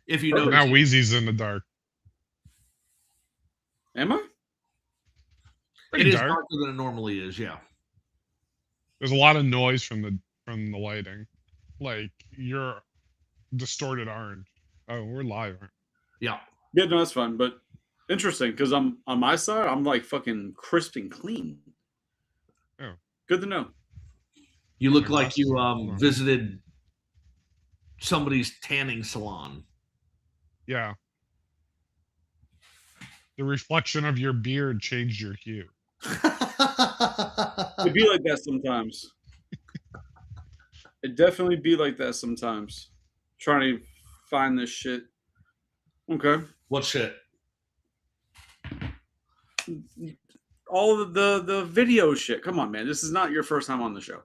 If you know. Now Wheezy's in the dark. Am I? Pretty It is dark. darker than it normally is, yeah. There's a lot of noise from the lighting. Like you're distorted orange. Oh, we're live. Yeah. Yeah, no, that's fine. But interesting because I'm on my side. I'm like fucking crisp and clean. Oh, good to know. You look like you visited somebody's tanning salon. Yeah. The reflection of your beard changed your hue. It'd be like that sometimes. It definitely be like that sometimes. Trying to find this shit. Okay. What shit? All of the video shit. Come on, man. This is not your first time on the show.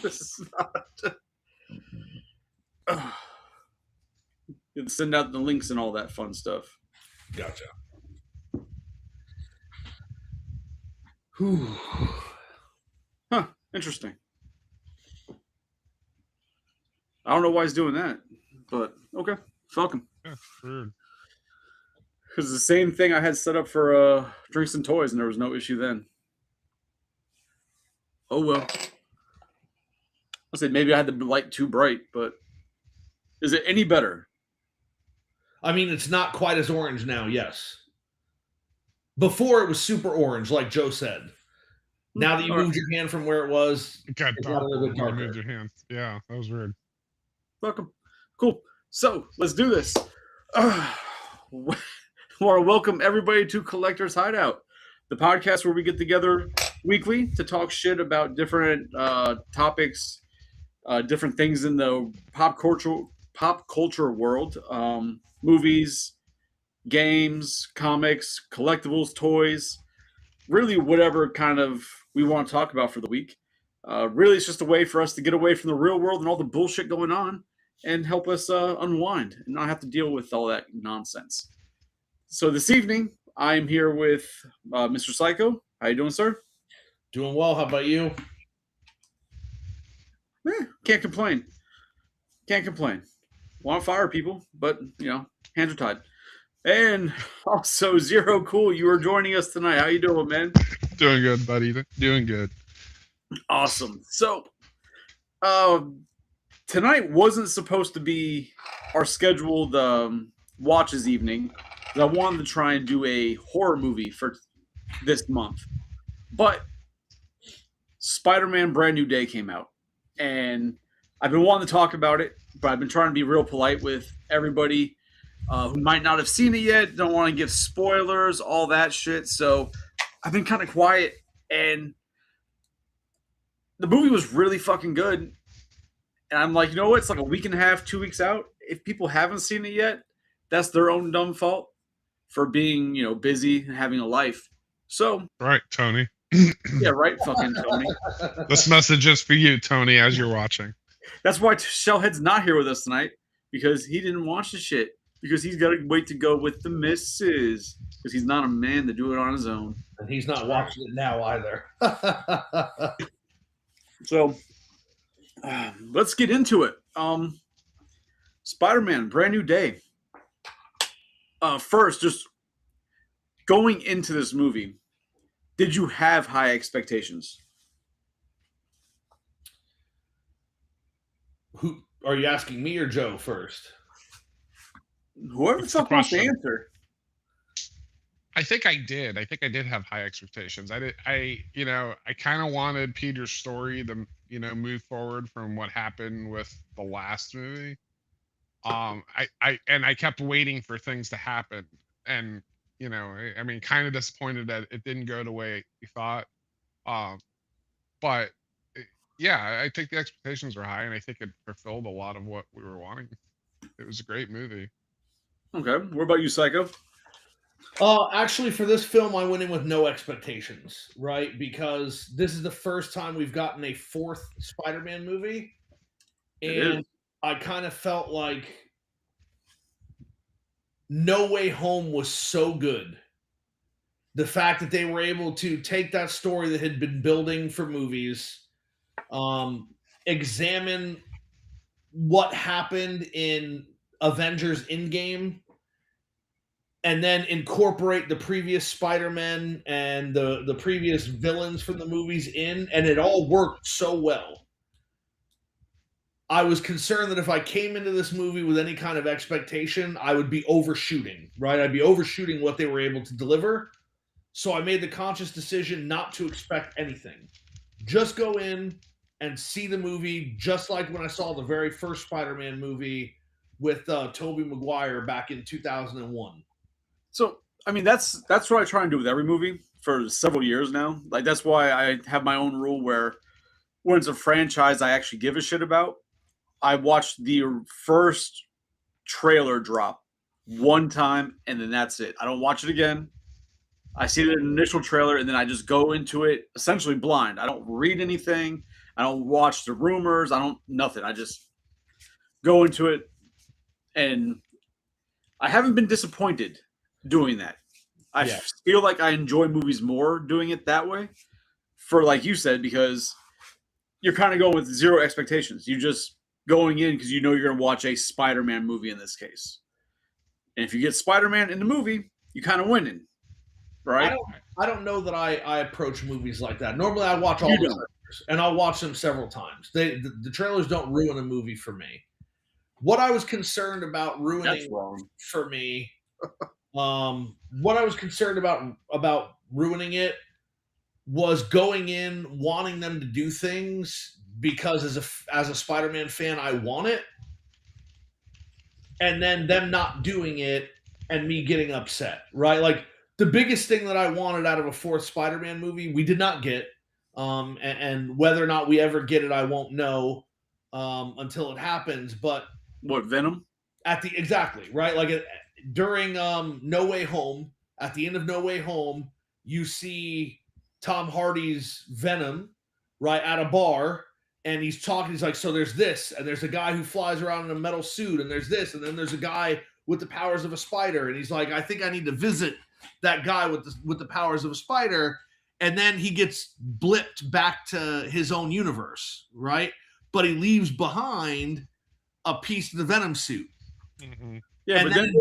This is not. You can send out the links and all that fun stuff. Gotcha. Huh. Interesting. I don't know why he's doing that, but okay. Fuck him. Yeah, weird. Because the same thing I had set up for drinks and toys, and there was no issue then. Oh well. I said maybe I had the light too bright, but is it any better? I mean, it's not quite as orange now, yes. Before it was super orange, like Joe said. Now that you moved your hand from where it was, it got darker. A little bit darker. You moved your hand. Yeah, that was weird. Welcome. Cool. So let's do this. I want to welcome everybody to Collector's Hideout, the podcast where we get together weekly to talk shit about different topics, different things in the pop culture world, movies, games, comics, collectibles, toys, really whatever kind of we want to talk about for the week. Really, it's just a way for us to get away from the real world and all the bullshit going on and help us unwind and not have to deal with all that nonsense. So this evening, I'm here with Mr. Psycho. How you doing, sir? Doing well. How about you? Can't complain. Can't complain. Want to fire people, but, hands are tied. And also, Zero Cool, you are joining us tonight. How you doing, man? Doing good, buddy. Doing good. Awesome. So, tonight wasn't supposed to be our scheduled watches evening. I wanted to try and do a horror movie for this month. But Spider-Man Brand New Day came out. And I've been wanting to talk about it, but I've been trying to be real polite with everybody who might not have seen it yet, don't want to give spoilers, all that shit. So I've been kind of quiet, and the movie was really fucking good. And I'm like, you know what? It's like a week and a half, 2 weeks out. If people haven't seen it yet, that's their own dumb fault for being, busy and having a life. So right, Tony. Yeah, right, fucking Tony. This message is for you, Tony, as you're watching. That's why Shellhead's not here with us tonight, because he didn't watch the shit. Because he's got to wait to go with the missus. Because he's not a man to do it on his own. And he's not watching it now either. So, let's get into it. Spider-Man, Brand New Day. First, just going into this movie, did you have high expectations? Who are you asking, me or Joe first? Whoever the fuck wants to answer. I think I did. I think I did have high expectations. I kind of wanted Peter's story to, move forward from what happened with the last movie. I kept waiting for things to happen, and kind of disappointed that it didn't go the way we thought. But yeah, I think the expectations were high, and I think it fulfilled a lot of what we were wanting. It was a great movie. Okay, what about you, Psycho? Actually, for this film, I went in with no expectations, right? Because this is the first time we've gotten a fourth Spider-Man movie, and I kind of felt like No Way Home was so good. The fact that they were able to take that story that had been building for movies, examine what happened in Avengers Endgame and then incorporate the previous Spider-Man and the previous villains from the movies in, and it all worked so well. I was concerned that if I came into this movie with any kind of expectation, I would be overshooting, right? I'd be overshooting what they were able to deliver. So I made the conscious decision not to expect anything. Just go in and see the movie just like when I saw the very first Spider-Man movie with Tobey Maguire back in 2001. So, I mean, that's what I try and do with every movie for several years now. Like, that's why I have my own rule where when it's a franchise I actually give a shit about, I watched the first trailer drop one time, and then that's it. I don't watch it again. I see the initial trailer, and then I just go into it essentially blind. I don't read anything. I don't watch the rumors. Nothing. I just go into it, and I haven't been disappointed doing that. I feel like I enjoy movies more doing it that way. For like you said, because you're kind of going with zero expectations. You just going in because you know you're going to watch a Spider-Man movie in this case. And if you get Spider-Man in the movie, you kind of winning, right? I don't know that I approach movies like that. Normally, I watch all the trailers, and I'll watch them several times. The trailers don't ruin a movie for me. What I was concerned about ruining for me, what I was concerned about ruining it was going in wanting them to do things because as a Spider-Man fan, I want it, and then them not doing it and me getting upset, right? Like the biggest thing that I wanted out of a fourth Spider-Man movie, we did not get, and whether or not we ever get it, I won't know until it happens. But what, Venom? Exactly, right? Like during No Way Home, at the end of No Way Home, you see Tom Hardy's Venom, right, at a bar, and he's talking. He's like, so there's this, and there's a guy who flies around in a metal suit, and there's this, and then there's a guy with the powers of a spider, and he's like, I think I need to visit that guy with the powers of a spider, and then he gets blipped back to his own universe, right? But he leaves behind a piece of the Venom suit. Mm-hmm. Yeah, and but then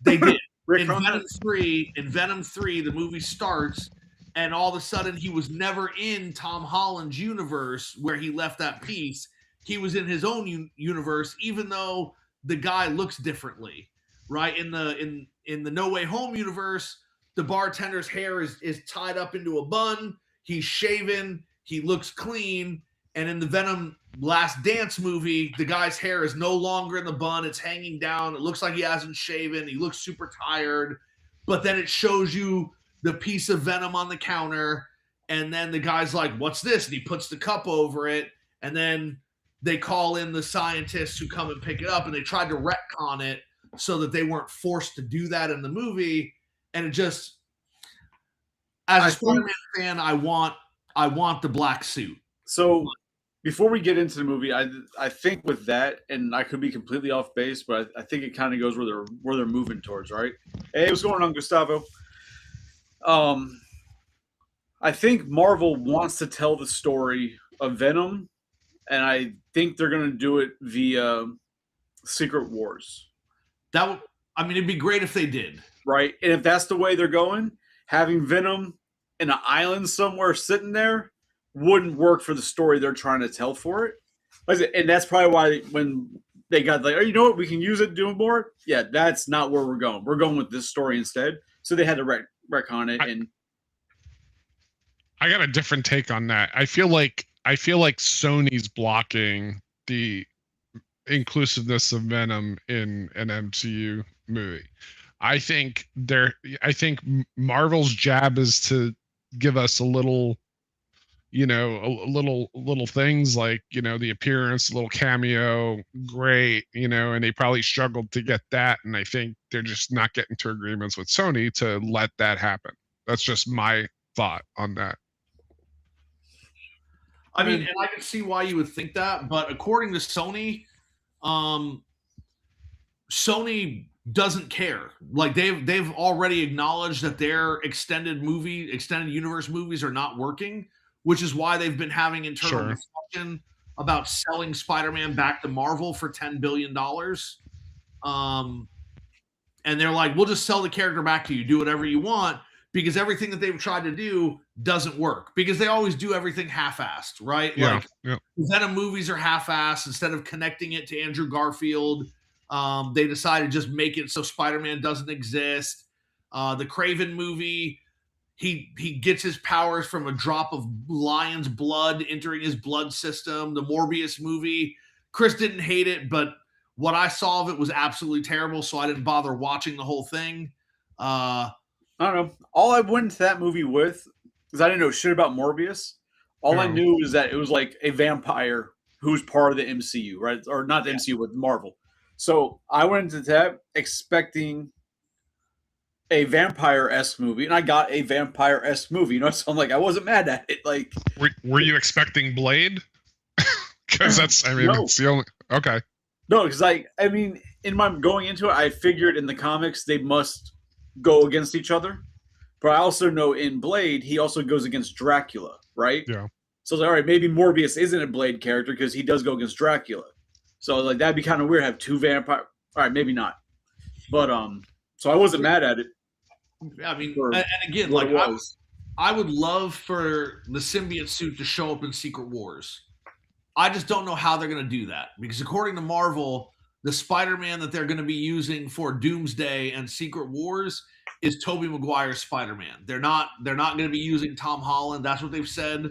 they did. In Venom 3, the movie starts, and all of a sudden he was never in Tom Holland's universe where he left that piece. He was in his own universe, even though the guy looks differently, right? In the No Way Home universe, the bartender's hair is tied up into a bun. He's shaven. He looks clean. And in the Venom Last Dance movie, the guy's hair is no longer in the bun. It's hanging down. It looks like he hasn't shaven. He looks super tired. But then it shows you the piece of Venom on the counter. And then the guy's like, what's this? And he puts the cup over it. And then they call in the scientists who come and pick it up. And they tried to retcon it so that they weren't forced to do that in the movie. And it just, as a Spider-Man fan, I want the black suit. So before we get into the movie, I think with that, and I could be completely off base, but I think it kind of goes where they're moving towards, right? Hey, what's going on, Gustavo? I think Marvel wants to tell the story of Venom, and I think they're going to do it via Secret Wars. It'd be great if they did. Right, and if that's the way they're going, having Venom in an island somewhere sitting there wouldn't work for the story they're trying to tell for it. And that's probably why when they got like, oh, you know what, we can use it doing more. Yeah, that's not where we're going. We're going with this story instead. So they had to retcon it. And I got a different take on that. I feel like Sony's blocking the inclusiveness of Venom in an MCU movie. I think Marvel's jab is to give us a little things like, the appearance, a little cameo, great, and they probably struggled to get that. And I think they're just not getting to agreements with Sony to let that happen. That's just my thought on that. I mean, and I can see why you would think that, but according to Sony, Sony doesn't care. Like they've already acknowledged that their extended universe movies are not working, which is why they've been having internal discussion about selling Spider-Man back to Marvel for $10 billion. And they're like, we'll just sell the character back to you, do whatever you want, because everything that they've tried to do doesn't work, because they always do everything half-assed, right? Yeah, Like Venom movies are half-assed. Instead of connecting it to Andrew Garfield, they decided to just make it so Spider-Man doesn't exist. The Craven movie, he gets his powers from a drop of lion's blood entering his blood system. The Morbius movie, Chris didn't hate it, but what I saw of it was absolutely terrible, so I didn't bother watching the whole thing. I don't know. All I went into that movie with, because I didn't know shit about Morbius, all I knew is that it was like a vampire who's part of the MCU, right? Or not the MCU, but Marvel. So I went into that expecting a vampire-esque movie, and I got a vampire-esque movie. You know, so I'm like, I wasn't mad at it. Like, were you expecting Blade? Because it's the only. Okay. No, because I mean, in my going into it, I figured in the comics they must go against each other. But I also know in Blade, he also goes against Dracula, right? Yeah. So I was like, all right, maybe Morbius isn't a Blade character because he does go against Dracula. So like that'd be kind of weird to have two vampire. All right, maybe not. But so I wasn't mad at it. I mean, and again, like I would love for the symbiote suit to show up in Secret Wars. I just don't know how they're going to do that, because according to Marvel, the Spider-Man that they're going to be using for Doomsday and Secret Wars is Tobey Maguire's Spider-Man. They're not going to be using Tom Holland. That's what they've said,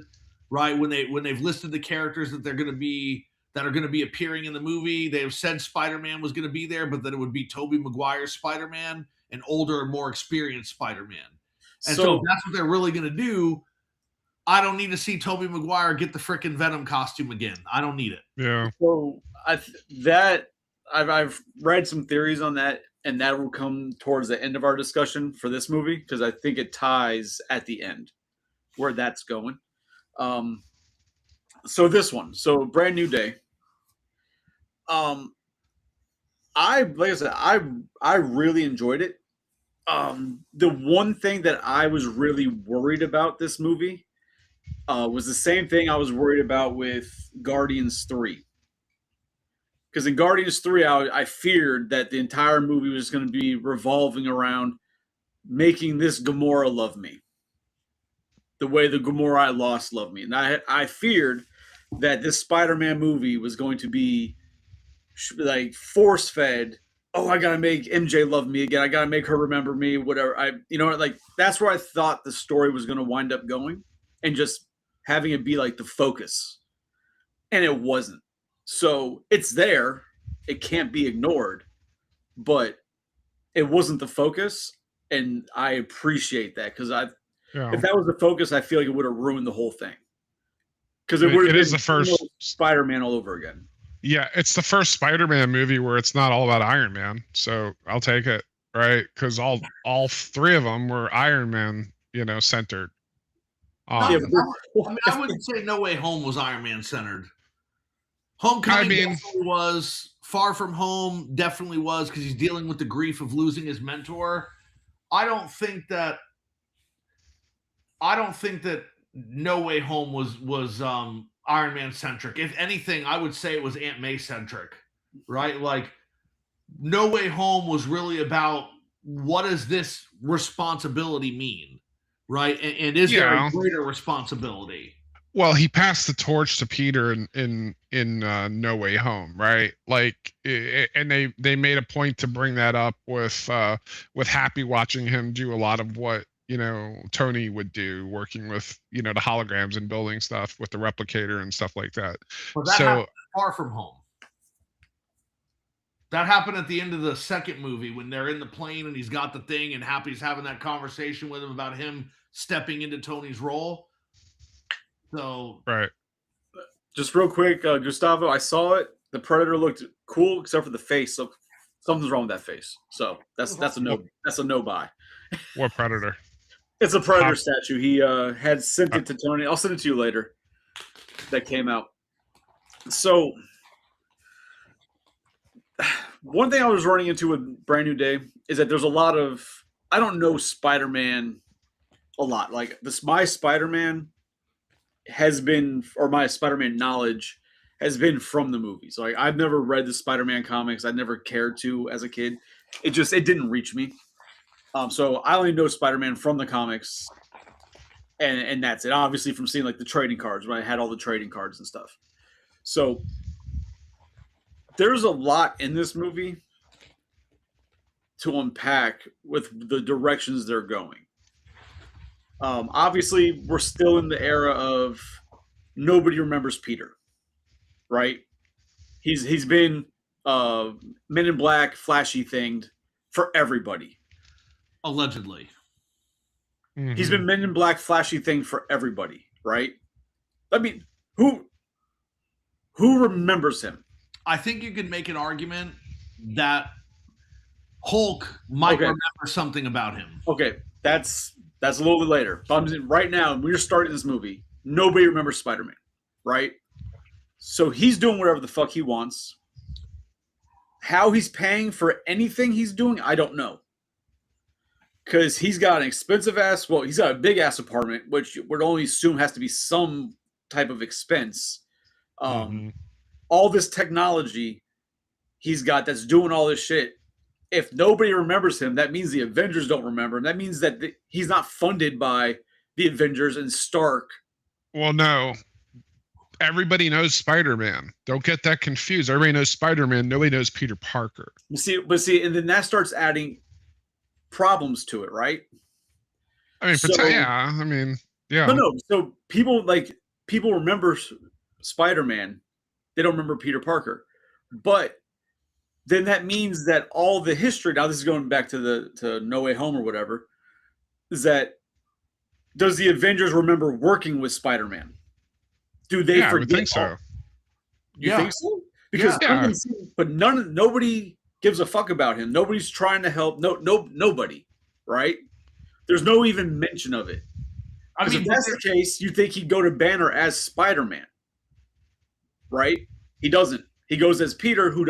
right? When they've listed the characters that are going to be appearing in the movie, they've said Spider-Man was going to be there, but that it would be Tobey Maguire's Spider-Man, an older and more experienced Spider-Man. And so if that's what they're really going to do, I don't need to see Tobey Maguire get the frickin' Venom costume again. I don't need it. Yeah. So I've read some theories on that, and that will come towards the end of our discussion for this movie, because I think it ties at the end where that's going. So this one, so Brand New Day. I really enjoyed it. The one thing that I was really worried about this movie was the same thing I was worried about with Guardians 3. Because in Guardians 3, I feared that the entire movie was going to be revolving around making this Gamora love me. The way the Gamora I lost loved me. And I feared that this Spider-Man movie was going to be like force-fed. Oh, I got to make MJ love me again. I got to make her remember me, whatever. Like that's where I thought the story was going to wind up going, and just having it be like the focus. And it wasn't. So it's there. It can't be ignored. But it wasn't the focus. And I appreciate that, because if that was the focus, I feel like it would have ruined the whole thing. Because it is the first Spider-Man all over again. Yeah, it's the first Spider-Man movie where it's not all about Iron Man. So I'll take it, right? Because all three of them were Iron Man, centered. I wouldn't say No Way Home was Iron Man centered. Homecoming definitely was. Far From Home definitely was, because he's dealing with the grief of losing his mentor. I don't think that No Way Home was Iron Man centric. If anything, I would say it was Aunt May centric, right? Like No Way Home was really about, what does this responsibility mean, right? And is there a greater responsibility? Well, he passed the torch to Peter in No Way Home, right? Like, and they made a point to bring that up with Happy, watching him do a lot of what Tony would do, working with the holograms and building stuff with the replicator and stuff like that. Well, that happened Far From Home. That happened at the end of the second movie when they're in the plane and he's got the thing and Happy's having that conversation with him about him stepping into Tony's role. So right. Just real quick, Gustavo, I saw it. The Predator looked cool except for the face. So something's wrong with that face. So that's a no. That's a no buy. What Predator? It's a Predator statue. He had sent it to Tony. I'll send it to you later. That came out. So one thing I was running into with Brand New Day is that there's a lot of, I don't know Spider-Man a lot. Like my Spider-Man has been, or my Spider-Man knowledge has been from the movies. Like I've never read the Spider-Man comics. I never cared to as a kid. It didn't reach me. So I only know Spider-Man from the comics, and that's it. Obviously from seeing like the trading cards when I had all the trading cards and stuff. So there's a lot in this movie to unpack with the directions they're going. Obviously, we're still in the era of nobody remembers Peter, right? He's been Men in Black, flashy thinged for everybody. Allegedly. Mhm. He's been Men in Black, flashy thing for everybody, right? I mean, who remembers him? I think you could make an argument that Hulk might Okay. remember something about him. Okay, that's a little bit later. But I'm saying right now, when you're starting this movie, nobody remembers Spider-Man, right? So he's doing whatever the fuck he wants. How he's paying for anything he's doing, I don't know. Because he's got an expensive ass, well, he's got a big ass apartment, which would only assume has to be some type of expense. Mhm. All this technology he's got that's doing all this shit. If nobody remembers him, that means the Avengers don't remember him. That means that he's not funded by the Avengers and Stark. Well, no. Everybody knows Spider-Man. Don't get that confused. Everybody knows Spider-Man. Nobody knows Peter Parker. But see, and then that starts adding problems to it, right? I mean, So- yeah. I mean, yeah. No. So people remember Spider-Man. They don't remember Peter Parker. But then that means that all the history, now this is going back to No Way Home or whatever, is that does the Avengers remember working with Spider-Man? Do they Yeah, I would forget? think so. You Yeah. think so? Because Yeah. but nobody gives a fuck about him. Nobody's trying to help. Nobody, right? There's no even mention of it. I mean, If that's the case, you think he'd go to Banner as Spider-Man, right? He doesn't. He goes as Peter, who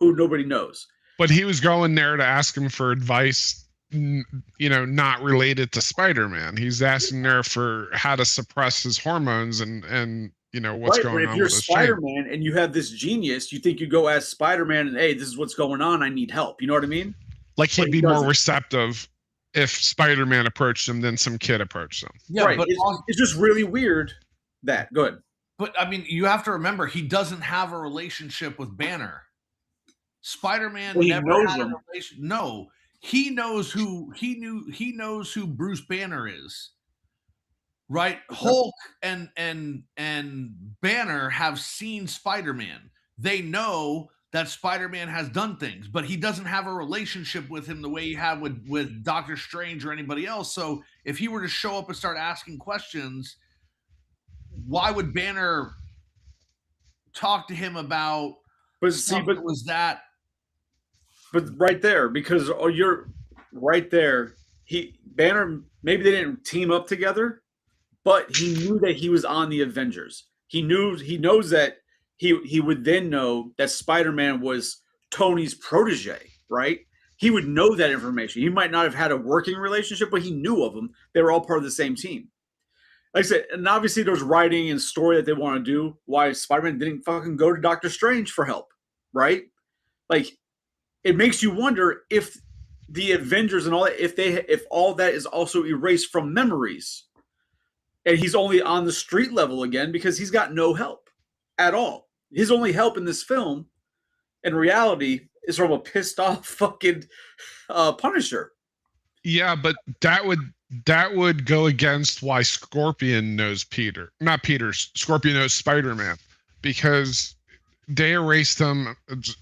nobody knows. But he was going there to ask him for advice, not related to Spider-Man. He's asking there for how to suppress his hormones and what's Right, but going if on you're with his chain. Spider-Man and you have this genius, you think you go as Spider-Man and hey, this is what's going on. I need help. You know what I mean? Like but he'd he be more doesn't. receptive if Spider-Man approached him than some kid approached him. yeah, right. but It's just really weird that. Go ahead. But I mean, you have to remember he doesn't have a relationship with Banner. Spider-Man Well, he never knows had him. a relation. No, he knows who Bruce Banner is. Right? Hulk and Banner have seen Spider-Man. They know that Spider-Man has done things, but he doesn't have a relationship with him the way he had with Doctor Strange or anybody else. So if he were to show up and start asking questions, why would Banner talk to him about But see, something that was that? but right there, because you're right there. Banner, maybe they didn't team up together, but he knew that he was on the Avengers. He knows that he would then know that Spider-Man was Tony's protege, right? He would know that information. He might not have had a working relationship, but he knew of them. They were all part of the same team. Like I said, and obviously there's writing and story that they want to do why Spider-Man didn't fucking go to Doctor Strange for help, right? Like, it makes you wonder if the Avengers and all that, if all that is also erased from memories, and he's only on the street level again because he's got no help at all. His only help in this film, in reality, is from a pissed off fucking Punisher. Yeah, but that would go against why Scorpion knows Peter. Not Peter, Scorpion knows Spider-Man. Because they erased him.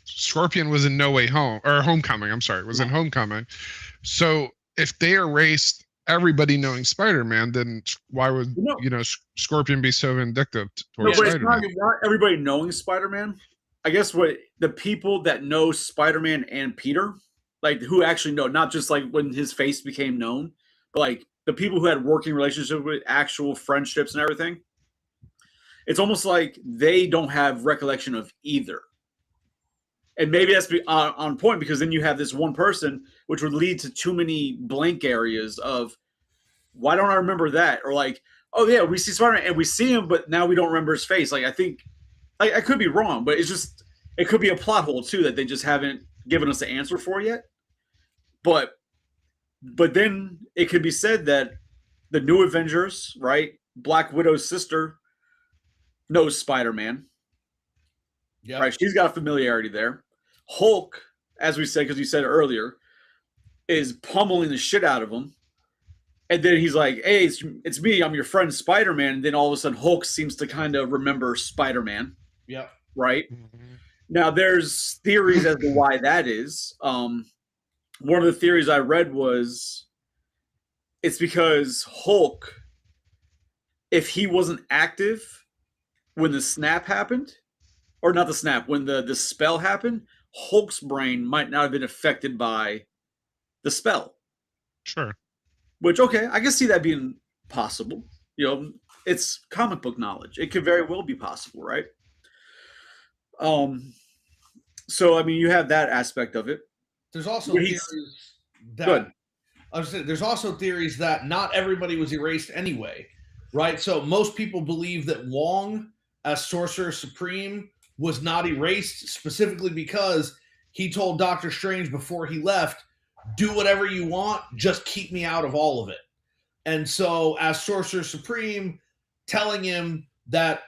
Scorpion was in No Way Home, or Homecoming, I'm sorry, was in Homecoming. So if they erased everybody knowing Spider-Man, then why would Scorpion be so vindictive towards But it's Spider-Man? not everybody knowing Spider-Man. I guess what the people that know Spider-Man and Peter, like who actually know, not just like when his face became known, but like the people who had working relationships with actual friendships and everything. It's almost like they don't have recollection of either. And maybe that's on point because then you have this one person, which would lead to too many blank areas of why don't I remember that? Or like, oh yeah, we see Spider-Man and we see him, but now we don't remember his face. Like I think I could be wrong, but it could be a plot hole too that they just haven't given us the answer for yet. But then it could be said that the new Avengers, right? Black Widow's sister knows Spider-Man. Yeah. Right. She's got familiarity there. Hulk, as we said, because you said earlier, is pummeling the shit out of him. And then he's like, hey, it's me. I'm your friend Spider-Man. And then all of a sudden Hulk seems to kind of remember Spider-Man. Yep. Right? Mm-hmm. Now, there's theories as to why that is. One of the theories I read was it's because Hulk, if he wasn't active when the snap happened, or not the snap, when the spell happened, Hulk's brain might not have been affected by the spell. Sure. Which, okay, I can see that being possible. You know, it's comic book knowledge. It could very well be possible, right? So I mean, you have that aspect of it. There's also theories that there's also theories that not everybody was erased anyway, right? So most people believe that Wong, as Sorcerer Supreme, was not erased specifically because he told Doctor Strange before he left, do whatever you want, just keep me out of all of it. And so as Sorcerer Supreme telling him that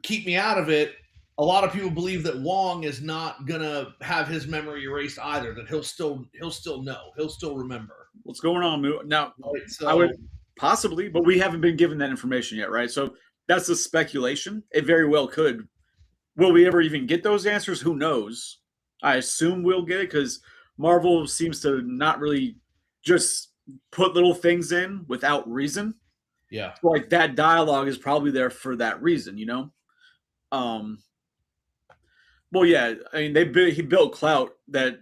keep me out of it, a lot of people believe that Wong is not gonna have his memory erased either, that he'll still know, he'll still remember what's going on now. Right, so, I would possibly, but we haven't been given that information yet, right? So that's the speculation. It very well could. Will we ever even get those answers? Who knows? I assume we'll get it because Marvel seems to not really just put little things in without reason. Yeah. So like that dialogue is probably there for that reason, you know? Well, yeah, I mean, he built clout that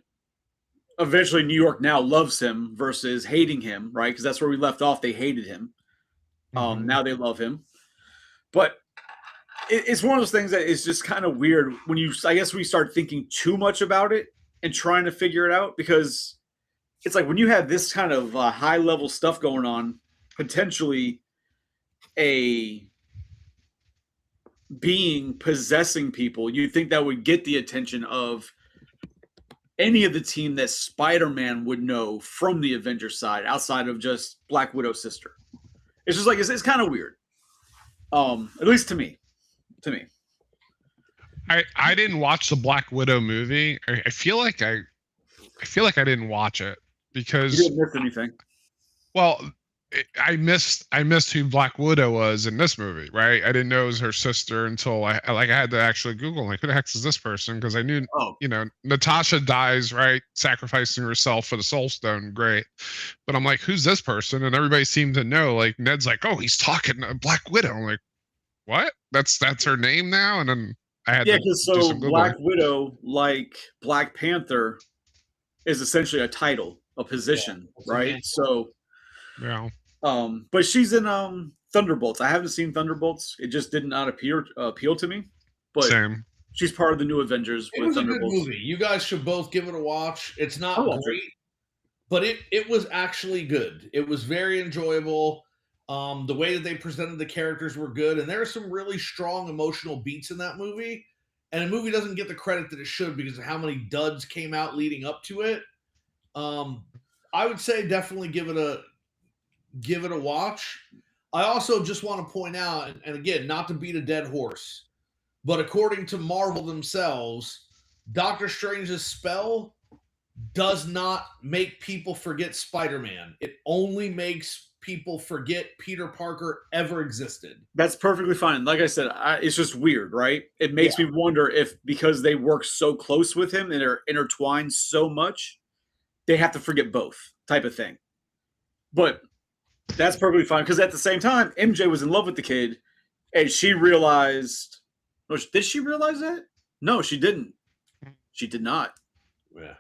eventually New York now loves him versus hating him, right? Because that's where we left off. They hated him. Now they love him. But it's one of those things that is just kind of weird when I guess we start thinking too much about it and trying to figure it out, because it's like when you have this kind of high level stuff going on, potentially a being possessing people, you'd think that would get the attention of any of the team that Spider-Man would know from the Avengers side outside of just Black Widow's sister. It's just like, it's kind of weird. At least to me. I didn't watch the Black Widow movie. I feel like I didn't watch it because you didn't miss anything. Well, I missed who Black Widow was in this movie, right? I didn't know it was her sister until I had to actually Google, like, who the heck is this person? Because I knew, Natasha dies, right, sacrificing herself for the Soul Stone, great. But I'm like, who's this person? And everybody seemed to know. Like Ned's like, oh, he's talking to Black Widow. I'm like, what? That's her name now? And then I had because so Black Widow, like Black Panther, is essentially a title, a position, right? So yeah. But she's in Thunderbolts. I haven't seen Thunderbolts. It just did not appeal to me. But same. She's part of the new Avengers. It was a good movie. You guys should both give it a watch. It's not great, but it was actually good. It was very enjoyable. The way that they presented the characters were good, and there are some really strong emotional beats in that movie. And the movie doesn't get the credit that it should because of how many duds came out leading up to it. I would say definitely give it a watch. I also just want to point out, and again, not to beat a dead horse, but according to Marvel themselves, Doctor Strange's spell does not make people forget Spider-Man. It only makes people forget Peter Parker ever existed. That's perfectly fine. Like I said, it's just weird, right? It makes me wonder if because they work so close with him and they're intertwined so much, they have to forget both type of thing. But that's perfectly fine because at the same time, MJ was in love with the kid and she realized... Did she realize that? No, she didn't. She did not. Yeah.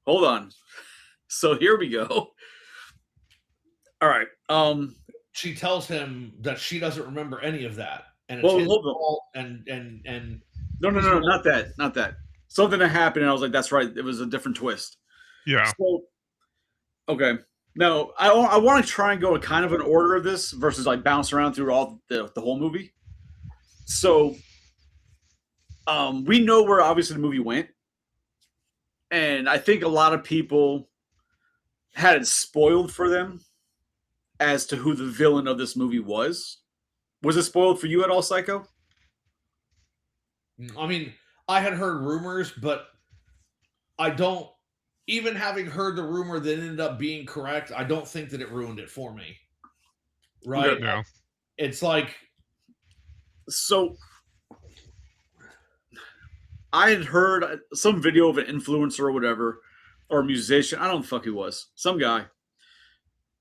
Hold on. So here we go. All right. She tells him that she doesn't remember any of that, and it's his fault. And no, not that. Something that happened, and I was like, "That's right." It was a different twist. Yeah. So, okay. Now, I want to try and go in kind of an order of this versus like bounce around through all the whole movie. So, We know where obviously the movie went, and I think a lot of people had it spoiled for them as to who the villain of this movie was. Was it spoiled for you at all, Psycho? I mean, I had heard rumors, but I don't. Even having heard the rumor that ended up being correct, I don't think that it ruined it for me. Right? Okay. Yeah. It's like, So I had heard some video of an influencer or whatever, or a musician. I don't know the fuck he was. Some guy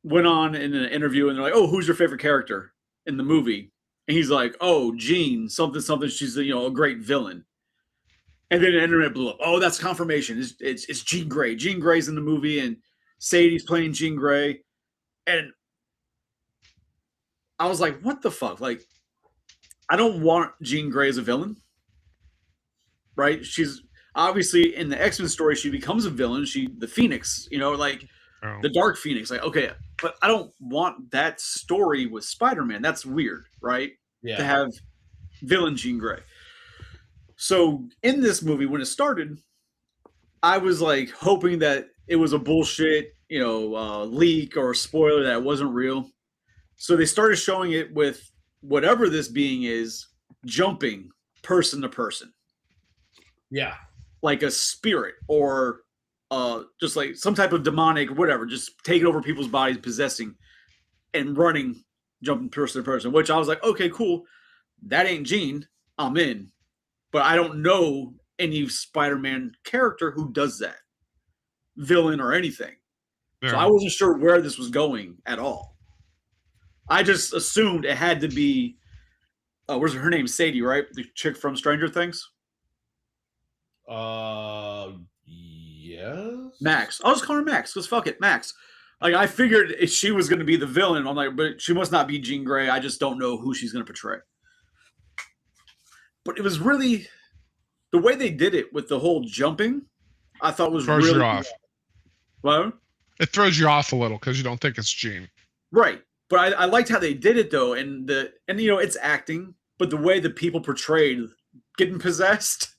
went on in an interview and they're like, "Oh, who's your favorite character in the movie?" And he's like, "Oh, Jean, something, something. She's a great villain." And then the internet blew up. Oh, that's confirmation. It's Jean Grey. Jean Grey's in the movie, and Sadie's playing Jean Grey. And I was like, "What the fuck?" Like, I don't want Jean Grey as a villain, right? She's obviously in the X-Men story. She becomes a villain. The Phoenix, like Oh. the Dark Phoenix. Like, okay, but I don't want that story with Spider-Man. That's weird, right? yeah. To have villain Jean Grey. So in this movie, when it started, I was like hoping that it was a bullshit, leak or spoiler that it wasn't real. So they started showing it with whatever this being is jumping person to person, Yeah. like a spirit or just like some type of demonic, whatever, just taking over people's bodies, possessing and running, jumping person to person. Which I was like, okay, cool. That ain't Jean. I'm in. But I don't know any Spider-Man character who does that, villain or anything. Yeah. So I wasn't sure where this was going at all. I just assumed it had to be, where's her name? Sadie, right? The chick from Stranger Things? Yes. Max. I'll just call her Max, because fuck it, Max. Like, I figured if she was going to be the villain. I'm like, but she must not be Jean Grey. I just don't know who she's going to portray. But it was really the way they did it with the whole jumping. I thought was Throws really you off. Well, It throws you off a little because you don't think it's Jean. right. But I liked how they did it though, and it's acting, but the way the people portrayed getting possessed,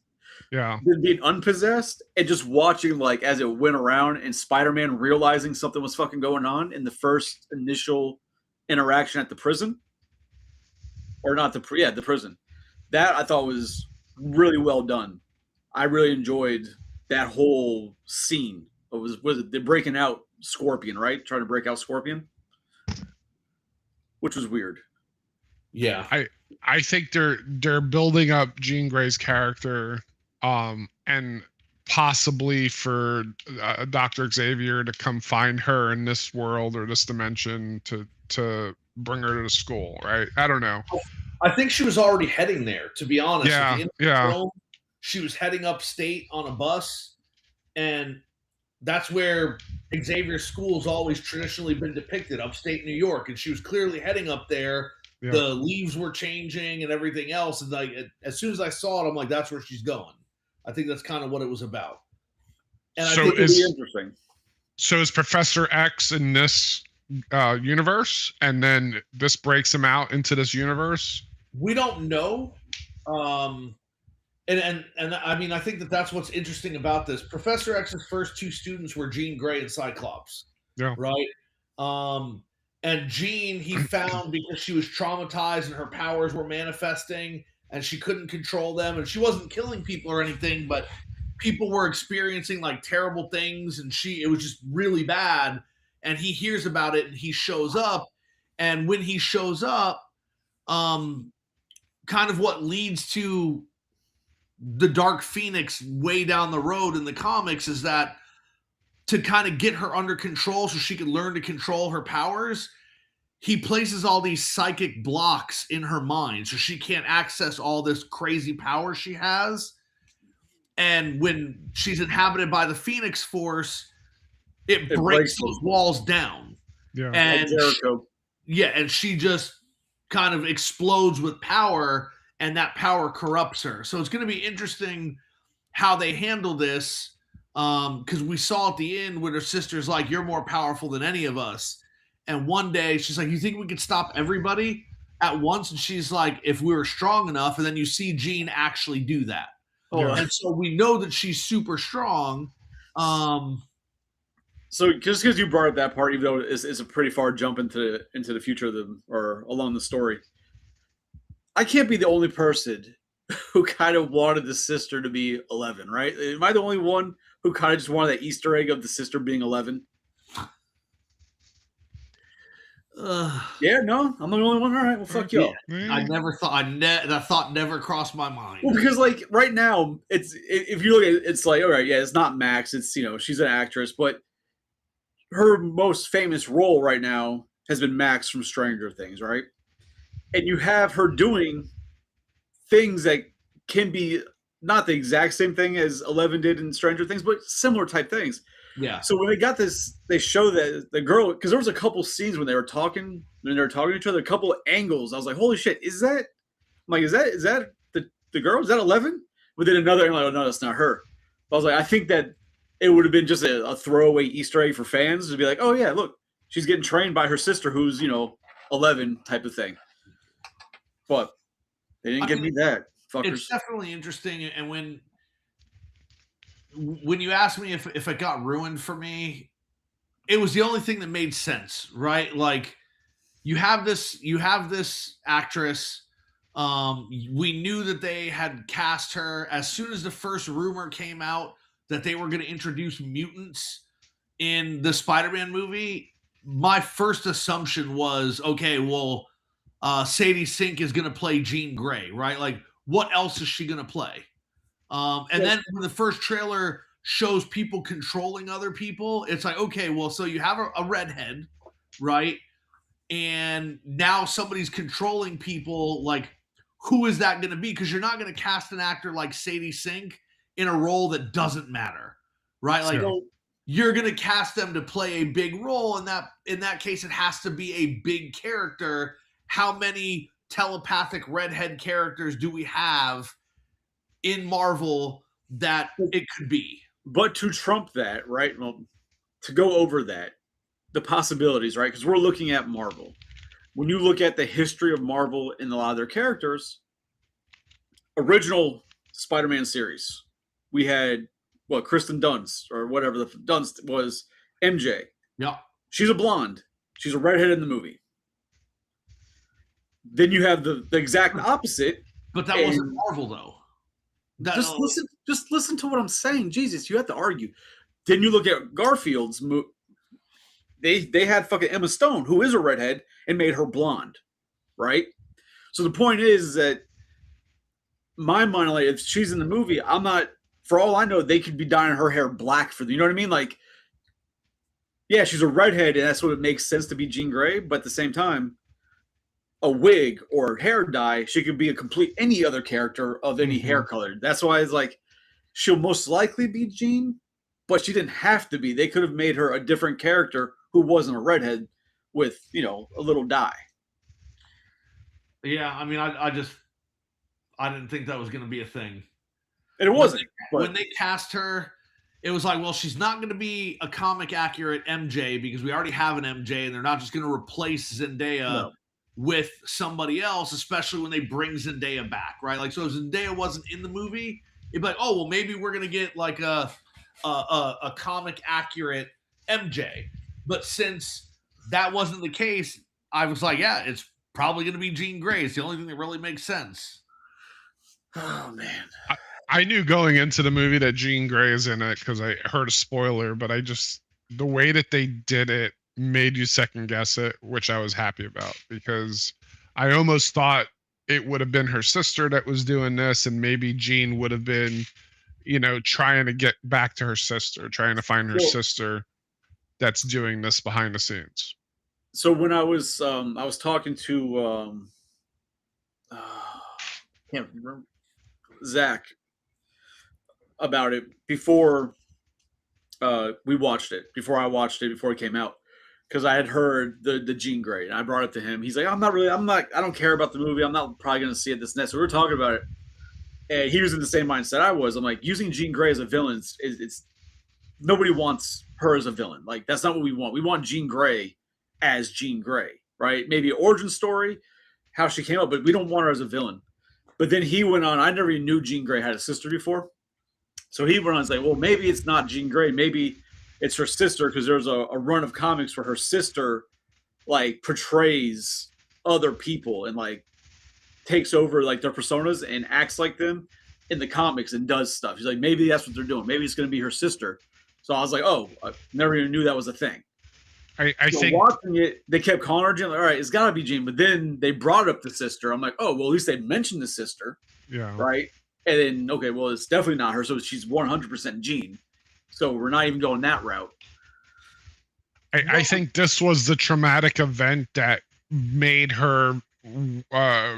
Yeah. being unpossessed, and just watching like as it went around, and Spider-Man realizing something was fucking going on in the first initial interaction at the prison, or not the prison. That I thought was really well done. I really enjoyed that whole scene. Was it they're breaking out Scorpion, right? Trying to break out Scorpion, which was weird. Yeah. I think they're building up Jean Grey's character, and possibly for Dr. Xavier to come find her in this world or this dimension to bring her to school, right? I don't know. I think she was already heading there, to be honest. Yeah, At the end of yeah. the film, she was heading upstate on a bus, and that's where Xavier's school's always traditionally been depicted, upstate New York, and she was clearly heading up there. Yeah. The leaves were changing and everything else, and like as soon as I saw it, I'm like, that's where she's going. I think that's kind of what it was about. And So I think It'd be interesting. So is Professor X in this universe, and then this breaks him out into this universe? we don't know. And I mean, I think that's what's interesting about this. Professor X's first two students were Jean Grey and Cyclops. Yeah. Right. And Jean he found because she was traumatized and her powers were manifesting and she couldn't control them, and she wasn't killing people or anything, but people were experiencing like terrible things, and it was just really bad. And he hears about it and he shows up, and when he shows up, kind of what leads to the Dark Phoenix way down the road in the comics is that to kind of get her under control so she can learn to control her powers, he places all these psychic blocks in her mind so she can't access all this crazy power she has. And when she's inhabited by the Phoenix Force, it breaks those walls down. Yeah. And Like Jericho. and she just kind of explodes with power, and that power corrupts her. So it's going to be interesting how they handle this, because we saw at the end when her sister's like, "You're more powerful than any of us." And one day she's like, "You think we could stop everybody at once?" And she's like, "If we were strong enough." And then you see Jean actually do that. Oh, and so we know that she's super strong. So just because you brought up that part, even though it's a pretty far jump into the future of them or along the story, I can't be the only person who kind of wanted the sister to be 11, right? Am I the only one who kind of just wanted that Easter egg of the sister being 11? Yeah, no, I'm the only one. All right, well, fuck y'all. I never thought that thought never crossed my mind. Well, because like right now, it's if you look at it, it's like, all right, yeah, it's not Max. It's she's an actress, but her most famous role right now has been Max from Stranger Things, right? And you have her doing things that can be not the exact same thing as 11 did in Stranger Things, but similar type things. Yeah. So when they got this, they show that the girl, because there was a couple scenes when they were talking to each other, a couple of angles. I was like, holy shit, is that the girl? Is that 11? But then another angle, like, oh no, that's not her. I was like, I think that it would have been just a throwaway Easter egg for fans to be like, oh yeah, look, she's getting trained by her sister who's 11 type of thing. But they didn't give me that. Fuckers. It's definitely interesting, and when you asked me if it got ruined for me, it was the only thing that made sense, right? Like you have this actress. We knew that they had cast her as soon as the first rumor came out that they were going to introduce mutants in the Spider-Man movie. My first assumption was, okay, well, Sadie Sink is going to play Jean Grey, right? Like, what else is she going to play? Then when the first trailer shows people controlling other people, it's like, okay, well, so you have a redhead, right? And now somebody's controlling people. Like, who is that going to be? Because you're not going to cast an actor like Sadie Sink in a role that doesn't matter, right? Like, you're going to cast them to play a big role, and in that case, it has to be a big character. How many telepathic redhead characters do we have in Marvel that it could be? But to trump that, right? Well, to go over that, the possibilities, right? Because we're looking at Marvel. When you look at the history of Marvel and a lot of their characters, original Spider-Man series, we had Kristen Dunst or whatever the Dunst was, MJ. Yeah, she's a blonde. She's a redhead in the movie. Then you have the exact opposite. But that wasn't Marvel, though. Just listen to what I'm saying. Jesus, you have to argue. Then you look at Garfield's movie. They had fucking Emma Stone, who is a redhead, and made her blonde, right? So the point is that my mind, like, if she's in the movie, I'm not. For all I know, they could be dyeing her hair black for you know what I mean? Like, yeah, she's a redhead, and that's what it makes sense to be Jean Grey. But at the same time, a wig or hair dye, she could be a complete any other character of any hair color. That's why it's like she'll most likely be Jean, but she didn't have to be. They could have made her a different character who wasn't a redhead with a little dye. Yeah, I mean, I didn't think that was going to be a thing. And it wasn't. When they cast her, it was like, well, she's not going to be a comic accurate MJ because we already have an MJ, and they're not just going to replace Zendaya with somebody else, especially when they bring Zendaya back, right? Like, so if Zendaya wasn't in the movie, it'd be like, oh, well, maybe we're going to get like a comic accurate MJ. But since that wasn't the case, I was like, yeah, it's probably going to be Jean Grey. It's the only thing that really makes sense. Oh, man. I knew going into the movie that Jean Grey is in it because I heard a spoiler, but the way that they did it made you second guess it, which I was happy about because I almost thought it would have been her sister that was doing this, and maybe Jean would have been, trying to get back to her sister, trying to find her sister that's doing this behind the scenes. So when I was talking to can't remember Zach about it before we watched it, before I watched it, before it came out, because I had heard the Jean Grey, and I brought it to him. He's like, I don't care about the movie. I'm not probably going to see it this next. So we were talking about it, and he was in the same mindset I was. I'm like, using Jean Grey as a villain, it's nobody wants her as a villain. Like, that's not what we want. We want Jean Grey as Jean Grey, right? Maybe an origin story, how she came up, but we don't want her as a villain. But then he went on. I never even knew Jean Grey had a sister before. So he went on and say, well, maybe it's not Jean Grey. Maybe it's her sister, because there's a run of comics where her sister like portrays other people and like takes over like their personas and acts like them in the comics and does stuff. He's like, maybe that's what they're doing. Maybe it's going to be her sister. So I was like, oh, I never even knew that was a thing. I So think watching it, they kept calling her Jean. Like, all right, it's got to be Jean. But then they brought up the sister. I'm like, oh, well, at least they mentioned the sister, yeah. right? And then, okay, well, it's definitely not her. So she's 100% Jean. So we're not even going that route. I think this was the traumatic event that made her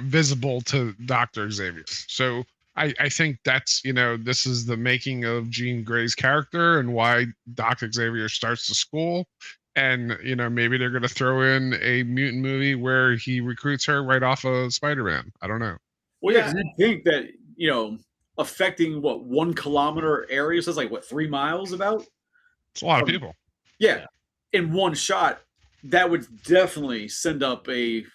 visible to Dr. Xavier. So I think that's, this is the making of Jean Grey's character and why Dr. Xavier starts the school. And, maybe they're going to throw in a mutant movie where he recruits her right off of Spider-Man. I don't know. Well, yeah, 'cause you think that, affecting what 1 kilometer area, so it's like what 3 miles about? It's a lot of people. Yeah. In one shot, that would definitely send up a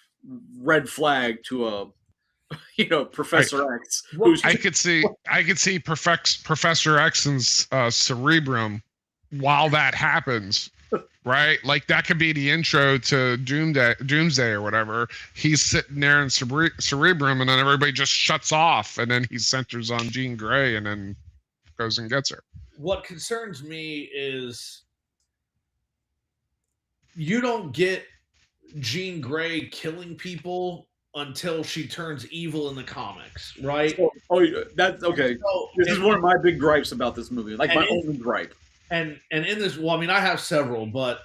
red flag to a Professor X. I could see Professor X's cerebrum while that happens. Right, like that could be the intro to Doomsday or whatever. He's sitting there in Cerebrum, and then everybody just shuts off, and then he centers on Jean Grey, and then goes and gets her. What concerns me is you don't get Jean Grey killing people until she turns evil in the comics, right? That's okay. So, this is one of my big gripes about this movie, like my only gripe. And in this, well, I mean, I have several, but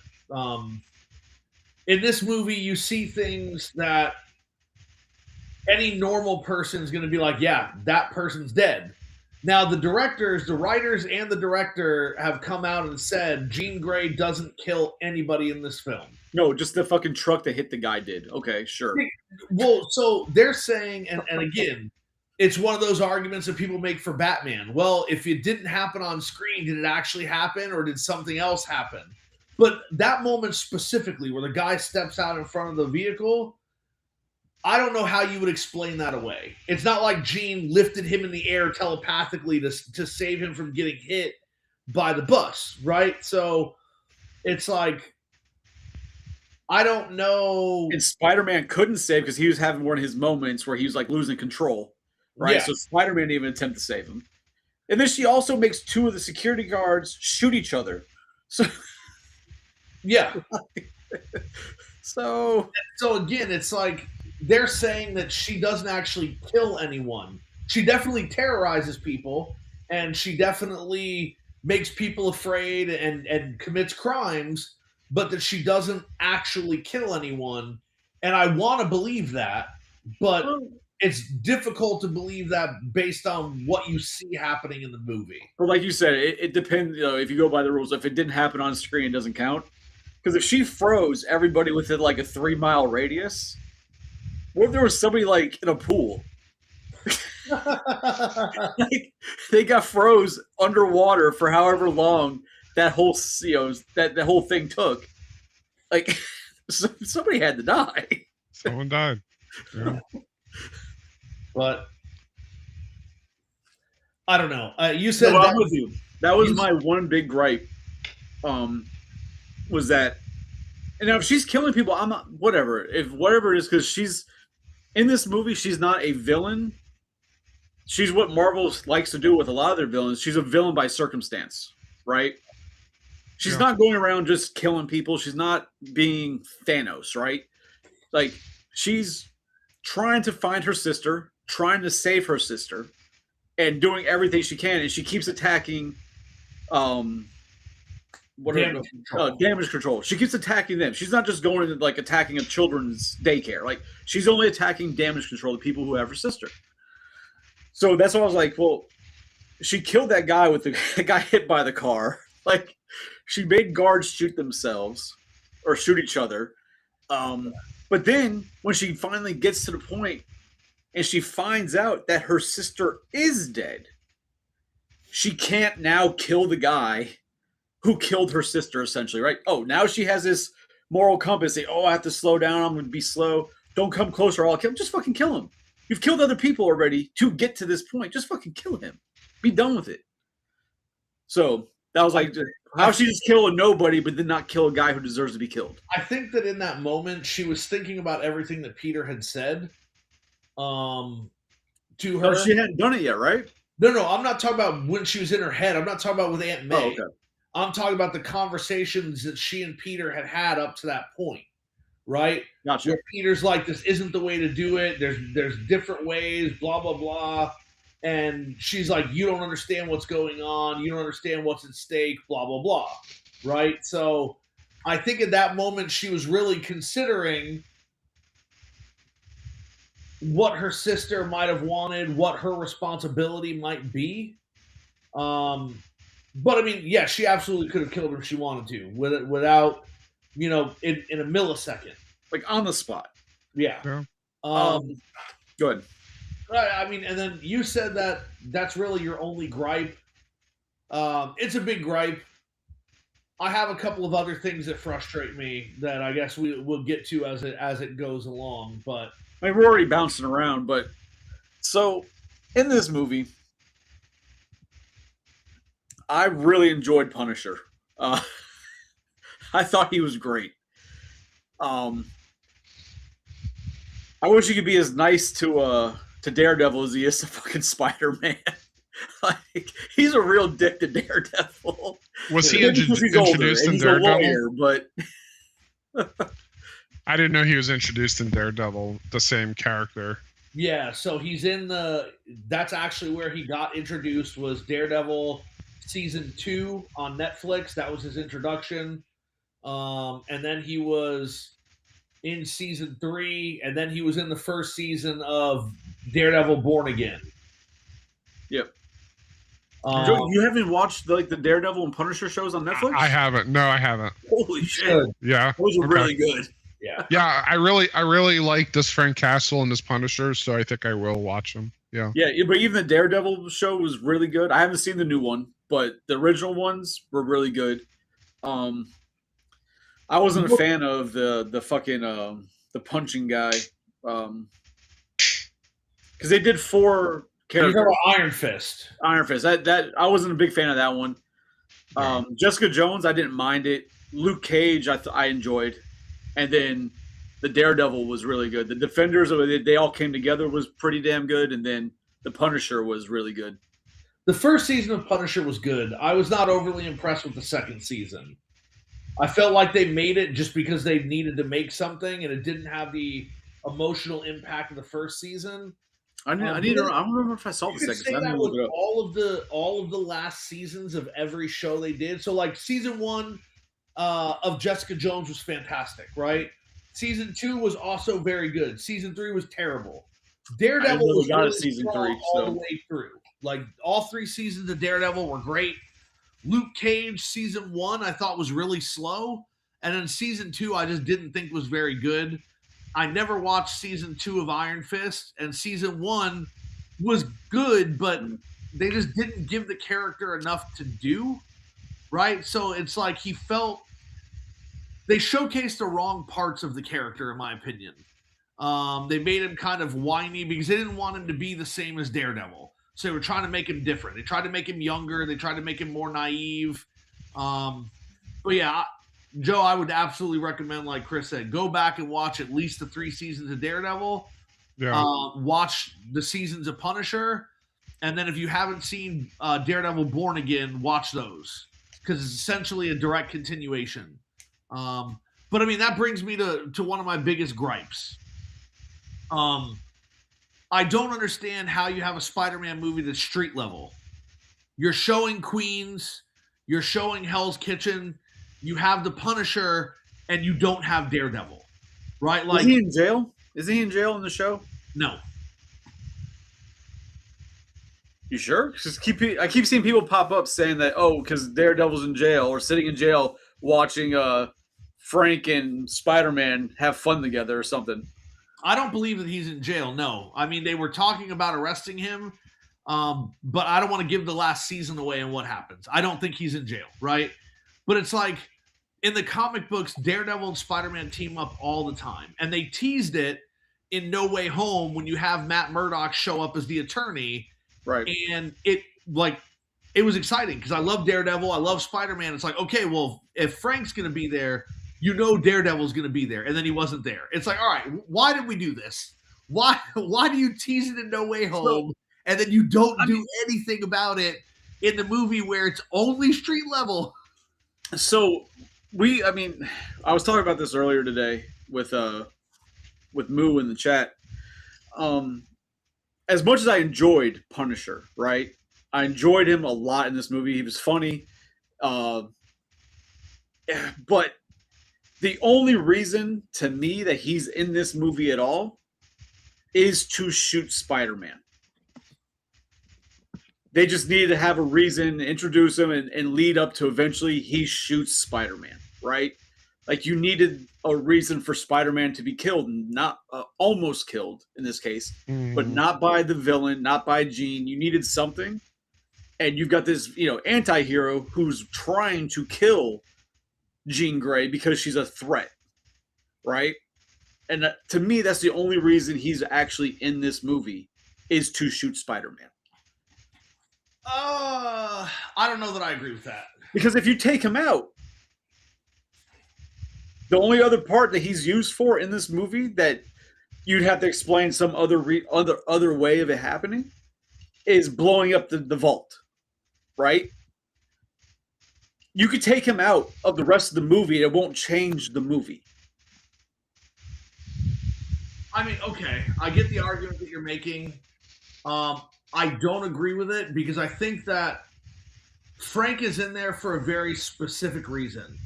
in this movie, you see things that any normal person is going to be like, yeah, that person's dead. Now, the writers and the director have come out and said Jean Grey doesn't kill anybody in this film. No, just the fucking truck that hit the guy did. Okay, sure. Well, so they're saying, and again, it's one of those arguments that people make for Batman. Well, if it didn't happen on screen, did it actually happen or did something else happen? But that moment specifically where the guy steps out in front of the vehicle, I don't know how you would explain that away. It's not like Jean lifted him in the air telepathically to save him from getting hit by the bus, right? So it's like, I don't know. And Spider-Man couldn't save because he was having one of his moments where he was like losing control. Right, yeah. So Spider-Man didn't even attempt to save him. And then she also makes 2 of the security guards shoot each other. So, yeah. So again, it's like they're saying that she doesn't actually kill anyone. She definitely terrorizes people, and she definitely makes people afraid and commits crimes, but that she doesn't actually kill anyone. And I want to believe that, but it's difficult to believe that based on what you see happening in the movie. But like you said, it depends. If you go by the rules, if it didn't happen on screen, it doesn't count. Because if she froze everybody within like a 3-mile radius, what if there was somebody like in a pool? Like, they got froze underwater for however long that whole that whole thing took. Like somebody had to die. Someone died. Yeah. But I don't know. You said no, I'm with you. That was my one big gripe. Was that, and now if she's killing people, I'm not whatever. If whatever it is, because she's in this movie, she's not a villain. She's what Marvel likes to do with a lot of their villains. She's a villain by circumstance, right? She's not going around just killing people. She's not being Thanos, right? Like she's trying to find her sister, trying to save her sister, and doing everything she can, and she keeps attacking damage control. She keeps attacking them. She's not just going and like attacking a children's daycare. Like she's only attacking damage control, the people who have her sister. So that's why I was like, well, she killed that guy with the guy hit by the car. Like she made guards shoot themselves or shoot each other. But then when she finally gets to the point and she finds out that her sister is dead, she can't now kill the guy who killed her sister, essentially, right? Oh, now she has this moral compass. Say, oh, I have to slow down. I'm going to be slow. Don't come closer or I'll kill him. Just fucking kill him. You've killed other people already to get to this point. Just fucking kill him. Be done with it. So that was like, how she just kill a nobody, but did not kill a guy who deserves to be killed. I think that in that moment, she was thinking about everything that Peter had said to her. Oh, she hadn't done it yet, right? No, I'm not talking about when she was in her head. I'm not talking about with Aunt May. Oh, okay. I'm talking about the conversations that she and Peter had up to that point, right? Gotcha. Where Peter's like, this isn't the way to do it. There's different ways, blah, blah, blah. And she's like, you don't understand what's going on. You don't understand what's at stake, blah, blah, blah. Right? So I think at that moment she was really considering what her sister might have wanted, what her responsibility might be. But I mean, yeah, she absolutely could have killed him if she wanted to, without, in a millisecond. Like on the spot. Yeah. Yeah. Go ahead. I mean, and then you said that that's really your only gripe. It's a big gripe. I have a couple of other things that frustrate me that I guess we'll get to as it goes along. But I mean, we're already bouncing around, but so in this movie, I really enjoyed Punisher. I thought he was great. I wish he could be as nice to Daredevil as he is to fucking Spider-Man. Like, he's a real dick to Daredevil. Was he introduced in Daredevil? Lawyer, but I didn't know he was introduced in Daredevil, the same character. Yeah, so he's in that's actually where he got introduced, was Daredevil season 2 on Netflix. That was his introduction. And then he was in season 3, and then he was in the first season of Daredevil Born Again. Yep. You haven't watched the Daredevil and Punisher shows on Netflix? I haven't. No, I haven't. Holy shit! Yeah, those are really good. Yeah, yeah. I really like this Frank Castle and this Punisher, so I think I will watch them. Yeah, but even the Daredevil show was really good. I haven't seen the new one, but the original ones were really good. I wasn't a fan of the fucking the punching guy, because they did 4 characters. Iron Fist. Iron Fist. That I wasn't a big fan of that one. Jessica Jones, I didn't mind it. Luke Cage, I enjoyed, and then the Daredevil was really good. The Defenders, they all came together, was pretty damn good, and then the Punisher was really good. The first season of Punisher was good. I was not overly impressed with the second season. I felt like they made it just because they needed to make something, and it didn't have the emotional impact of the first season. I don't remember if I saw the second season. That with all of the last seasons of every show they did. So like season 1 of Jessica Jones was fantastic, right? Season 2 was also very good. Season 3 was terrible. Daredevil was got really season 3 all the way through. Like all 3 seasons of Daredevil were great. Luke Cage season 1 I thought was really slow, and then season 2 I just didn't think was very good. I never watched season 2 of Iron Fist, and season 1 was good, but they just didn't give the character enough to do, right? So it's like they showcased the wrong parts of the character, in my opinion. They made him kind of whiny because they didn't want him to be the same as Daredevil. So they were trying to make him different. They tried to make him younger. They tried to make him more naive. But yeah, Joe, I would absolutely recommend, like Chris said, go back and watch at least the 3 seasons of Daredevil. Yeah. Watch the seasons of Punisher. And then if you haven't seen Daredevil Born Again, watch those. Because it's essentially a direct continuation. But I mean, that brings me to one of my biggest gripes. I don't understand how you have a Spider-Man movie that's street level. You're showing Queens, you're showing Hell's Kitchen, you have the Punisher, and you don't have Daredevil, right? Like, is he in jail? Is he in jail in the show? No. You sure? I keep seeing people pop up saying that, because Daredevil's in jail or sitting in jail watching Frank and Spider-Man have fun together or something. I don't believe that he's in jail, no. I mean, they were talking about arresting him, but I don't want to give the last season away and what happens. I don't think he's in jail, right? But it's like, in the comic books, Daredevil and Spider-Man team up all the time. And they teased it in No Way Home when you have Matt Murdock show up as the attorney. Right. And it was exciting because I love Daredevil. I love Spider-Man. It's like, okay, well, if Frank's going to be there, you know Daredevil's going to be there. And then he wasn't there. It's like, all right, why did we do this? Why do you tease it in No Way Home and then you don't do anything about it in the movie where it's only street level? So I was talking about this earlier today with Moo in the chat. As much as I enjoyed Punisher, right? I enjoyed him a lot in this movie. He was funny. But the only reason to me that he's in this movie at all is to shoot Spider-Man. They just needed to have a reason, introduce him, and lead up to eventually he shoots Spider-Man, right? Like you needed a reason for Spider-Man to be killed, not almost killed in this case, but not by the villain, not by Jean. You needed something, and you've got this, anti-hero who's trying to kill Jean Grey because she's a threat, right? And to me, that's the only reason he's actually in this movie is to shoot Spider-Man. I don't know that I agree with that. Because if you take him out, the only other part that he's used for in this movie that you'd have to explain some other way of it happening is blowing up the vault, right? You could take him out of the rest of the movie, and it won't change the movie. I mean, okay, I get the argument that you're making. I don't agree with it because I think that Frank is in there for a very specific reason.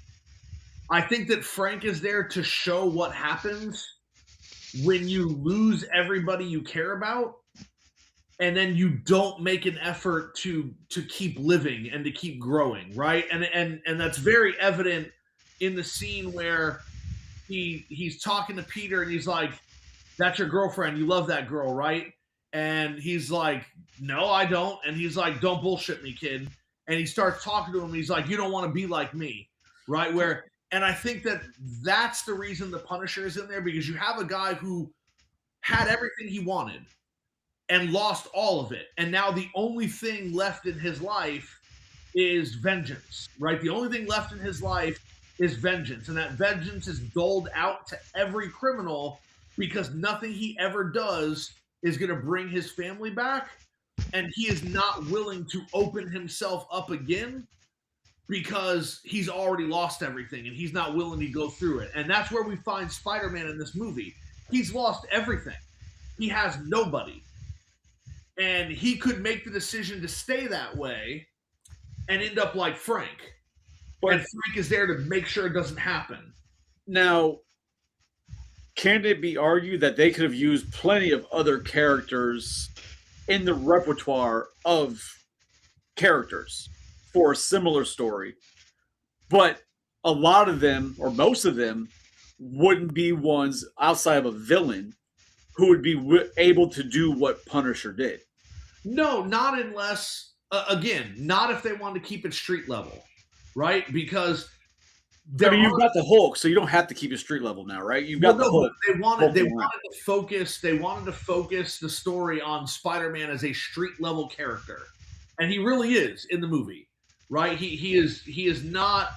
I think that Frank is there to show what happens when you lose everybody you care about and then you don't make an effort to keep living and to keep growing, right? And that's very evident in the scene where he's talking to Peter and he's like, "That's your girlfriend. You love that girl, right?" And he's like, "No, I don't." And he's like, "Don't bullshit me, kid." And he starts talking to him. And he's like, "You don't want to be like me," right? And I think that that's the reason the Punisher is in there, because you have a guy who had everything he wanted and lost all of it. And now the only thing left in his life is vengeance, right? The only thing left in his life is vengeance. And that vengeance is doled out to every criminal because nothing he ever does is going to bring his family back. And he is not willing to open himself up again because he's already lost everything and he's not willing to go through it. And that's where we find Spider-Man in this movie. He's lost everything. He has nobody. And he could make the decision to stay that way and end up like Frank. But and Frank is there to make sure it doesn't happen. Now, can it be argued that they could have used plenty of other characters in the repertoire of characters for a similar story, but a lot of them, or most of them, wouldn't be ones outside of a villain who would be able to do what Punisher did? No, not unless, again, not if they want to keep it street level, right? Because you've got the Hulk, so you don't have to keep it street level now, right? You've got the Hulk. They wanted to focus. They wanted to focus the story on Spider-Man as a street level character, and he really is in the movie, right? He is not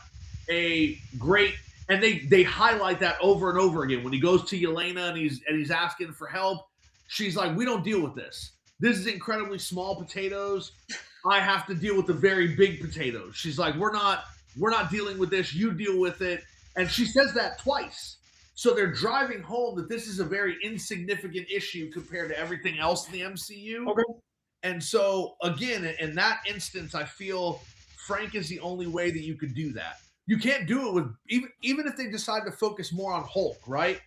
a great, and they highlight that over and over again when he goes to Yelena and he's asking for help. She's like, "We don't deal with this. This is incredibly small potatoes. I have to deal with the very big potatoes." She's like, We're not dealing with this. You deal with it. And she says that twice. So they're driving home that this is a very insignificant issue compared to everything else in the MCU. Okay. And so, again, in that instance, I feel Frank is the only way that you could do that. You can't do it with, even if they decide to focus more on Hulk, right?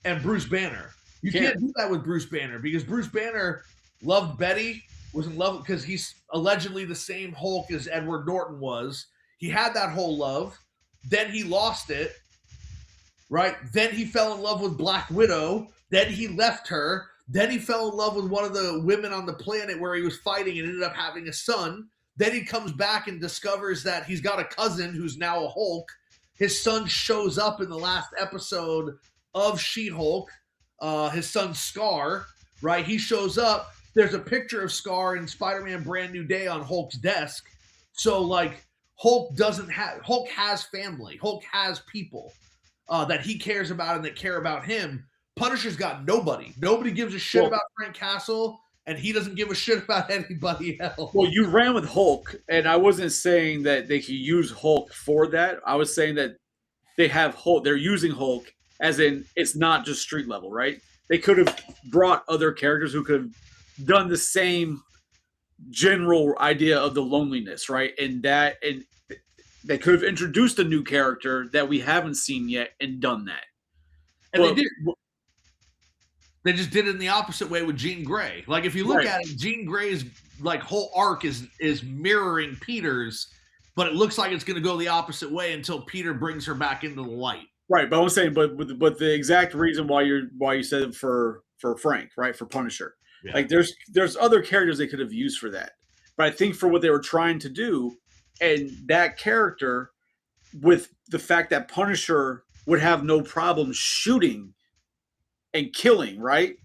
And Bruce Banner. You can't do that with Bruce Banner because Bruce Banner loved Betty, was in love because he's allegedly the same Hulk as Edward Norton was. He had that whole love. Then he lost it, right? Then he fell in love with Black Widow. Then he left her. Then he fell in love with one of the women on the planet where he was fighting and ended up having a son. Then he comes back and discovers that he's got a cousin who's now a Hulk. His son shows up in the last episode of She-Hulk. His son Scar, right? He shows up. There's a picture of Scar in Spider-Man Brand New Day on Hulk's desk. So like Hulk has family. Hulk has people that he cares about and that care about him. Punisher's got nobody. Nobody gives a shit about Frank Castle, and he doesn't give a shit about anybody else. Well, you ran with Hulk, and I wasn't saying that they could use Hulk for that. I was saying that they have Hulk. They're using Hulk as in it's not just street level, right? They could have brought other characters who could have done the same general idea of the loneliness, right? And they could have introduced a new character that we haven't seen yet and done that. And they did. They just did it in the opposite way with Jean Grey. Like if you look at it, Jean Grey's like whole arc is mirroring Peter's, but it looks like it's going to go the opposite way until Peter brings her back into the light. Right, but I was saying, but the exact reason why you said it for Frank, right, for Punisher, like there's other characters they could have used for that, but I think for what they were trying to do, and that character, with the fact that Punisher would have no problem shooting and killing, right,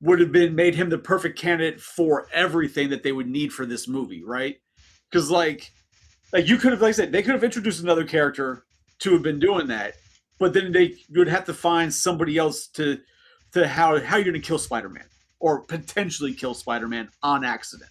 would have made him the perfect candidate for everything that they would need for this movie, right? Because like you could have, like I said, they could have introduced another character to have been doing that, but then they would have to find somebody else to how you're going to kill Spider-Man or potentially kill Spider-Man on accident.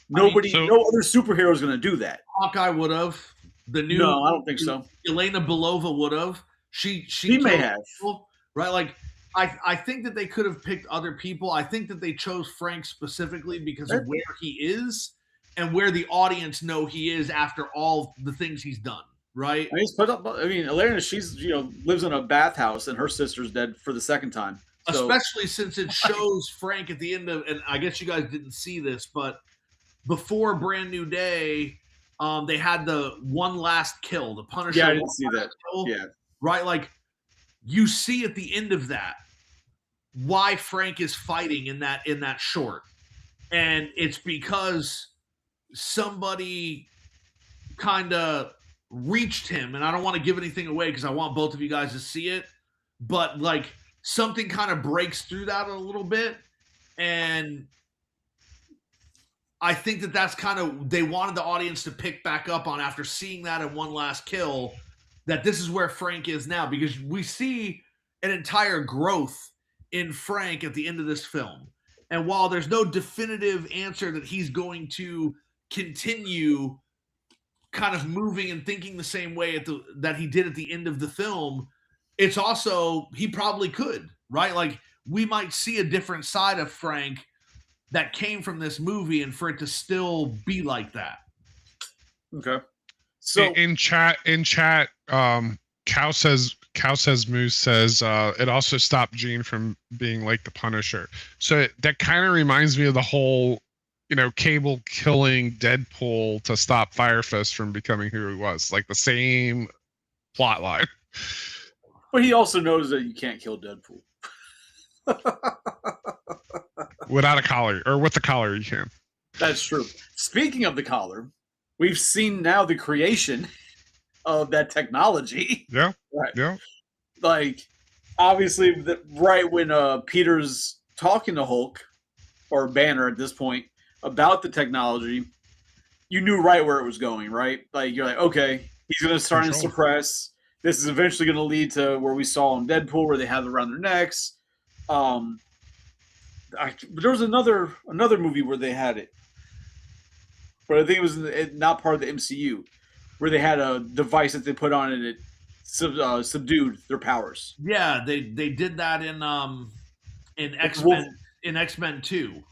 No other superhero is going to do that. Hawkeye would have. No, I don't think so. Elena Belova would have. She may have. People, right? Like I think that they could have picked other people. I think that they chose Frank specifically because of where he is and where the audience know he is after all the things he's done. Right? Elena, she's lives in a bathhouse and her sister's dead for the second time. So. Especially since it shows Frank at the end of, and I guess you guys didn't see this, but before Brand New Day, they had the one last kill, the Punisher. Yeah, I didn't see that. Kill, yeah, right. Like you see at the end of that why Frank is fighting in that short, and it's because somebody kind of reached him, and I don't want to give anything away because I want both of you guys to see it, but like something kind of breaks through that a little bit, and I think that that's kind of they wanted the audience to pick back up on after seeing that in One Last Kill, that this is where Frank is now, because we see an entire growth in Frank at the end of this film. And while there's no definitive answer that he's going to continue kind of moving and thinking the same way that he did at the end of the film, it's also he probably could, right? Like we might see a different side of Frank that came from this movie, and for it to still be like that. Okay. So in chat, Cow says Moose says it also stopped Jean from being like the Punisher. So that kind of reminds me of the whole, Cable killing Deadpool to stop Fire Fist from becoming who he was. Like the same plot line. But he also knows that you can't kill Deadpool. Without a collar, or with the collar you can. That's true. Speaking of the collar, we've seen now the creation of that technology. Yeah. Right. Yeah. Like, obviously, right when Peter's talking to Hulk, or Banner at this point, about the technology, you knew right where it was going, right? Like, you're like, okay, he's going to start to suppress. This is eventually going to lead to where we saw in Deadpool, where they have it around their necks. There was another movie where they had it, but I think it was not part of the MCU, where they had a device that they put on and it subdued their powers. Yeah, they did that in X-Men, in X-Men 2.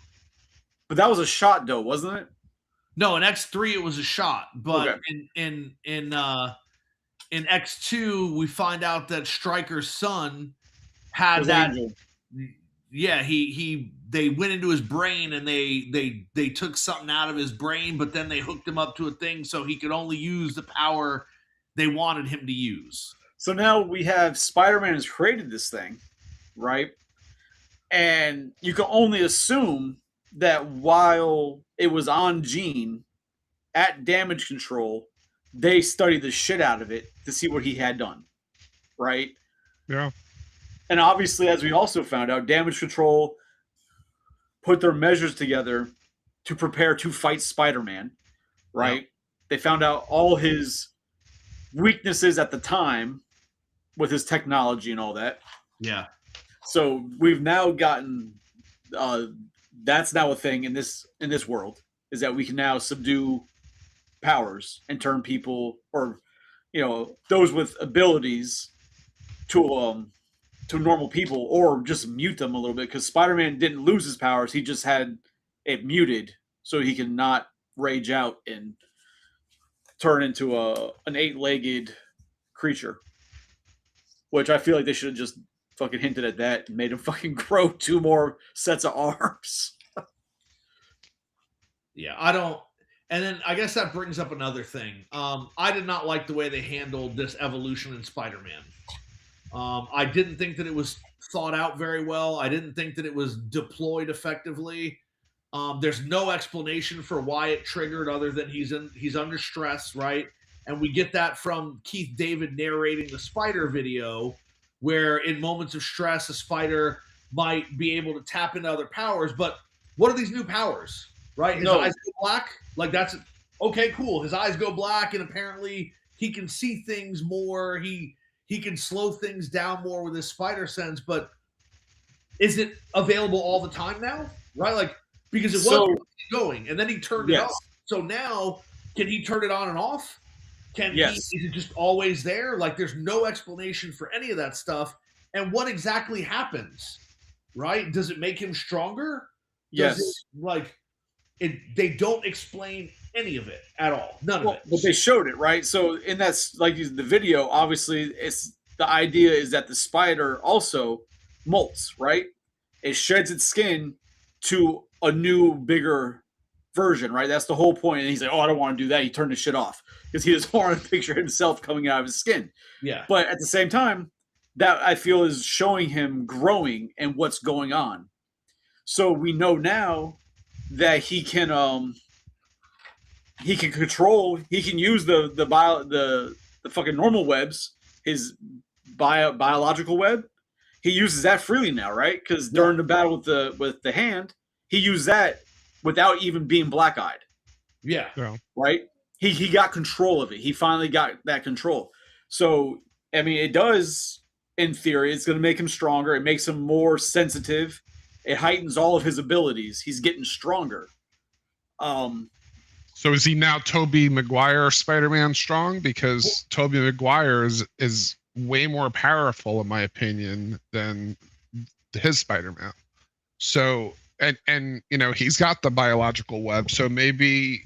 But that was a shot, though, wasn't it? No, in X3 it was a shot, but okay. in X2 we find out that Stryker's son had that. Angel. Yeah, they went into his brain and they took something out of his brain, but then they hooked him up to a thing so he could only use the power they wanted him to use. So now we have Spider-Man has created this thing, right? And you can only assume that while it was on Jean at Damage Control, they studied the shit out of it to see what he had done, right? Yeah. And obviously, as we also found out, Damage Control put their measures together to prepare to fight Spider-Man, right? they found out all his weaknesses at the time with his technology and all that. Yeah. So we've now gotten that's now a thing in this world, is that we can now subdue powers and turn people, or those with abilities, to normal people, or just mute them a little bit, because Spider-Man didn't lose his powers, he just had it muted so he can not rage out and turn into an 8-legged creature, which I feel like they should have just fucking hinted at that and made him fucking grow 2 more sets of arms. Yeah, I don't. And then I guess that brings up another thing. I did not like the way they handled this evolution in Spider-Man. I didn't think that it was thought out very well. I didn't think that it was deployed effectively. There's no explanation for why it triggered other than he's under stress, right? And we get that from Keith David narrating the Spider video, where in moments of stress, a spider might be able to tap into other powers. But what are these new powers, right? His eyes go black? Like, that's okay, cool. His eyes go black, and apparently he can see things more. He can slow things down more with his spider sense. But is it available all the time now, right? Like, because it was going, and then he turned it off. So now, can he turn it on and off? Is it just always there? Like, there's no explanation for any of that stuff. And what exactly happens, right? Does it make him stronger? They don't explain any of it at all. None of it. But they showed it, right? So in that, like the video, obviously, it's the idea is that the spider also molts, right? It sheds its skin to a new, bigger version, right? That's the whole point. And he's like, "Oh, I don't want to do that." He turned the shit off because he doesn't want to picture himself coming out of his skin. Yeah. But at the same time, that I feel is showing him growing and what's going on. So we know now that he can control. He can use the fucking normal webs, his biological web. He uses that freely now, right? Because during the battle with the hand, he used that without even being black-eyed. Yeah. Right? He got control of it. He finally got that control. So, I mean, it does, in theory, it's going to make him stronger. It makes him more sensitive. It heightens all of his abilities. He's getting stronger. So is he now Tobey Maguire Spider-Man strong? Because Tobey Maguire is way more powerful, in my opinion, than his Spider-Man. So, and he's got the biological web. So maybe,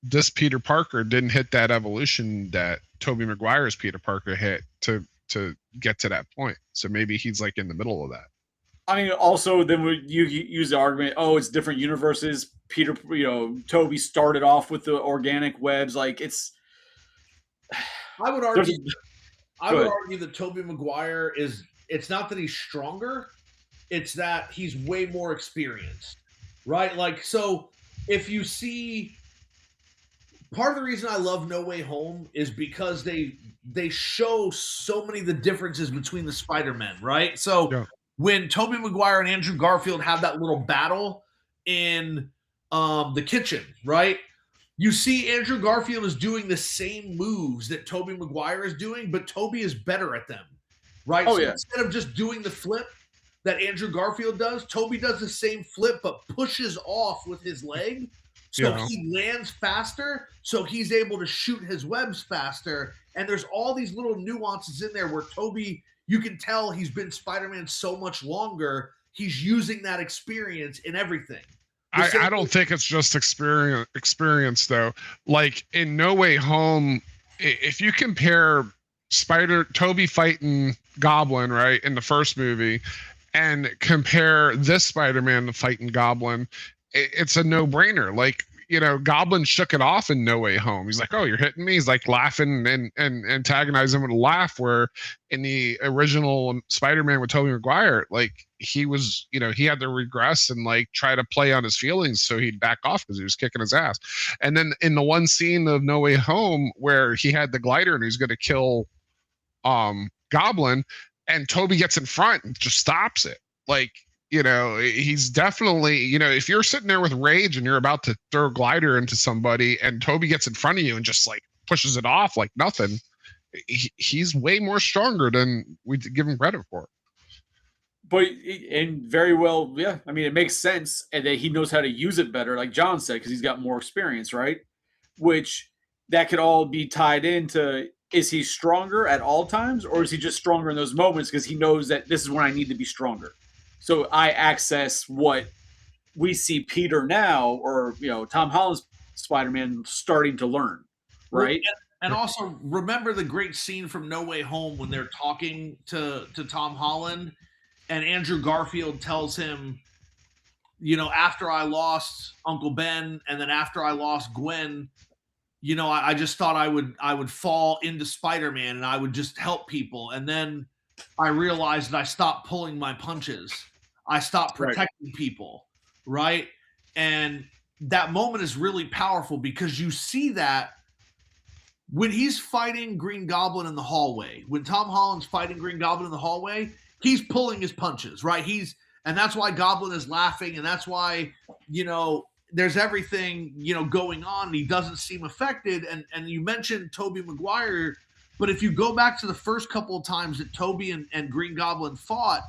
this Peter Parker didn't hit that evolution that Tobey Maguire's Peter Parker hit to get to that point. So maybe he's like in the middle of that. I mean, also, then you use the argument, it's different universes. Tobey started off with the organic webs. Like, it's... I would argue that Tobey Maguire it's not that he's stronger, it's that he's way more experienced, right? Like, so if you see... Part of the reason I love No Way Home is because they show so many of the differences between the Spider-Men, right? So when Tobey Maguire and Andrew Garfield have that little battle in the kitchen, right? You see Andrew Garfield is doing the same moves that Tobey Maguire is doing, but Tobey is better at them, right? Instead of just doing the flip that Andrew Garfield does, Tobey does the same flip but pushes off with his leg. So he lands faster, so he's able to shoot his webs faster. And there's all these little nuances in there where Tobey, you can tell he's been Spider-Man so much longer, he's using that experience in everything. I don't think it's just experience though. Like in No Way Home, if you compare Tobey fighting Goblin, right, in the first movie, and compare this Spider-Man to fighting Goblin, it's a no-brainer. Like, Goblin shook it off in No Way Home. He's like, "Oh, you're hitting me." He's like laughing and antagonizing with a laugh, where in the original Spider-Man with Tobey Maguire, like he was, he had to regress and like try to play on his feelings so he'd back off because he was kicking his ass. And then in the one scene of No Way Home where he had the glider and he's going to kill Goblin, and Tobey gets in front and just stops it. Like, he's definitely, if you're sitting there with rage and you're about to throw a glider into somebody and Toby gets in front of you and just like pushes it off like nothing, he's way more stronger than we give him credit for. But, and very well, yeah. I mean, it makes sense, and that he knows how to use it better, like John said, because he's got more experience, right? Which that could all be tied into, is he stronger at all times, or is he just stronger in those moments because he knows that this is when I need to be stronger? So I access what we see Peter now, or Tom Holland's Spider-Man starting to learn, right? And also remember the great scene from No Way Home when they're talking to Tom Holland, and Andrew Garfield tells him, after I lost Uncle Ben, and then after I lost Gwen, I just thought I would fall into Spider-Man and I would just help people. And then I realized that I stopped pulling my punches. I stopped protecting people, right? And that moment is really powerful because you see that when he's fighting Green Goblin in the hallway, when Tom Holland's fighting Green Goblin in the hallway, he's pulling his punches, right? And that's why Goblin is laughing, and that's why, there's everything, going on, and he doesn't seem affected. And you mentioned Tobey Maguire, but if you go back to the first couple of times that Tobey and Green Goblin fought,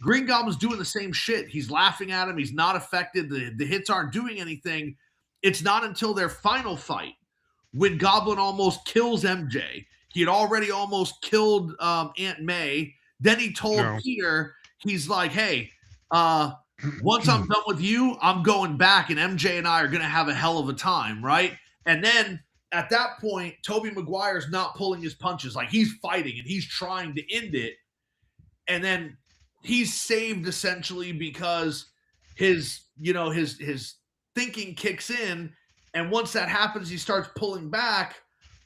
Green Goblin's doing the same shit. He's laughing at him. He's not affected. The hits aren't doing anything. It's not until their final fight when Goblin almost kills MJ. He had already almost killed Aunt May. Then he told Peter, he's like, hey, once I'm done with you, I'm going back, and MJ and I are going to have a hell of a time, right? And then at that point, Tobey Maguire's not pulling his punches. Like, he's fighting, and he's trying to end it. And then he's saved essentially because his thinking kicks in, and once that happens, he starts pulling back.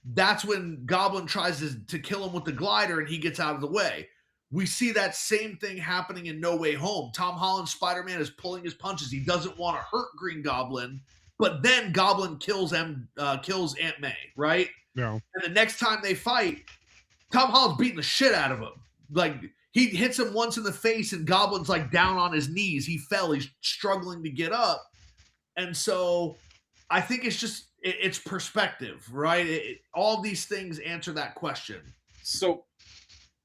That's when Goblin tries to kill him with the glider, and he gets out of the way. We see that same thing happening in No Way Home. Tom Holland's Spider-Man is pulling his punches. He doesn't want to hurt Green Goblin, but then Goblin kills Aunt May, right? No. And the next time they fight, Tom Holland's beating the shit out of him. Like, he hits him once in the face, and Goblin's like down on his knees. He fell. He's struggling to get up. And so I think it's perspective, right? All these things answer that question. So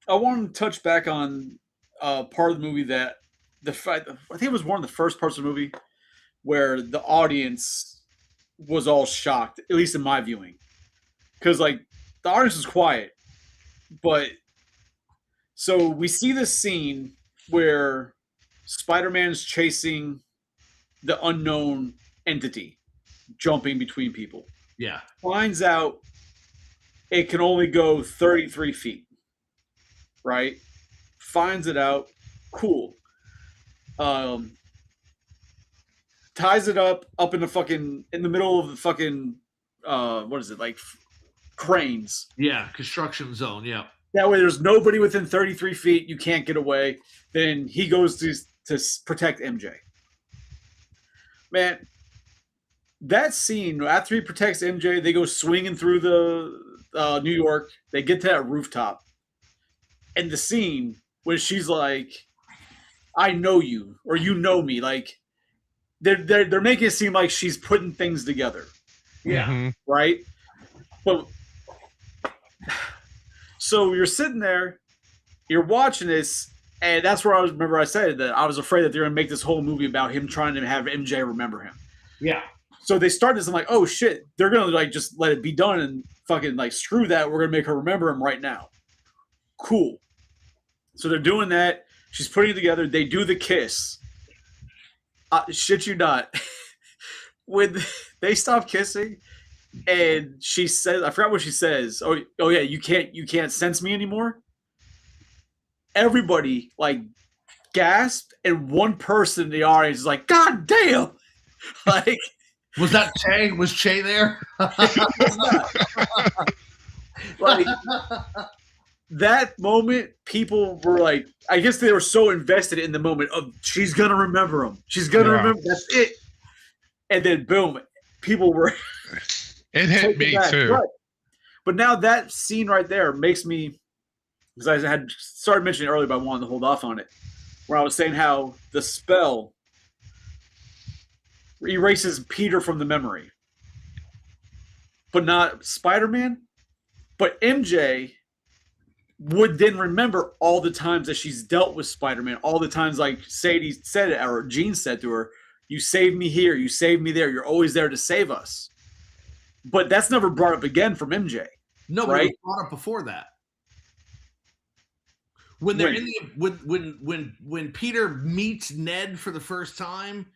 I want to touch back on part of the movie that I think it was one of the first parts of the movie where the audience was all shocked, at least in my viewing. Because, like, the audience was quiet. But, so we see this scene where Spider-Man's chasing the unknown entity, jumping between people. Yeah. Finds out it can only go 33 feet. Right? Finds it out. Cool. Ties it up in the middle of the fucking, what is it, like cranes. Yeah, construction zone, yeah. That way there's nobody within 33 feet. You can't get away. Then he goes to protect MJ. Man, that scene, after he protects MJ, they go swinging through the New York. They get to that rooftop. And the scene when she's like, I know you, or you know me, like they're making it seem like she's putting things together. Yeah. Mm-hmm. Right? But so you're sitting there, you're watching this, and that's where I said that I was afraid that they're gonna make this whole movie about him trying to have MJ remember him. Yeah. So they start this, I'm like, oh shit, they're gonna like just let it be done and fucking like screw that, we're gonna make her remember him right now. Cool. So they're doing that. She's putting it together. They do the kiss. Shit you not. When they stop kissing, and she says, I forgot what she says. Oh yeah, you can't sense me anymore. Everybody like gasped, and one person in the audience is like, God damn! Like, was that Che? Was Che there? like. That moment, people were like, I guess they were so invested in the moment of she's gonna remember him. She's gonna remember. That's it. And then boom, people were. It hit me too. Right. But now that scene right there makes me, because I had started mentioning earlier, but I wanted to hold off on it. where I was saying how the spell erases Peter from the memory, but not Spider-Man. But MJ would then remember all the times that she's dealt with Spider-Man, all the times like Sadie said it, or Jean said to her, "You saved me here, you saved me there, you're always there to save us." But that's never brought up again from MJ. No, but right? it was brought up before that. When they're in the when Peter meets Ned for the first time,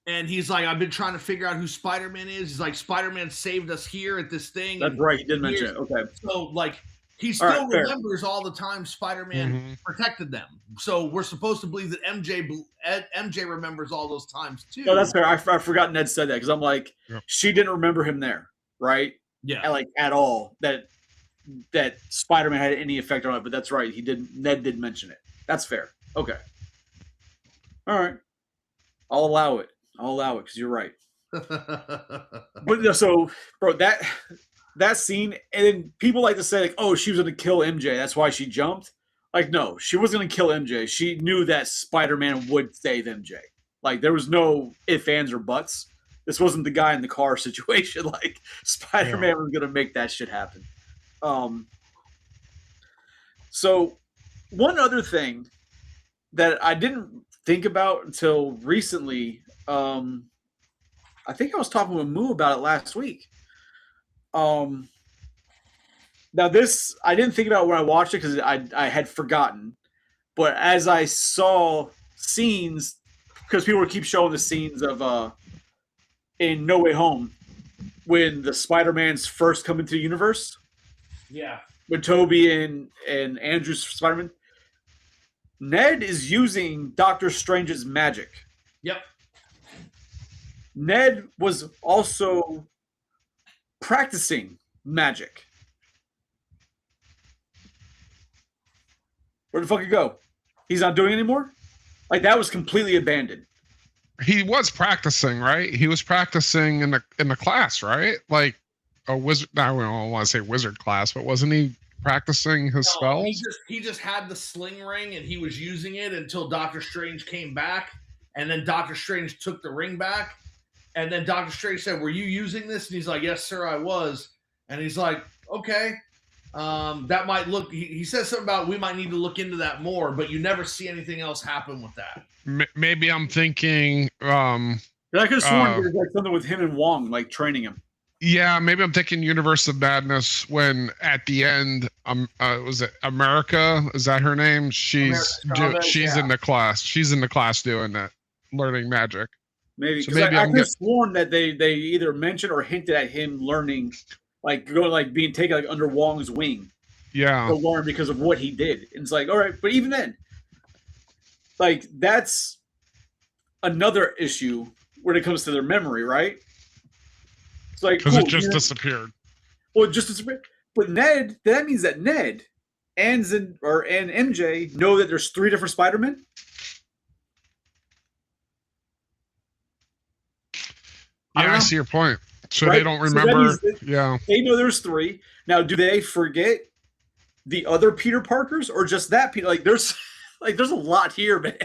and he's like, "I've been trying to figure out who Spider-Man is." He's like, "Spider-Man saved us here at this thing." That's right. He did mention it. Okay. So like he still remembers all the time Spider-Man protected them. So we're supposed to believe that MJ remembers all those times too. No, that's fair. I forgot Ned said that because I'm like, she didn't remember him there, right? Yeah. Like at all that Spider-Man had any effect on it. But that's right. Ned did mention it. That's fair. Okay. All right. I'll allow it because you're right. But so, bro, that scene, and then people like to say like, "Oh, she was going to kill MJ. That's why she jumped." Like, no, she wasn't going to kill MJ. She knew that Spider-Man would save MJ. Like, there was no ifs, ands, or buts. This wasn't the guy in the car situation. Like, Spider-Man was going to make that shit happen. So, one other thing that I didn't think about until recently, I think I was talking with Moo about it last week. Now this, I didn't think about it when I watched it because I had forgotten. But as I saw scenes, because people would keep showing the scenes of in No Way Home, when the Spider-Mans first come into the universe. Yeah. With Toby and Andrew's Spider-Man. Ned is using Doctor Strange's magic. Yep. Ned was also practicing magic. Where the fuck he go? He's not doing it anymore? Like, that was completely abandoned. He was practicing, right? He was practicing in the class, right? Like a wizard. I don't want to say wizard class, but wasn't he practicing his spells? He just had the sling ring and he was using it until Doctor Strange came back, and then Doctor Strange took the ring back, and then Doctor Strange said, "Were you using this?" And he's like, "Yes, sir, I was." And he's like, "Okay, that might look." He says something about we might need to look into that more, but you never see anything else happen with that. Maybe I'm thinking. I could have sworn there's like something with him and Wong, like training him. Yeah, maybe I'm thinking Universe of Madness when at the end, was it America? Is that her name? She's in the class. She's in the class doing that, learning magic. Maybe because I could have sworn that they either mentioned or hinted at him learning, like going like being taken like under Wong's wing. Yeah, to learn because of what he did. And it's like, all right, but even then, like that's another issue when it comes to their memory, right? It's like because it just disappeared. Well, it just disappeared. But Ned, that means that Ned and MJ know that there's 3 different Spider-Men. Yeah, I see your point. So they don't remember. So they know there's 3. Now, do they forget the other Peter Parkers or just that Peter? Like, there's a lot here, man.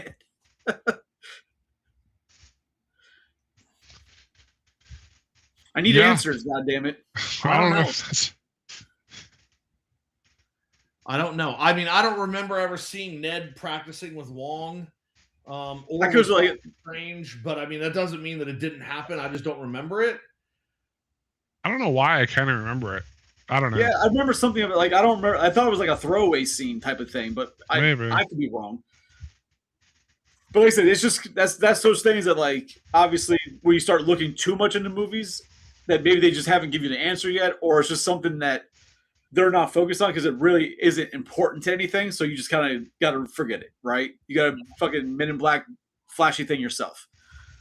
I need answers, goddammit. I don't know. I don't know. I mean, I don't remember ever seeing Ned practicing with Wong. Or was like Strange, but I mean that doesn't mean that it didn't happen. I just don't remember it. I don't know why I can't remember it. I don't know. Yeah, I remember something of it. Like I don't remember. I thought it was like a throwaway scene type of thing, but I could be wrong. But like I said, it's just that's those things that like obviously when you start looking too much into movies, that maybe they just haven't given you the answer yet, or it's just something that they're not focused on because it really isn't important to anything. So you just kind of got to forget it, right? You got to fucking Men in Black flashy thing yourself.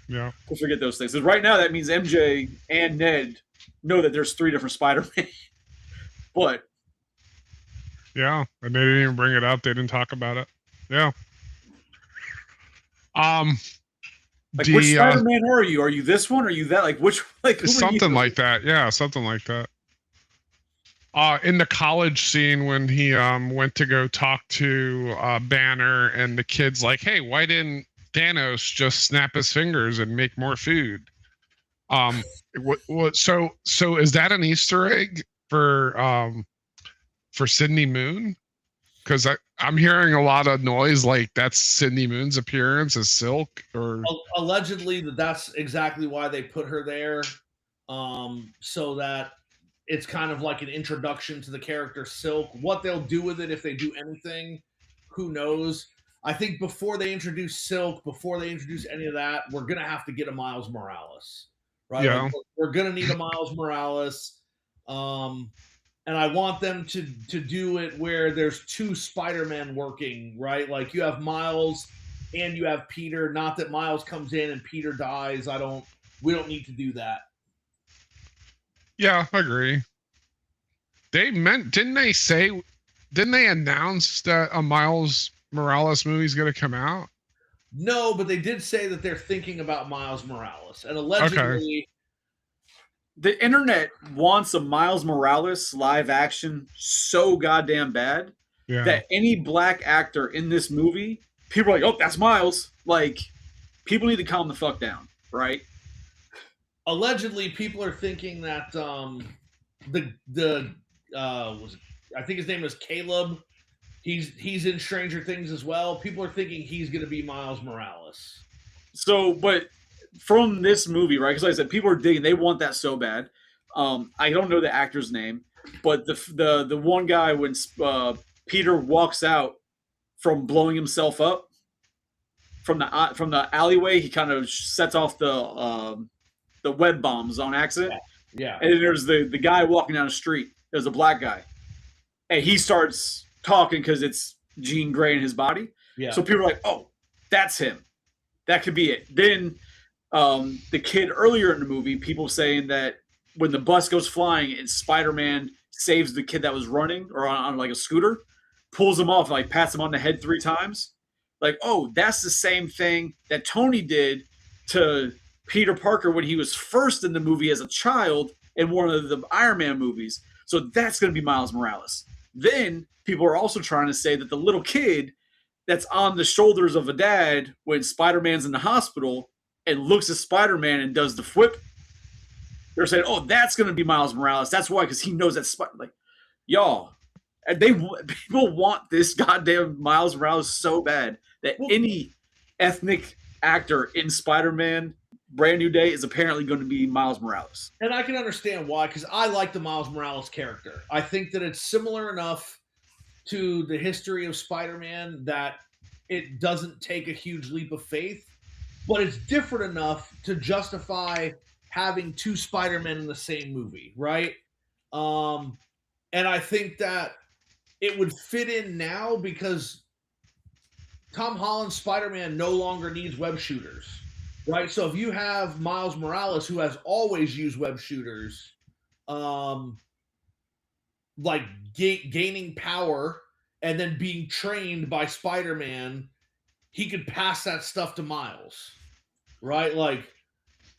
Yeah. To forget those things. Because right now that means MJ and Ned know that there's 3 different Spider-Man. But. Yeah. And they didn't even bring it up. They didn't talk about it. Yeah. Like which Spider-Man are you? Are you this one? Or are you that? Like which? Like something like that. Yeah. Something like that. In the college scene when he went to go talk to Banner, and the kid's like, "Hey, why didn't Thanos just snap his fingers and make more food?" So is that an Easter egg for Sydney Moon? Because I'm hearing a lot of noise like that's Sydney Moon's appearance as Silk, or allegedly that's exactly why they put her there, so that it's kind of like an introduction to the character Silk. What they'll do with it, if they do anything, who knows? I think before they introduce Silk, before they introduce any of that, we're gonna have to get a Miles Morales, right? Yeah. Like, we're gonna need a Miles Morales, and I want them to do it where there's two Spider-Men working, right? Like you have Miles and you have Peter. Not that Miles comes in and Peter dies. We don't need to do that. Yeah, I agree. Didn't they announce that a Miles Morales movie is going to come out? No, but they did say that they're thinking about Miles Morales, and allegedly, the internet wants a Miles Morales live action so goddamn bad that any black actor in this movie, people are like, "Oh, that's Miles." Like, people need to calm the fuck down, right? Allegedly, people are thinking that I think his name is Caleb. He's in Stranger Things as well. People are thinking he's going to be Miles Morales. So, but from this movie, right? Because like I said, people are digging. They want that so bad. I don't know the actor's name, but the one guy when Peter walks out from blowing himself up from the alleyway, he kind of sets off the web bombs on accident. Yeah. And then there's the guy walking down the street. There's a black guy, and he starts talking because it's Jean Grey in his body. Yeah. So people are like, "Oh, that's him. That could be it." Then the kid earlier in the movie, people saying that when the bus goes flying and Spider-Man saves the kid that was running or on like a scooter, pulls him off, like pats him on the head 3 times. Like, oh, that's the same thing that Tony did to Peter Parker when he was first in the movie as a child in one of the Iron Man movies. So that's going to be Miles Morales. Then people are also trying to say that the little kid that's on the shoulders of a dad when Spider-Man's in the hospital and looks at Spider-Man and does the flip, they're saying, "Oh, that's going to be Miles Morales." That's why, because he knows that like, y'all, people want this goddamn Miles Morales so bad that any ethnic actor in Spider-Man Brand New Day is apparently going to be Miles Morales. And I can understand why, because I like the Miles Morales character. I think that it's similar enough to the history of Spider-Man that it doesn't take a huge leap of faith, but it's different enough to justify having 2 Spider-Men in the same movie, right? And I think that it would fit in now because Tom Holland's Spider-Man no longer needs web shooters, right? So if you have Miles Morales, who has always used web shooters, like gaining power and then being trained by Spider-Man, he could pass that stuff to Miles, right? Like,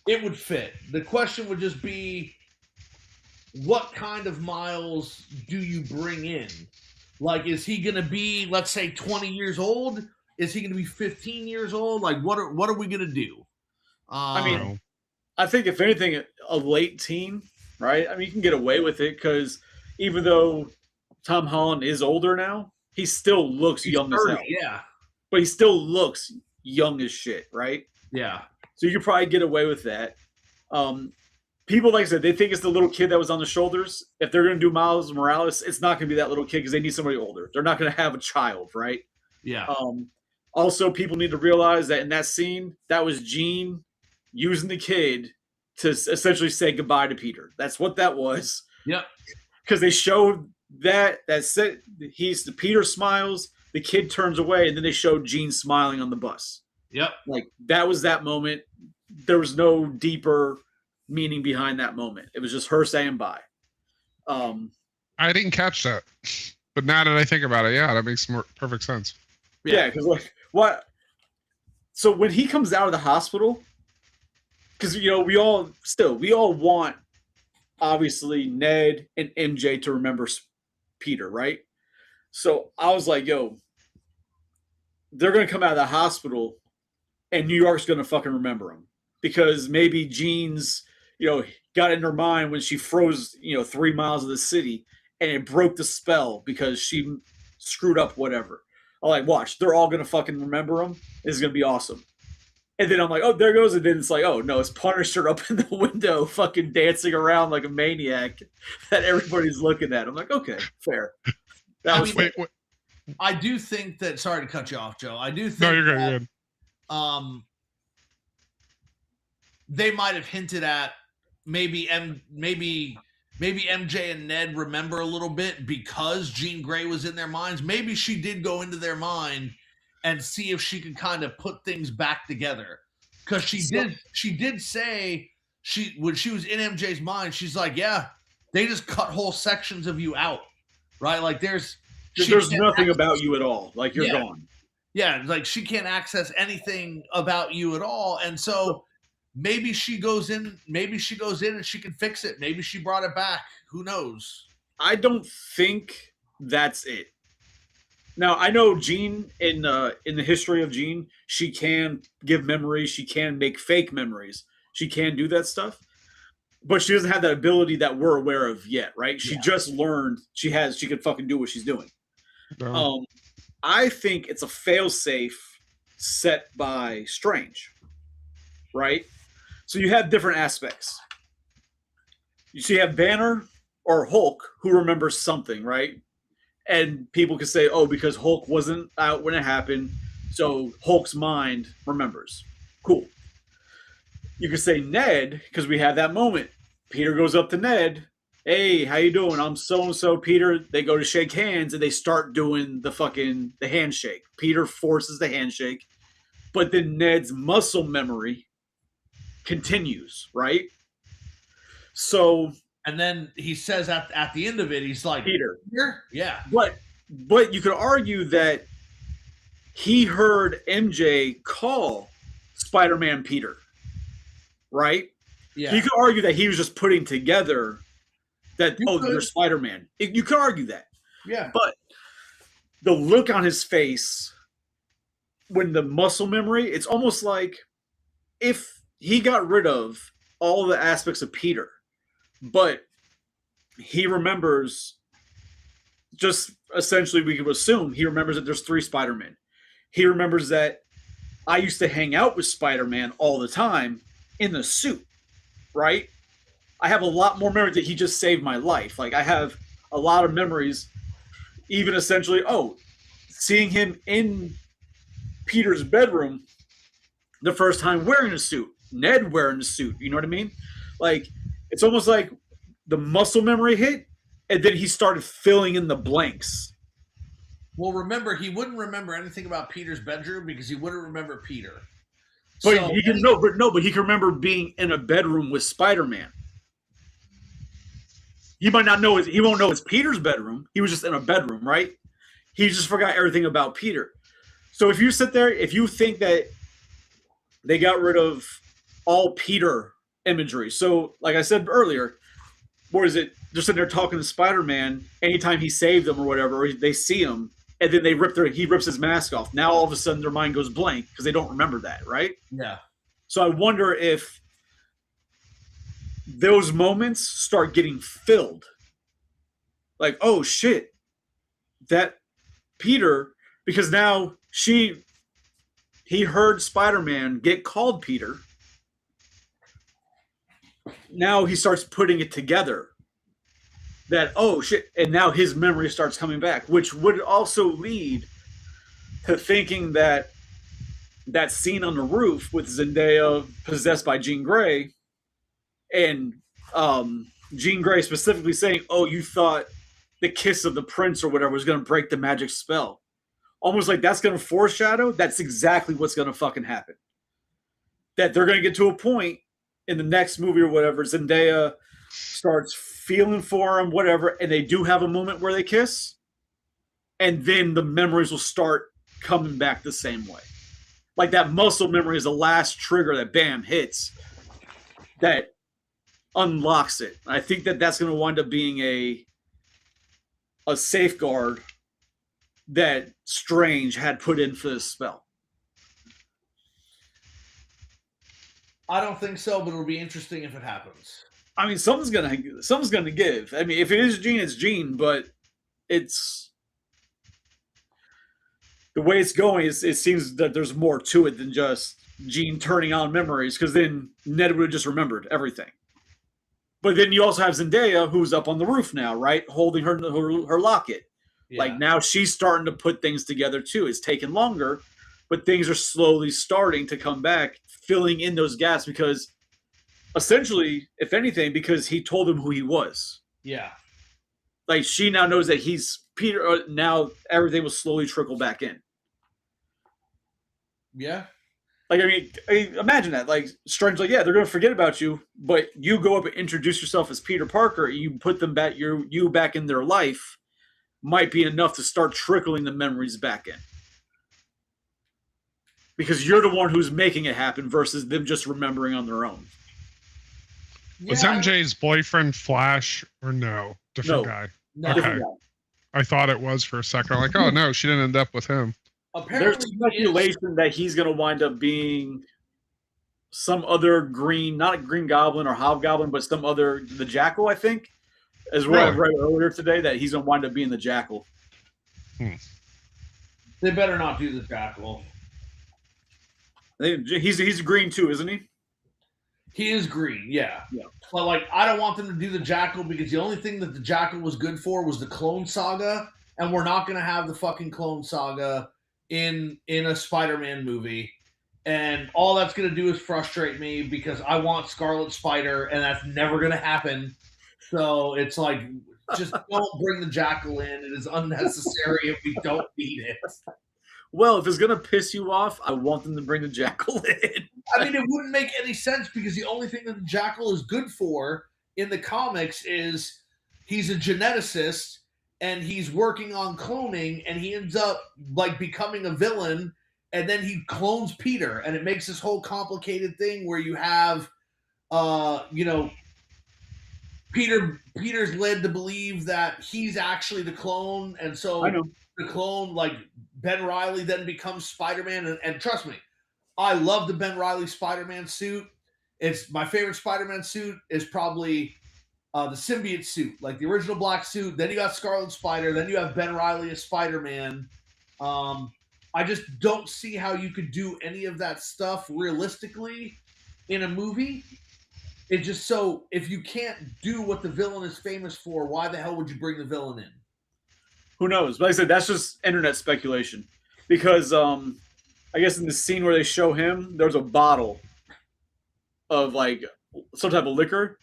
it would fit. The question would just be, what kind of Miles do you bring in? Like, is he going to be, let's say, 20 years old? Is he going to be 15 years old? Like, what are we going to do? I mean, I think if anything, a late teen, right? I mean, you can get away with it because even though Tom Holland is older now, he still looks young 30, as hell. Yeah. But he still looks young as shit, right? Yeah. So you could probably get away with that. People, like I said, they think it's the little kid that was on the shoulders. If they're going to do Miles Morales, it's not going to be that little kid because they need somebody older. They're not going to have a child, right? Yeah. Also, people need to realize that in that scene, that was Jean using the kid to essentially say goodbye to Peter. That's what that was. Yep. Because they showed that's it. Peter smiles, the kid turns away, and then they showed Jean smiling on the bus. Yep. Like, that was that moment. There was no deeper meaning behind that moment. It was just her saying bye. I didn't catch that, but now that I think about it, yeah, that makes perfect sense. Yeah, because like what? So when he comes out of the hospital, because we all want obviously Ned and MJ to remember Peter, right? So I was like, yo, they're going to come out of the hospital and New York's going to fucking remember him because maybe Jean's, got in her mind when she froze, 3 miles of the city and it broke the spell because she screwed up whatever. I'm like, watch, they're all going to fucking remember him. This is going to be awesome. And then I'm like, oh, there goes. And then it's like, oh, no, it's Punisher up in the window fucking dancing around like a maniac that everybody's looking at. I'm like, okay, fair. Wait. I do think that, sorry to cut you off, Joe. I do think no, you're good. They might have hinted at maybe MJ and Ned remember a little bit because Jean Grey was in their minds. Maybe she did go into their mind and see if she could kind of put things back together. Because she did say when she was in MJ's mind, she's like, yeah, they just cut whole sections of you out. Right? Like there's nothing about you at all. Like you're gone. Yeah, like she can't access anything about you at all. And so maybe she goes in and she can fix it. Maybe she brought it back. Who knows? I don't think that's it. Now, I know Jean in the history of Jean, she can give memories, she can make fake memories. She can do that stuff. But she doesn't have that ability that we're aware of yet, right? She just learned she could fucking do what she's doing. No. I think it's a failsafe set by Strange, right? So you have different aspects. You have Banner or Hulk who remembers something, right? And people can say, oh, because Hulk wasn't out when it happened, so Hulk's mind remembers. Cool. You could say Ned, because we have that moment. Peter goes up to Ned. Hey, how you doing? I'm so-and-so, Peter. They go to shake hands, and they start doing the handshake. Peter forces the handshake. But then Ned's muscle memory continues, right? So... And then he says at the end of it, he's like, Peter. Yeah. But you could argue that he heard MJ call Spider-Man Peter, right? Yeah. You could argue that he was just putting together that, you're Spider-Man. You could argue that. Yeah. But the look on his face when the muscle memory, it's almost like if he got rid of all the aspects of Peter, but he remembers, just essentially we could assume he remembers that there's 3 Spider-Men. He remembers that I used to hang out with Spider-Man all the time in the suit, right? I have a lot more memories that he just saved my life. Like I have a lot of memories, even essentially, seeing him in Peter's bedroom the first time wearing a suit, Ned wearing a suit, you know what I mean? Like, it's almost like the muscle memory hit, and then he started filling in the blanks. Well, remember, he wouldn't remember anything about Peter's bedroom because he wouldn't remember Peter. But he can but he can remember being in a bedroom with Spider-Man. He might not know he won't know it's Peter's bedroom. He was just in a bedroom, right? He just forgot everything about Peter. So if you sit there, if you think that they got rid of all Peter imagery. So, like I said earlier, what is it? They're sitting there talking to Spider-Man anytime he saved them or whatever, or they see him, and then he rips his mask off. Now all of a sudden their mind goes blank because they don't remember that, right? Yeah. So I wonder if those moments start getting filled. Like, oh shit, that Peter, because now he heard Spider-Man get called Peter. Now he starts putting it together that, oh shit, and now his memory starts coming back, which would also lead to thinking that scene on the roof with Zendaya possessed by Jean Grey, and Jean Grey specifically saying, oh, you thought the kiss of the prince or whatever was going to break the magic spell. Almost like that's going to foreshadow that's exactly what's going to fucking happen. That they're going to get to a point in the next movie or whatever, Zendaya starts feeling for him, whatever, and they do have a moment where they kiss, and then the memories will start coming back the same way. Like that muscle memory is the last trigger that bam hits. That unlocks it. I think that that's going to wind up being a safeguard that Strange had put in for this spell. I don't think so, but it'll be interesting if it happens. I mean, something's gonna give. I mean, if it is Jean, it's Jean, but it's the way it's going. It seems that there's more to it than just Jean turning on memories, because then Ned would have just remembered everything. But then you also have Zendaya, who's up on the roof now, right, holding her locket. Yeah. Like now she's starting to put things together too. It's taken longer, but things are slowly starting to come back, filling in those gaps because essentially, if anything, because he told him who he was. Yeah. Like she now knows that he's Peter. Now everything will slowly trickle back in. Yeah. Like, I mean, imagine that. Like, Strange, like, yeah, they're going to forget about you, but you go up and introduce yourself as Peter Parker, you put them back, you back in their life, might be enough to start trickling the memories back in. Because you're the one who's making it happen versus them just remembering on their own. Yeah. Was MJ's boyfriend Flash or no? Different guy? No. Okay. Different guy. I thought it was for a second. I'm like, oh, no, she didn't end up with him. Apparently, there's speculation that he's going to wind up being some other not a Green Goblin or Hobgoblin, but some other, the Jackal, I think, is what I read earlier today, that he's going to wind up being the Jackal. They better not do the Jackal. He's green too, isn't he? He is green, yeah. Yeah. But like, I don't want them to do the Jackal because the only thing that the Jackal was good for was the Clone Saga, and we're not going to have the fucking Clone Saga in a Spider-Man movie, and all that's going to do is frustrate me because I want Scarlet Spider, and that's never going to happen. So it's like, just don't bring the Jackal in. It is unnecessary if we don't need it. Well, if it's going to piss you off, I want them to bring the Jackal in. I mean, it wouldn't make any sense because the only thing that the Jackal is good for in the comics is he's a geneticist and he's working on cloning, and he ends up like becoming a villain, and then he clones Peter, and it makes this whole complicated thing where you have, Peter's led to believe that he's actually the clone, and so the clone, like Ben Reilly, then becomes Spider-Man, and trust me, I love the Ben Reilly Spider-Man suit. It's my favorite Spider-Man suit is probably the symbiote suit, like the original black suit. Then you got Scarlet Spider. Then you have Ben Reilly as Spider-Man. I just don't see how you could do any of that stuff realistically in a movie. It's just so, if you can't do what the villain is famous for, why the hell would you bring the villain in? Who knows? Like I said, that's just internet speculation. Because I guess in the scene where they show him, there's a bottle of like some type of liquor,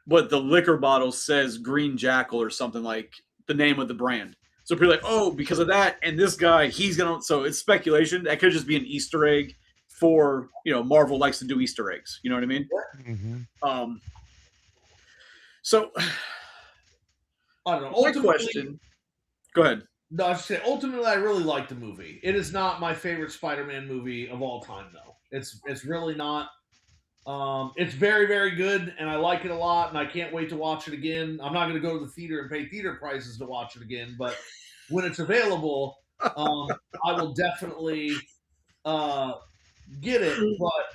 but the liquor bottle says Green Jackal or something, like the name of the brand. So people are like, oh, because of that, and this guy, he's gonna. So it's speculation. That could just be an Easter egg for, Marvel likes to do Easter eggs. You know what I mean? Mm-hmm. So I don't know. My question. Go ahead. No, I was saying, ultimately, I really like the movie. It is not my favorite Spider-Man movie of all time, though. It's really not. It's very, very good, and I like it a lot, and I can't wait to watch it again. I'm not going to go to the theater and pay theater prices to watch it again, but when it's available, I will definitely get it. But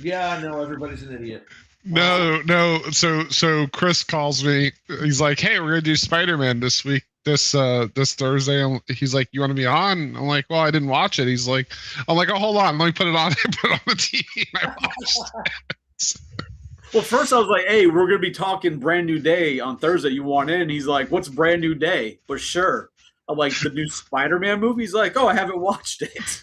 yeah, I know everybody's an idiot. No. So Chris calls me. He's like, "Hey, we're gonna do Spider-Man this week, this Thursday." He's like, "You want to be on?" I'm like, "Well, I didn't watch it." He's like, "I'm like, oh, hold on, let me put it on." I put it on the TV and I watched it. Well, first I was like, "Hey, we're gonna be talking Brand New Day on Thursday. You want in?" He's like, "What's Brand New Day?" But sure. I'm like, the new Spider-Man movie. He's like, "Oh, I haven't watched it."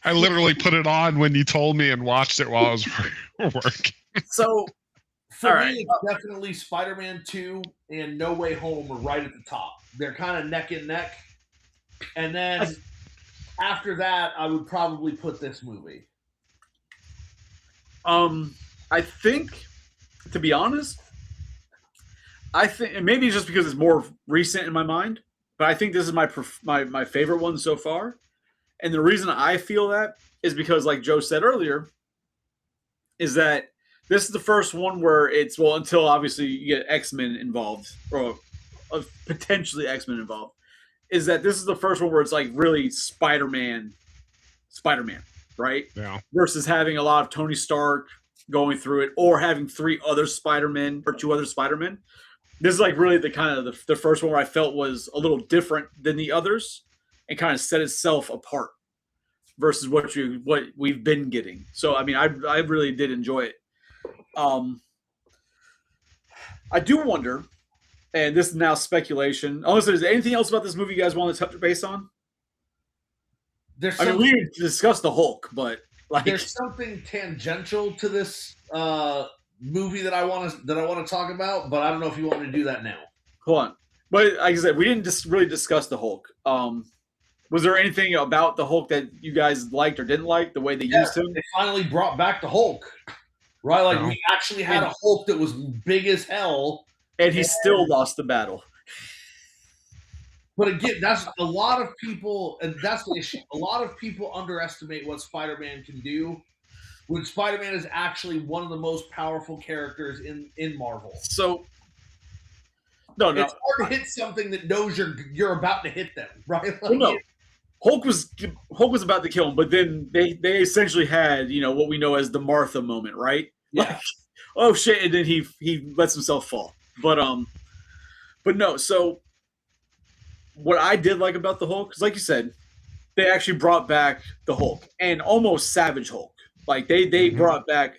I literally put it on when you told me and watched it while I was working. So, for me, it's definitely Spider-Man 2 and No Way Home are right at the top. They're kind of neck and neck. And then after that, I would probably put this movie. I think, to be honest, and maybe it's just because it's more recent in my mind, but I think this is my favorite one so far. And the reason I feel that is because, like Joe said earlier, is that this is the first one where it's until obviously you get X-Men involved or potentially X-Men involved. Is that this is the first one where it's like really Spider-Man, right? Yeah. Versus having a lot of Tony Stark going through it, or having 3 other Spider-Men or 2 other Spider-Men. This is like really the kind of the first one where I felt was a little different than the others and kind of set itself apart versus what we've been getting. So I mean, I really did enjoy it. I do wonder, and this is now speculation. Unless there's anything else about this movie you guys want to touch base on? I mean, we didn't discuss the Hulk, but like there's something tangential to this movie that I want to talk about, but I don't know if you want me to do that now. Hold on, but like I said, we didn't really discuss the Hulk. Was there anything about the Hulk that you guys liked or didn't like the way they used him? They finally brought back the Hulk, right? Like we actually had a Hulk that was big as hell, and he still lost the battle. But again, that's a lot of people, and that's the issue. A lot of people underestimate what Spider-Man can do, when Spider-Man is actually one of the most powerful characters in Marvel. So, no, it's hard to hit something that knows you're about to hit them, right? Like, no. Hulk was about to kill him, but then they essentially had what we know as the Martha moment, right? Yeah. Like, oh shit, and then he lets himself fall. But no. So what I did like about the Hulk is, like you said, they actually brought back the Hulk and almost Savage Hulk. Like they brought back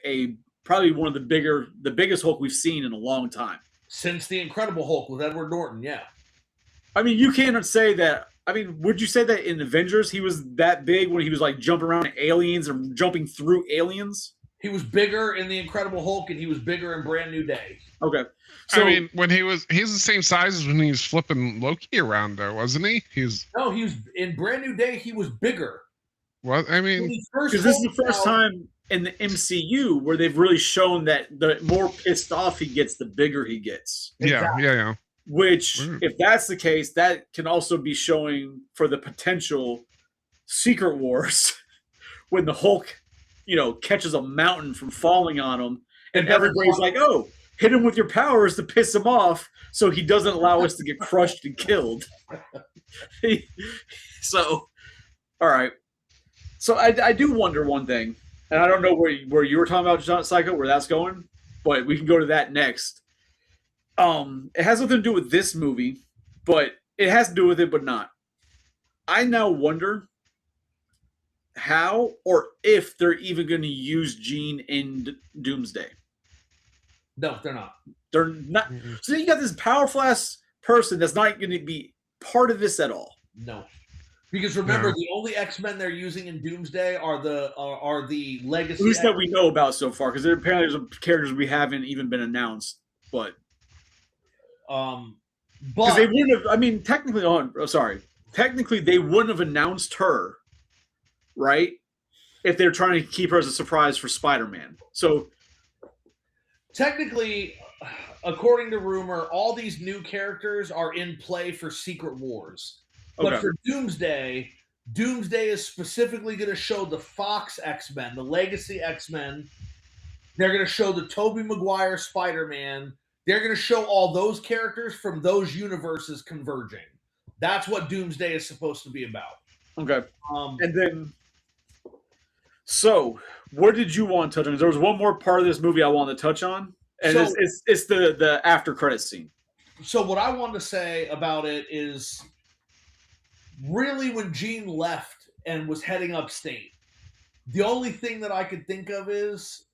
probably one of the biggest Hulk we've seen in a long time since the Incredible Hulk with Edward Norton. Yeah. I mean, you can't say that. I mean, would you say that in Avengers he was that big when he was like jumping around aliens and jumping through aliens? He was bigger in the Incredible Hulk, and he was bigger in Brand New Day. Okay, so I mean, when he's the same size as when he was flipping Loki around, though, wasn't he? He was in Brand New Day. He was bigger. Well, I mean, because this is the first time in the MCU where they've really shown that the more pissed off he gets, the bigger he gets. Exactly. Yeah. Which, if that's the case, that can also be showing for the potential Secret Wars when the Hulk, catches a mountain from falling on him, and everybody's like, "Oh, hit him with your powers to piss him off, so he doesn't allow us to get crushed and killed." So, all right. So I do wonder one thing, and I don't know where you were talking about, Psycho, where that's going, but we can go to that next. It has nothing to do with this movie, but it has to do with it, but not. I now wonder how or if they're even going to use Jean in Doomsday. No, they're not. They're not. Mm-hmm. So you got this powerful ass person that's not going to be part of this at all. No, because remember, the only X-Men they're using in Doomsday are the legacy. At least that we know about so far, because apparently there's some characters we haven't even been announced, but. Because they wouldn't have. I mean, technically, technically they wouldn't have announced her, right? If they're trying to keep her as a surprise for Spider-Man. So, technically, according to rumor, all these new characters are in play for Secret Wars. But for Doomsday is specifically going to show the Fox X-Men, the Legacy X-Men. They're going to show the Tobey Maguire Spider-Man. They're going to show all those characters from those universes converging. That's what Doomsday is supposed to be about. Okay. And then, so what did you want to touch on? There was one more part of this movie I wanted to touch on, and it's the after credit scene. So what I wanted to say about it is, really, when Jean left and was heading upstate, the only thing that I could think of is,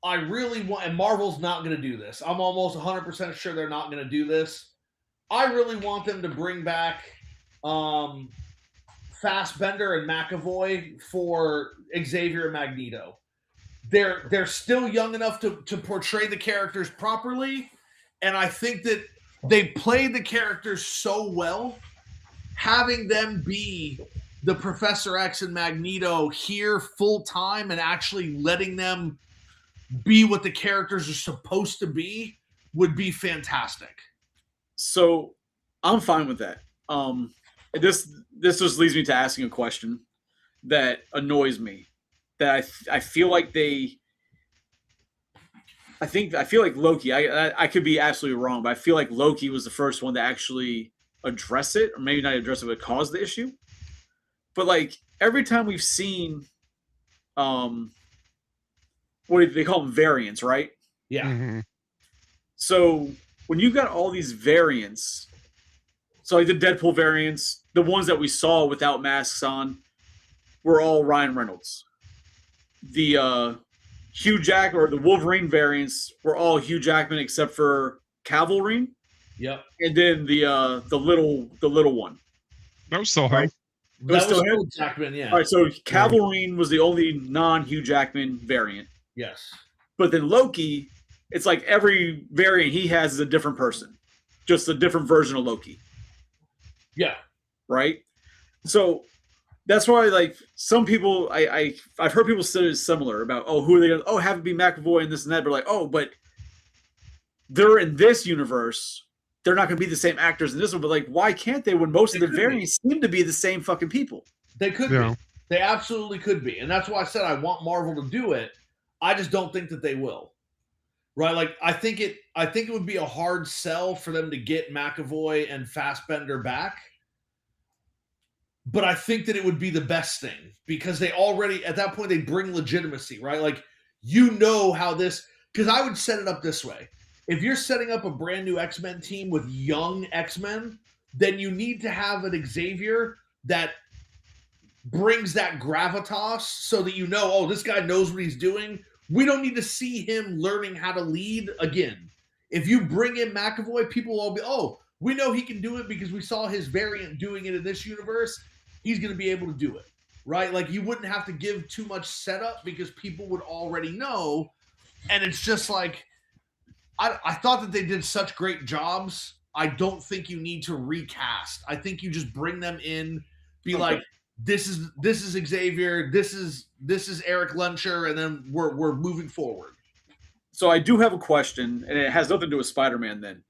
I really want, and Marvel's not going to do this. I'm almost 100% sure they're not going to do this. I really want them to bring back Fassbender and McAvoy for Xavier and Magneto. They're still young enough to portray the characters properly, and I think that they played the characters so well. Having them be the Professor X and Magneto here full time and actually letting them be what the characters are supposed to be would be fantastic. So I'm fine with that. This just leads me to asking a question that annoys me. That I feel like they I feel like Loki. I could be absolutely wrong, but I feel like Loki was the first one to actually address it, or maybe not address it, but cause the issue. But like every time we've seen, what do they call them, variants, right? Yeah. Mm-hmm. So when you got all these variants, so like the Deadpool variants, the ones that we saw without masks on, were all Ryan Reynolds. The Hugh Jack or the Wolverine variants were all Hugh Jackman except for Cavalry. Yep. And then the little one. That was still Right. him. That was still him? Hugh Jackman, yeah. All right, so Cavalry was the only non-Hugh Jackman variant. Yes. But then Loki, it's like every variant he has is a different person, just a different version of Loki. Yeah. Right. So that's why, like, some people, I've heard people say similar about, oh, who are they going to, have it be McAvoy and this and that. But like, oh, but they're in this universe. They're not going to be the same actors in this one. But like, why can't they when most of the variants seem to be the same fucking people? They could be. They absolutely could be. And that's why I said I want Marvel to do it. I just don't think that they will. Right? Like, I think it would be a hard sell for them to get McAvoy and Fassbender back. But I think that it would be the best thing because they already, at that point, they bring legitimacy, right? Like, you know how this, because I would set it up this way. If you're setting up a brand new X-Men team with young X-Men, then you need to have an Xavier that brings that gravitas so that you know, oh, this guy knows what he's doing. We don't need to see him learning how to lead again. If you bring in McAvoy, people will be, oh, we know he can do it because we saw his variant doing it in this universe. He's going to be able to do it, right? Like, you wouldn't have to give too much setup because people would already know. And it's just like, I thought that they did such great jobs. I don't think you need to recast. I think you just bring them in, be like, this is Xavier, this is Eric Lencher, and then we're moving forward. So I do have a question, and it has nothing to do with Spider-Man then.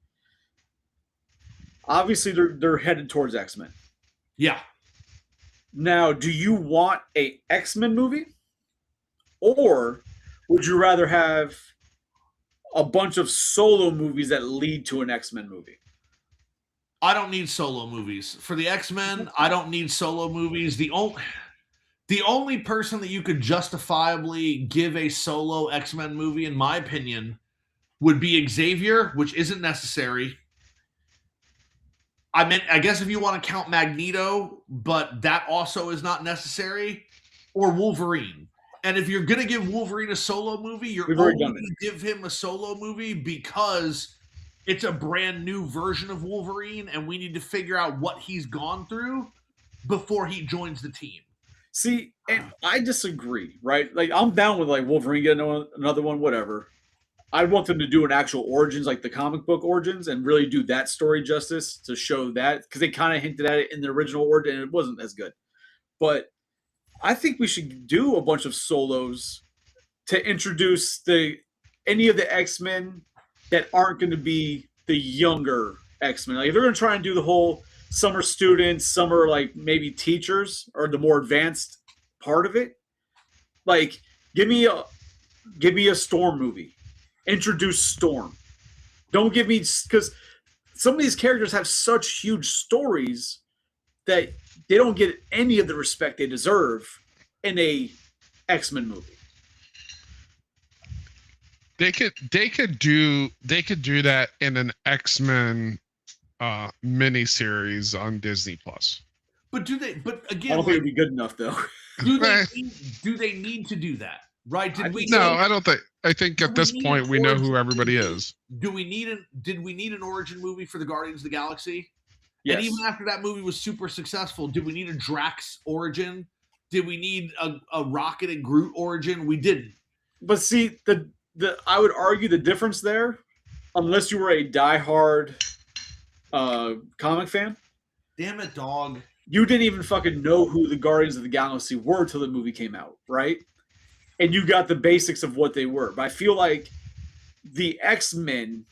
Obviously, they're headed towards X-Men. Yeah. Now, do you want a X-Men movie? Or would you rather have a bunch of solo movies that lead to an X-Men movie? I don't need solo movies. For the X-Men, I don't need solo movies. The only person that you could justifiably give a solo X-Men movie, in my opinion, would be Xavier, which isn't necessary. I guess if you want to count Magneto, but that also is not necessary, or Wolverine. And if you're going to give Wolverine a solo movie, you're only going to give him a solo movie because it's a brand new version of Wolverine, and we need to figure out what he's gone through before he joins the team. See, and I disagree, right? Like, I'm down with, like, Wolverine getting another one, whatever. I want them to do an actual origins, like the comic book origins, and really do that story justice to show that, because they kind of hinted at it in the original origin, and it wasn't as good. But I think we should do a bunch of solos to introduce any of the X-Men that aren't going to be the younger X-Men. Like, if they're going to try and do the whole summer students, summer, like, maybe teachers, or the more advanced part of it, like, give me a Storm movie. Introduce Storm. Don't give me, because some of these characters have such huge stories that they don't get any of the respect they deserve in a X-Men movie. They could do that in an X-Men miniseries on Disney Plus. But do they? But again, I don't think it'd be good enough, though. Do they need to do that? Right? I don't think. I think at this point we know who everybody is. Did we need an origin movie for the Guardians of the Galaxy? Yes. And even after that movie was super successful, did we need a Drax origin? Did we need a Rocket and Groot origin? We didn't. But see, I would argue the difference there, unless you were a diehard comic fan. Damn it, dog. You didn't even fucking know who the Guardians of the Galaxy were till the movie came out, right? And you got the basics of what they were. But I feel like the X-Men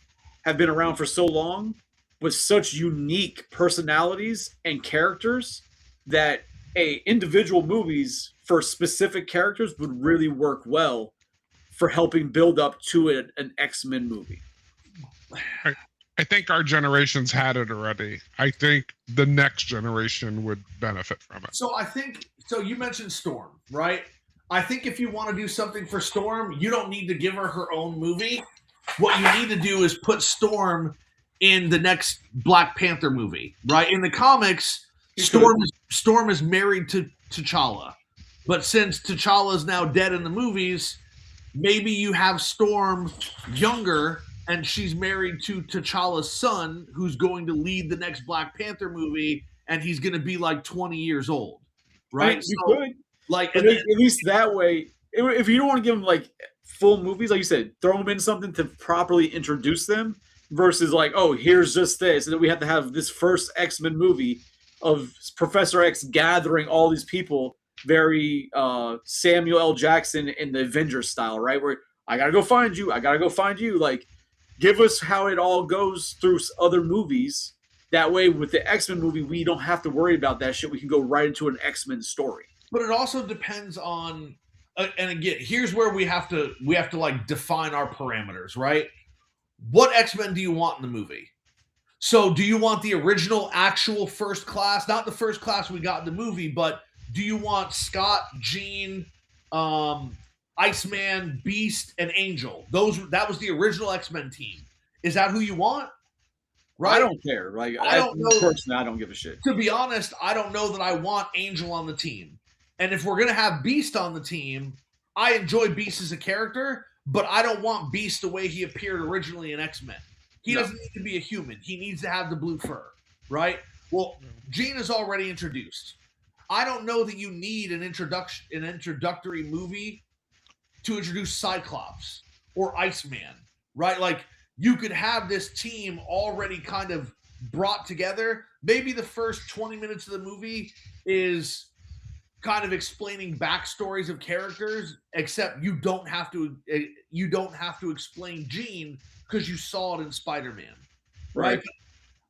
have been around for so long with such unique personalities and characters that individual movies for specific characters would really work well for helping build up to an X-Men movie. I think our generation's had it already. I think the next generation would benefit from it. So you mentioned Storm, right? I think if you want to do something for Storm, you don't need to give her own movie. What you need to do is put Storm in the next Black Panther movie, right? In the comics, Storm is married to T'Challa. But since T'Challa is now dead in the movies, maybe you have Storm younger and she's married to T'Challa's son, who's going to lead the next Black Panther movie, and he's going to be like 20 years old, right? You could. Like, at least that way, if you don't want to give them like full movies, like you said, throw them in something to properly introduce them versus like, oh, here's just this. And then we have to have this first X-Men movie of Professor X gathering all these people, very Samuel L. Jackson in the Avengers style, right? Where I got to go find you. I got to go find you. Like, give us how it all goes through other movies. That way, with the X-Men movie, we don't have to worry about that shit. We can go right into an X-Men story. But it also depends on, and again, here's where we have to like define our parameters, right? What X-Men do you want in the movie? So do you want the original actual First Class, not the First Class we got in the movie, but do you want Scott, Jean, Iceman, Beast, and Angel? That was the original X-Men team. Is that who you want? Right? I don't care. Like, I don't know. Personally, I don't give a shit. To be honest, I don't know that I want Angel on the team. And if we're going to have Beast on the team, I enjoy Beast as a character, but I don't want Beast the way he appeared originally in X-Men. He doesn't need to be a human. He needs to have the blue fur, right? Well, Jean is already introduced. I don't know that you need an introductory movie to introduce Cyclops or Iceman, right? Like, you could have this team already kind of brought together. Maybe the first 20 minutes of the movie is kind of explaining backstories of characters, except you don't have to explain Jean because you saw it in Spider-Man, right?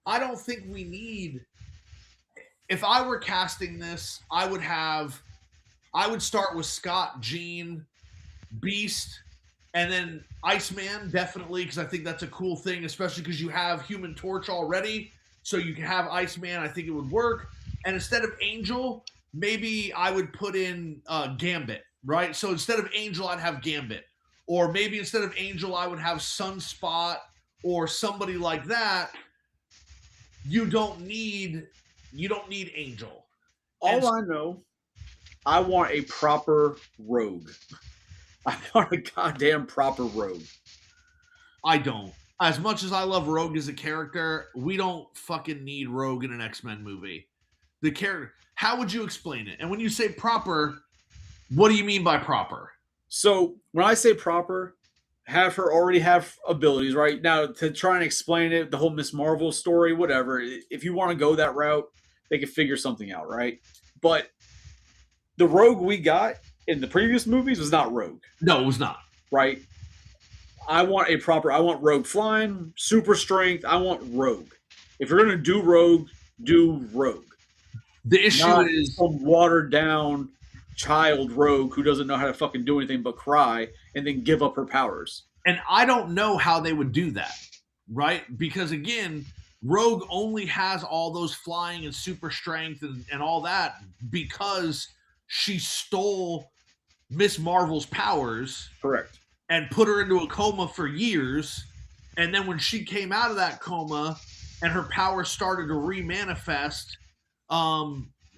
I don't think we need. If I were casting this, I would start with Scott, Jean, Beast, and then Iceman, definitely, because I think that's a cool thing, especially because you have Human Torch already, so you can have Iceman. I think it would work. And instead of Angel, maybe I would put in Gambit, right? So instead of Angel, I'd have Gambit. Or maybe instead of Angel, I would have Sunspot or somebody like that. You don't need Angel. I know, I want a proper rogue. I want a goddamn proper rogue. I don't. As much as I love Rogue as a character, we don't fucking need Rogue in an X-Men movie. The character, how would you explain it? And when you say proper, what do you mean by proper? So when I say proper, have her already have abilities, right? Now, to try and explain it, the whole Miss Marvel story, whatever, if you want to go that route, they can figure something out, right? But the Rogue we got in the previous movies was not Rogue. No, it was not. Right? I want Rogue flying, super strength. I want Rogue. If you're going to do Rogue, do Rogue. The issue is some watered down child Rogue who doesn't know how to fucking do anything but cry and then give up her powers. And I don't know how they would do that, right? Because again, Rogue only has all those flying and super strength and all that because she stole Miss Marvel's powers. Correct. And put her into a coma for years. And then when she came out of that coma and her powers started to remanifest,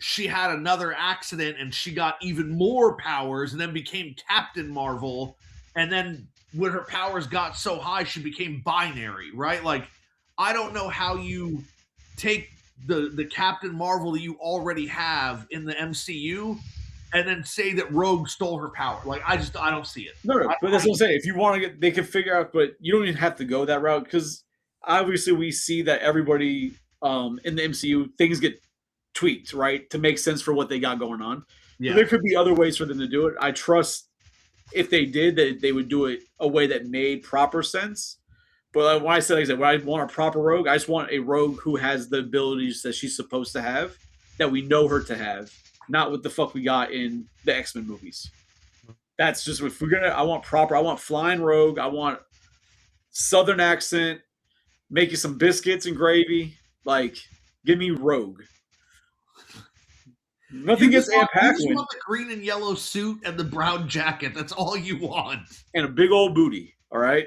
she had another accident and she got even more powers and then became Captain Marvel. And then when her powers got so high, she became binary, right? Like, I don't know how you take the Captain Marvel that you already have in the MCU and then say that Rogue stole her power. Like, I don't see it. No, but that's what I'm saying. If you want to they can figure out, but you don't even have to go that route because obviously we see that everybody in the MCU, things get tweaked, right? To make sense for what they got going on. Yeah. So there could be other ways for them to do it. I trust if they did that they would do it a way that made proper sense. But when I said, when I want a proper Rogue, I just want a Rogue who has the abilities that she's supposed to have, that we know her to have. Not what the fuck we got in the X-Men movies. That's just if we're gonna. I want flying rogue. I want southern accent. Make you some biscuits and gravy. Like, give me rogue. Nothing against Anne You just Paquin want the green and yellow suit and the brown jacket. That's all you want. and a big old booty. All right.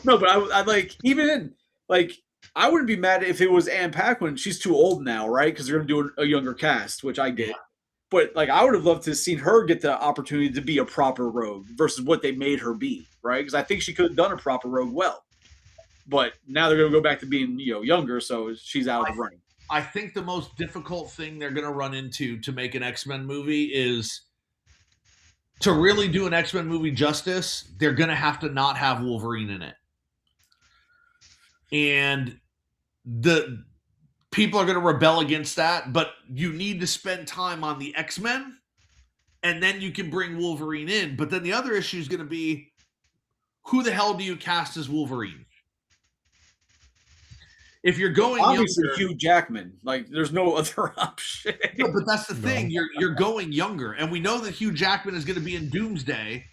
No, but I like even in like I wouldn't be mad if it was Anne Paquin. She's too old now, right? Because they're gonna do a younger cast, which I get. Yeah. But like I would have loved to have seen her get the opportunity to be a proper rogue versus what they made her be, right? Because I think she could have done a proper rogue well. But now they're gonna go back to being, younger, so she's out of the running. I think the most difficult thing they're going to run into to make an X-Men movie is to really do an X-Men movie justice, they're going to have to not have Wolverine in it. And the people are going to rebel against that, but you need to spend time on the X-Men and then you can bring Wolverine in. But then the other issue is going to be, who the hell do you cast as Wolverine? If you're going Obviously younger, Hugh Jackman, like there's no other option. no, but that's the thing. No. You're going younger, and we know that Hugh Jackman is going to be in Doomsday,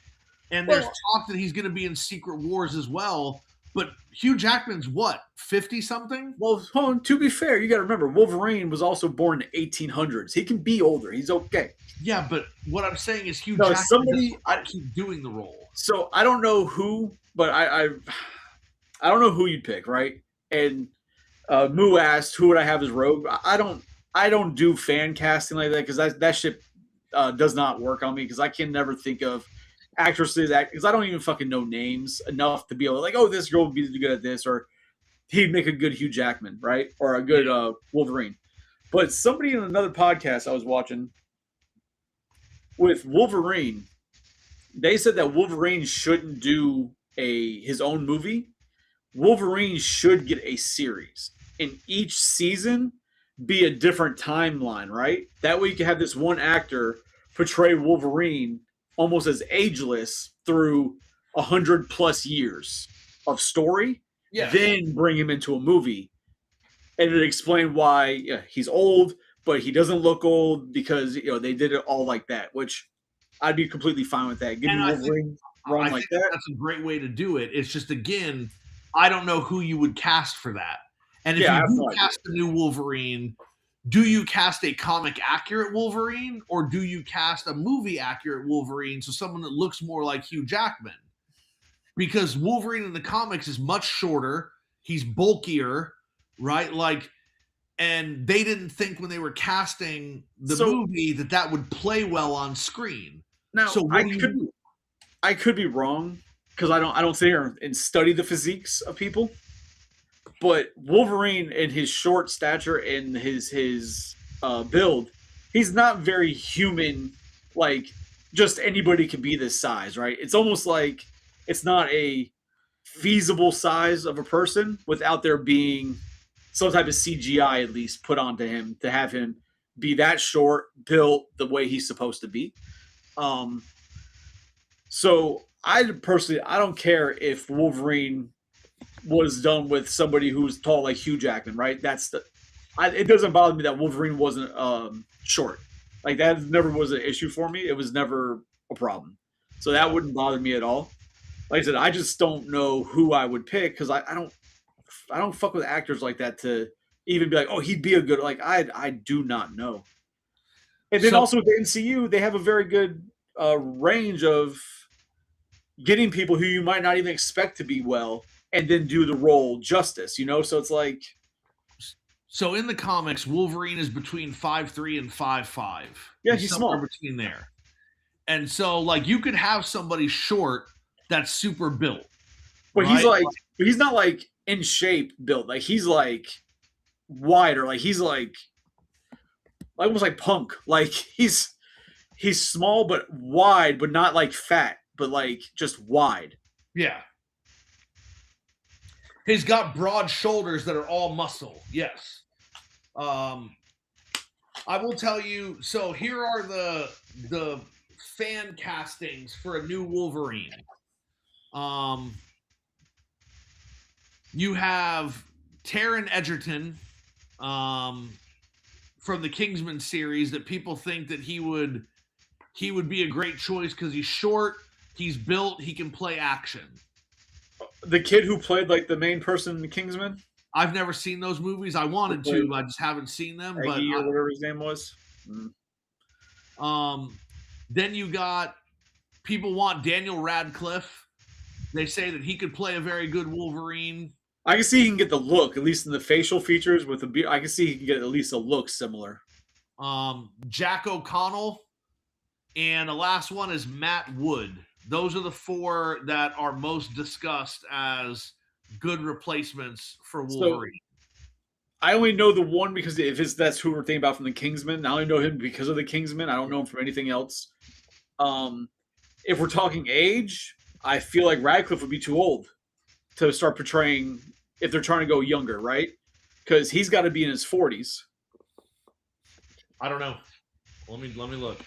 and there's talk that he's going to be in Secret Wars as well. But Hugh Jackman's what, 50 something? Well, hold on, to be fair, you got to remember Wolverine was also born in the 1800s. He can be older. He's okay. Yeah, but what I'm saying is Hugh No, Jackman somebody- doesn't keep doing the role. So I don't know who, but I don't know who you'd pick, right? And Moo asked, "Who would I have as Rogue?" I don't do fan casting like that because that shit does not work on me because I can never think of actresses because I don't even fucking know names enough to be able to like, oh, this girl would be good at this, or he'd make a good Hugh Jackman, right, or a good Wolverine. But somebody in another podcast I was watching with Wolverine, they said that Wolverine shouldn't do his own movie. Wolverine should get a series, and each season be a different timeline, right? That way you can have this one actor portray Wolverine almost as ageless through 100+ years of story, Yeah. then bring him into a movie, and it explain why he's old, but he doesn't look old because they did it all like that, which I'd be completely fine with that. Give me Wolverine run like that. That's a great way to do it. It's just, again, I don't know who you would cast for that. And if Yeah, I have you no do cast a new Wolverine, do you cast a comic accurate Wolverine or do you cast a movie accurate Wolverine, so someone that looks more like Hugh Jackman? Because Wolverine in the comics is much shorter, he's bulkier, right? Like, and they didn't think when they were casting the movie that would play well on screen. Now, so I could be wrong because I don't sit here and study the physiques of people. But Wolverine, in his short stature and his build, he's not very human. Like, just anybody can be this size, right? It's almost like it's not a feasible size of a person without there being some type of CGI at least put onto him to have him be that short, built the way he's supposed to be. So I don't care if Wolverine was done with somebody who's tall like Hugh Jackman, right? It doesn't bother me that Wolverine wasn't short. Like that never was an issue for me. It was never a problem. So that wouldn't bother me at all. Like I said, I just don't know who I would pick because I don't fuck with actors like that to even be like, oh, he'd be a good, like I do not know. And then also with the MCU, they have a very good range of getting people who you might not even expect to be well and then do the role justice, so it's like. So in the comics, Wolverine is between 5'3" and 5'5". Yeah, he's small. Between there. And so like you could have somebody short that's super built. But right? he's not like in shape built. Like he's like wider. Like he's like almost like Punk. Like he's small but wide, but not like fat, but like just wide. Yeah. He's got broad shoulders that are all muscle. Yes. I will tell you. So here are the fan castings for a new Wolverine. You have Taron Egerton from the Kingsman series that people think that he would he would be a great choice because he's short, he's built, he can play action. The kid who played like the main person in Kingsman. I've never seen those movies. I wanted to, but I just haven't seen them. But or whatever his name was. Then you got people want Daniel Radcliffe. They say that he could play a very good Wolverine. I can see he can get the look, at least in the facial features with the beard. I can see he can get at least a look similar. Jack O'Connell, and the last one is Matt Wood. Those are the 4 that are most discussed as good replacements for Wolverine. So, I only know the one because that's who we're thinking about from the Kingsman. I only know him because of the Kingsman. I don't know him from anything else. If we're talking age, I feel like Radcliffe would be too old to start portraying if they're trying to go younger, right? Because he's got to be in his 40s. I don't know. Let me look.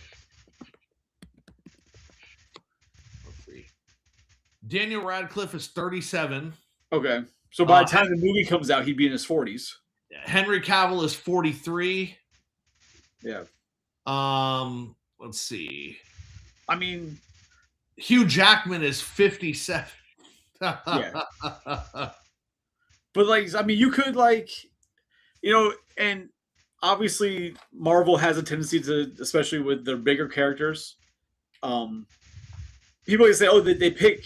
Let's see. Daniel Radcliffe is 37. Okay. So by the time the movie comes out, he'd be in his 40s. Henry Cavill is 43. Yeah. Let's see. I mean, Hugh Jackman is 57. Yeah. But like, I mean, you could like, and obviously Marvel has a tendency to, especially with their bigger characters, people can say, oh, they pick,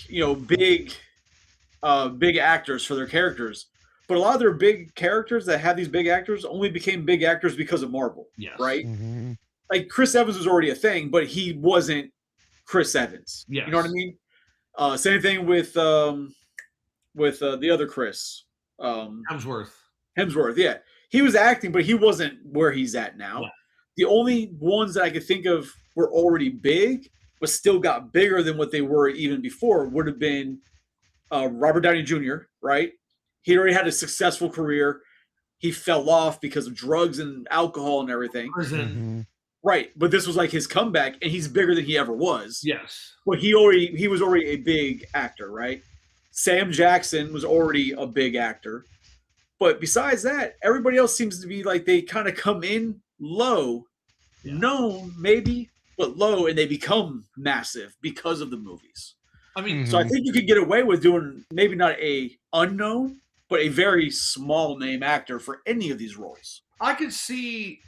big actors for their characters. But a lot of their big characters that have these big actors only became big actors because of Marvel. Yes. Right? Mm-hmm. Like Chris Evans was already a thing, but he wasn't Chris Evans. Yes. You know what I mean? Same thing with the other Chris. Hemsworth, yeah. He was acting, but he wasn't where he's at now. Yeah. The only ones that I could think of were already big, but still got bigger than what they were even before would have been Robert Downey Jr., right? He already had a successful career. He fell off because of drugs and alcohol and everything. Mm-hmm. Right, but this was like his comeback, and he's bigger than he ever was. Yes. But he was already a big actor, right? Sam Jackson was already a big actor. But besides that, everybody else seems to be like they kind of come in low, known maybe, but low, and they become massive because of the movies. I mean, so I think you could get away with doing maybe not a unknown, but a very small name actor for any of these roles. I could see.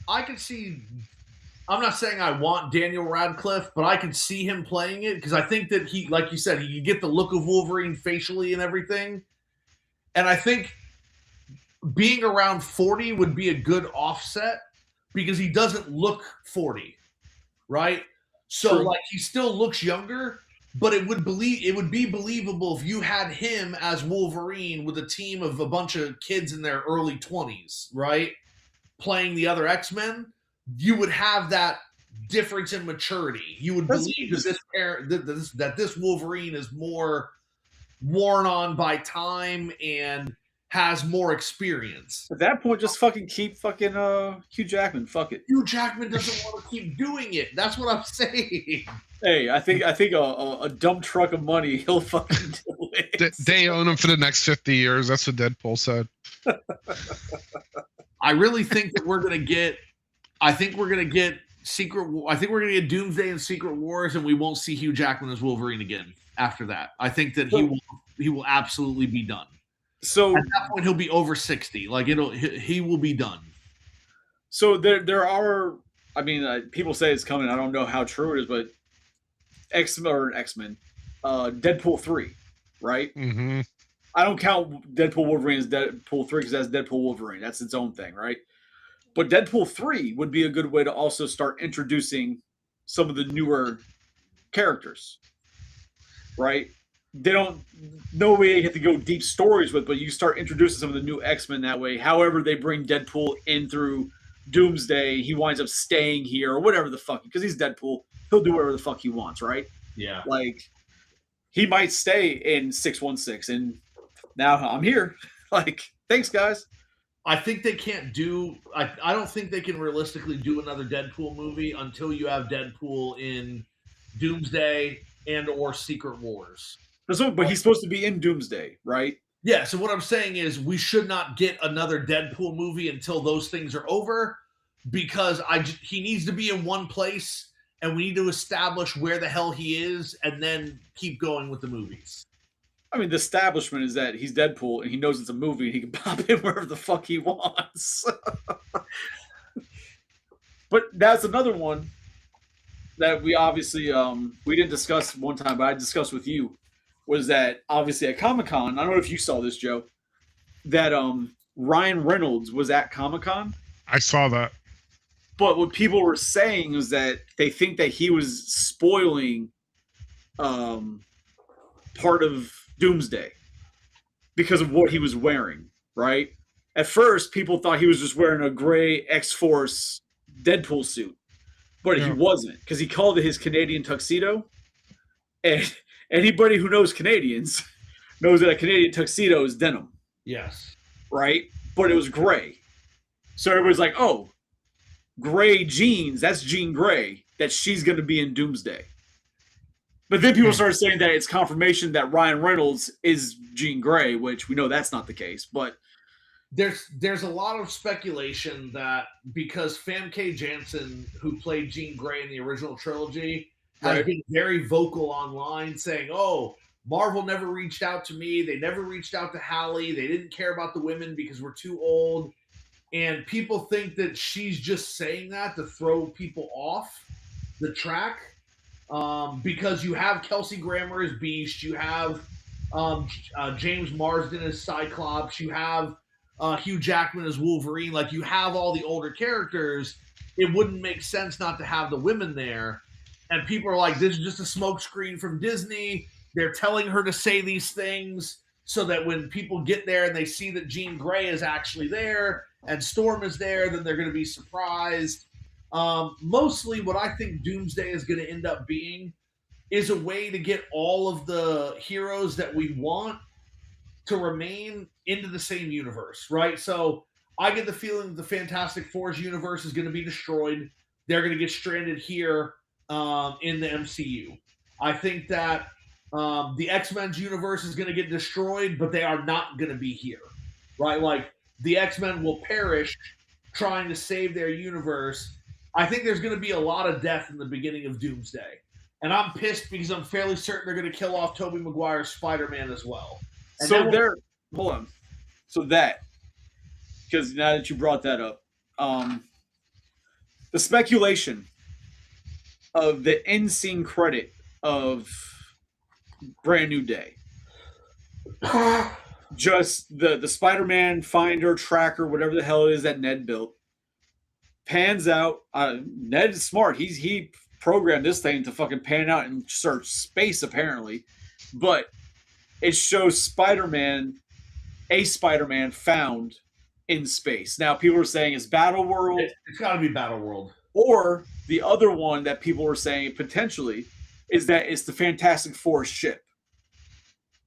I'm not saying I want Daniel Radcliffe, but I could see him playing it because I think that he, like you said, he could get the look of Wolverine facially and everything. And I think being around 40 would be a good offset because he doesn't look 40, right? So like he still looks younger, but it would be believable if you had him as Wolverine with a team of a bunch of kids in their early 20s, right? Playing the other X-Men. You would have that difference in maturity. You would believe that this Wolverine is more worn on by time and has more experience. At that point, just fucking keep fucking Hugh Jackman. Fuck it. Hugh Jackman doesn't want to keep doing it. That's what I'm saying. Hey, I think a dump truck of money, he'll fucking do it. They own him for the next 50 years. That's what Deadpool said. I really think that we're gonna get. I think we're gonna get Doomsday and Secret Wars, and we won't see Hugh Jackman as Wolverine again after that. I think that he will absolutely be done. So at that point, he'll be over 60. Like he will be done. So there are. I mean, people say it's coming. I don't know how true it is, but X-Men, Deadpool 3, right? Mm-hmm. I don't count Deadpool Wolverine as Deadpool 3 because that's Deadpool Wolverine. That's its own thing, right? But Deadpool 3 would be a good way to also start introducing some of the newer characters, right? They don't, no way you have to go deep stories with, but you start introducing some of the new X-Men that way. However, they bring Deadpool in through Doomsday, he winds up staying here or whatever the fuck, because he's Deadpool. He'll do whatever the fuck he wants, right? Yeah. Like, he might stay in 616, and now I'm here. Like, thanks, guys. I think they can't do. I don't think they can realistically do another Deadpool movie until you have Deadpool in Doomsday and or Secret Wars. But he's supposed to be in Doomsday, right? Yeah. So what I'm saying is we should not get another Deadpool movie until those things are over, because he needs to be in one place and we need to establish where the hell he is, and then keep going with the movies. I mean, the establishment is that he's Deadpool and he knows it's a movie and he can pop in wherever the fuck he wants. But that's another one that we obviously we didn't discuss one time, but I discussed with you, was that obviously at Comic-Con, I don't know if you saw this, Joe, that Ryan Reynolds was at Comic-Con. I saw that. But what people were saying was that they think that he was spoiling part of Doomsday because of what he was wearing, right? At first, people thought he was just wearing a gray X-Force Deadpool suit, but he wasn't, because he called it his Canadian tuxedo. And anybody who knows Canadians knows that a Canadian tuxedo is denim. Yes. Right? But it was gray. So everybody's like, oh, gray jeans, that's Jean Grey, that she's going to be in Doomsday. But then people started saying that it's confirmation that Ryan Reynolds is Jean Grey, which we know that's not the case. But there's a lot of speculation that because Famke Janssen, who played Jean Grey in the original trilogy, has been very vocal online saying, oh, Marvel never reached out to me. They never reached out to Halle. They didn't care about the women because we're too old. And people think that she's just saying that to throw people off the track. Because you have Kelsey Grammer as Beast, you have James Marsden as Cyclops, you have Hugh Jackman as Wolverine. Like, you have all the older characters. It wouldn't make sense not to have the women there. And people are like, this is just a smokescreen from Disney. They're telling her to say these things so that when people get there and they see that Jean Grey is actually there and Storm is there, then they're going to be surprised. Mostly what I think Doomsday is going to end up being is a way to get all of the heroes that we want to remain into the same universe, right? So I get the feeling that the Fantastic Four's universe is going to be destroyed. They're going to get stranded here in the MCU. I think that the X-Men's universe is going to get destroyed, but they are not going to be here, right? Like, the X-Men will perish trying to save their universe. I think there's going to be a lot of death in the beginning of Doomsday. And I'm pissed because I'm fairly certain they're going to kill off Tobey Maguire's Spider-Man as well. And so there, hold on. So that, because now that you brought that up, the speculation of the end scene credit of Brand New Day, just the Spider-Man finder, tracker, whatever the hell it is that Ned built, pans out. Ned is smart. He programmed this thing to fucking pan out and search space, apparently. But it shows a Spider-Man found in space. Now, people are saying it's Battle World. It's got to be Battle World. Or the other one that people were saying potentially is that it's the Fantastic Four ship.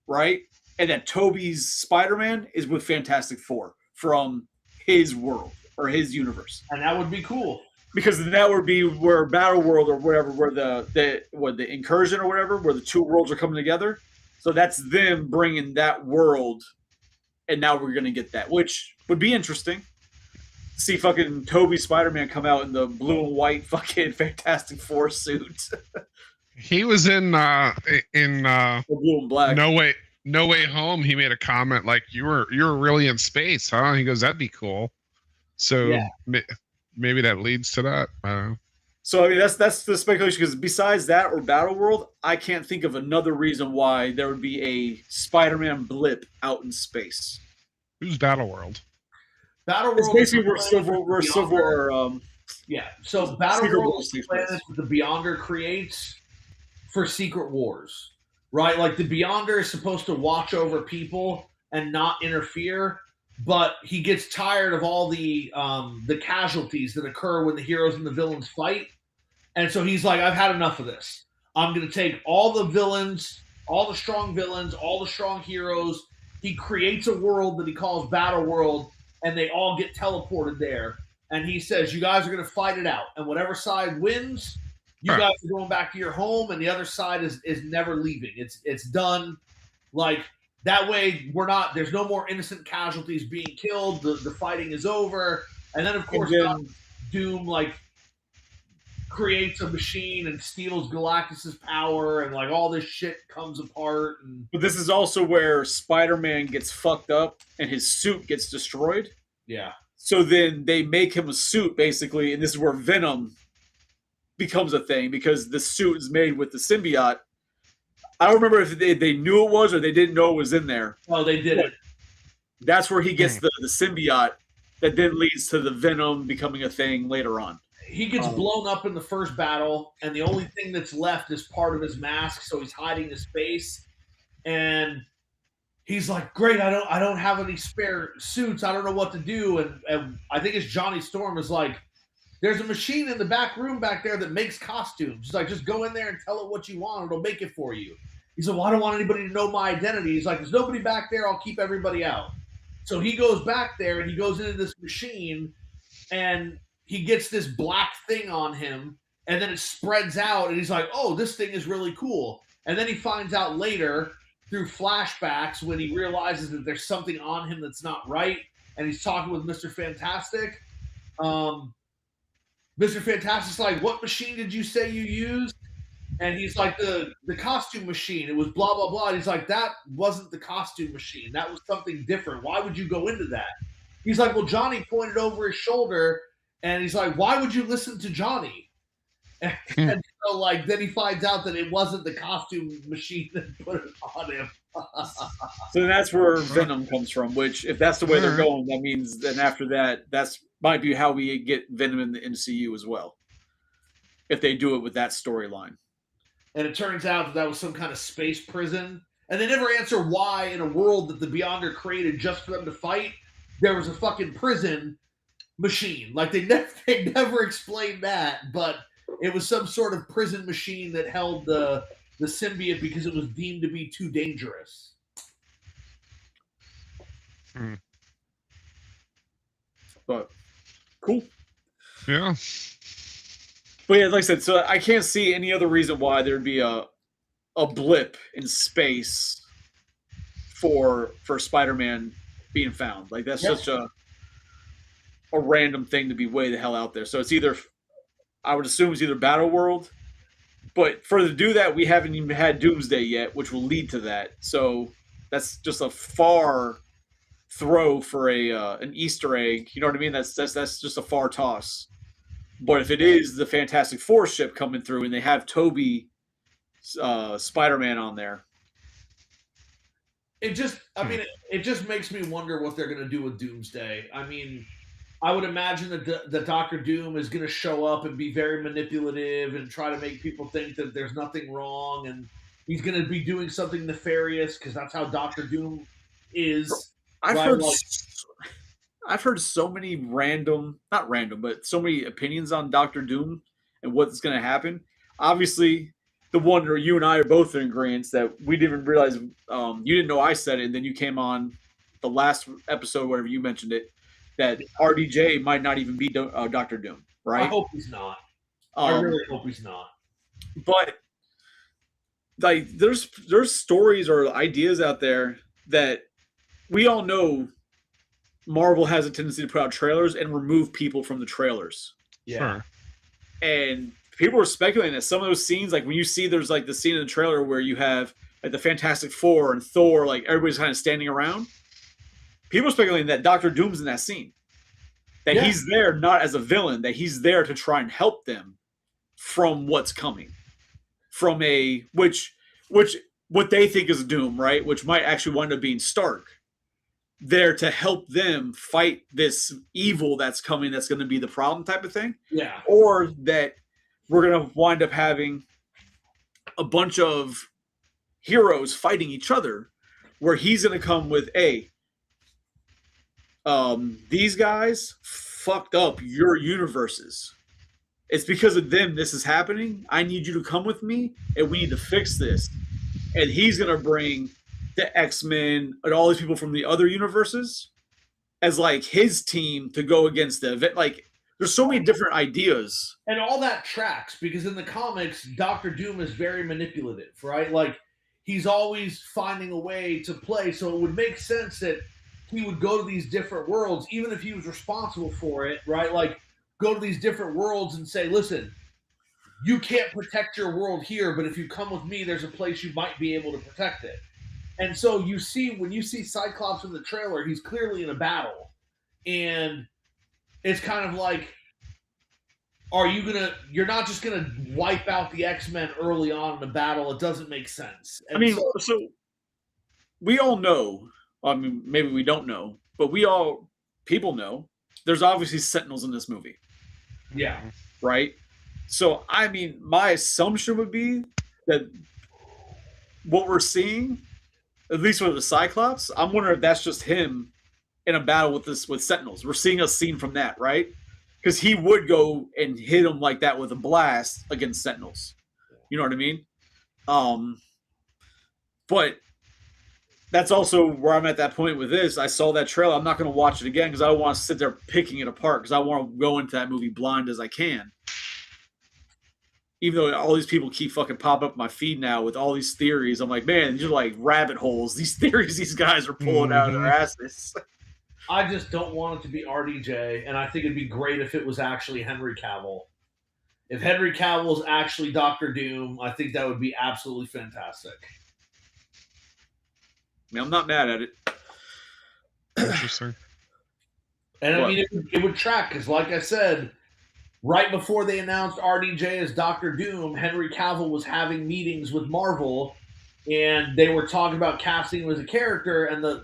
Right? And that Tobey's Spider-Man is with Fantastic Four from his world or his universe. And that would be cool. Because that would be where Battle World or whatever, where the incursion or whatever, where the two worlds are coming together. So that's them bringing that world, and now we're going to get that, which would be interesting. See fucking Tobey Spider-Man come out in the blue and white fucking Fantastic Four suit. He was in blue and black. No Way Home. He made a comment like, "You were really in space, huh?" He goes, "That'd be cool." So yeah. Maybe that leads to that. I don't know. So I mean, that's the speculation, because besides that or Battle World, I can't think of another reason why there would be a Spider-Man blip out in space. Who's Battle World? Battle World. It's basically where Civil yeah. So Battle World is the planet that the Beyonder creates for Secret Wars, right? Like, the Beyonder is supposed to watch over people and not interfere. But he gets tired of all the casualties that occur when the heroes and the villains fight. And so he's like, I've had enough of this. I'm going to take all the villains, all the strong villains, all the strong heroes. He creates a world that he calls Battle World, and they all get teleported there. And he says, you guys are going to fight it out. And whatever side wins, you guys are going back to your home, and the other side is never leaving. It's done. Like, that way, there's no more innocent casualties being killed. The fighting is over. And then, of course, Doom, like, creates a machine and steals Galactus's power, and like all this shit comes apart. And But this is also where Spider-Man gets fucked up and his suit gets destroyed. yeah, So then they make him a suit, basically, and this is where Venom becomes a thing because the suit is made with the symbiote. I don't remember if they knew it was or they didn't know it was in there. oh, they did it. That's where he gets the symbiote that then leads to the Venom becoming a thing later on. He gets blown up in the first battle, and the only thing that's left is part of his mask, so he's hiding his face. And he's like, "Great, I don't have any spare suits. I don't know what to do." And I think it's Johnny Storm is like, "There's a machine in the back room back there that makes costumes. He's like, just go in there and tell it what you want. It'll make it for you." He said, "Well, I don't want anybody to know my identity." He's like, "There's nobody back there. I'll keep everybody out." So he goes back there and he goes into this machine and he gets this black thing on him, and then it spreads out, and he's like, "Oh, this thing is really cool." And then he finds out later through flashbacks when he realizes that there's something on him that's not right, and he's talking with Mr. Fantastic. Mr. Fantastic's like, "What machine did you say you used?" And he's like, the costume machine. It was blah, blah, blah. And he's like, "That wasn't the costume machine. That was something different. Why would you go into that?" He's like, "Well, Johnny pointed over his shoulder." And he's like, "Why would you listen to Johnny?" And so, like, then he finds out that it wasn't the costume machine that put it on him. So that's where Venom comes from, which, if that's the way they're going, that means then after that, that's might be how we get Venom in the MCU as well. If they do it with that storyline. And it turns out that was some kind of space prison. And they never answer why, in a world that the Beyonder created just for them to fight, there was a fucking prison machine. Like, they never explained that, but it was some sort of prison machine that held the symbiote because it was deemed to be too dangerous. But cool. Yeah. But yeah, like I said, so I can't see any other reason why there'd be a blip in space for Spider-Man being found. Like, that's such a random thing to be way the hell out there. So it's either, I would assume it's either Battle World, but for to do that, we haven't even had Doomsday yet, which will lead to that. So that's just a far throw for an Easter egg. You know what I mean? That's just a far toss. But if it is the Fantastic Four ship coming through and they have Toby Spider-Man on there, it just makes me wonder what they're going to do with Doomsday. I mean, I would imagine that Dr. Doom is going to show up and be very manipulative and try to make people think that there's nothing wrong, and he's going to be doing something nefarious because that's how Dr. Doom is. I've heard so many not random, but so many opinions on Dr. Doom and what's going to happen. Obviously, the one where you and I are both in agreement that we didn't even realize you didn't know I said it, and then you came on the last episode, whatever you mentioned it, that RDJ might not even be Dr. Doom, right? I hope he's not. I really hope he's not. But like, there's stories or ideas out there that we all know Marvel has a tendency to put out trailers and remove people from the trailers. Yeah. Sure. And people are speculating that some of those scenes, like when you see there's like the scene in the trailer where you have like the Fantastic Four and Thor, like everybody's kind of standing around. People are speculating that Dr. Doom's in that scene. That he's there not as a villain, that he's there to try and help them from what's coming. From which what they think is Doom, right? Which might actually wind up being Stark. There to help them fight this evil that's coming, that's going to be the problem type of thing. Yeah. Or that we're going to wind up having a bunch of heroes fighting each other, where he's going to come with, these guys fucked up your universes. It's because of them this is happening. I need you to come with me, and we need to fix this. And he's going to bring the X-Men and all these people from the other universes as like his team to go against the event. Like, there's so many different ideas. And all that tracks because in the comics, Dr. Doom is very manipulative, right? Like, he's always finding a way to play. So it would make sense that he would go to these different worlds, even if he was responsible for it, right? Like, go to these different worlds and say, listen, you can't protect your world here, but if you come with me, there's a place you might be able to protect it. And so when you see Cyclops in the trailer, he's clearly in a battle. And it's kind of like, you're not just gonna wipe out the X-Men early on in the battle. It doesn't make sense. And so we all know, I mean, maybe we don't know, but people know, there's obviously Sentinels in this movie. Yeah. Right? So, I mean, my assumption would be that what we're seeing, at least with the Cyclops, I'm wondering if that's just him in a battle with Sentinels. We're seeing a scene from that, right? Because he would go and hit him like that with a blast against Sentinels. You know what I mean? But that's also where I'm at that point with this. I saw that trailer. I'm not going to watch it again because I don't want to sit there picking it apart because I want to go into that movie blind as I can. Even though all these people keep fucking popping up my feed now with all these theories, I'm like, man, these are like rabbit holes. These theories these guys are pulling out of their asses. I just don't want it to be RDJ, and I think it'd be great if it was actually Henry Cavill. If Henry Cavill is actually Doctor Doom, I think that would be absolutely fantastic. I mean, I'm not mad at it. Interesting. And I mean, it would track because, like I said, right before they announced RDJ as Doctor Doom, Henry Cavill was having meetings with Marvel, and they were talking about casting him as a character, and the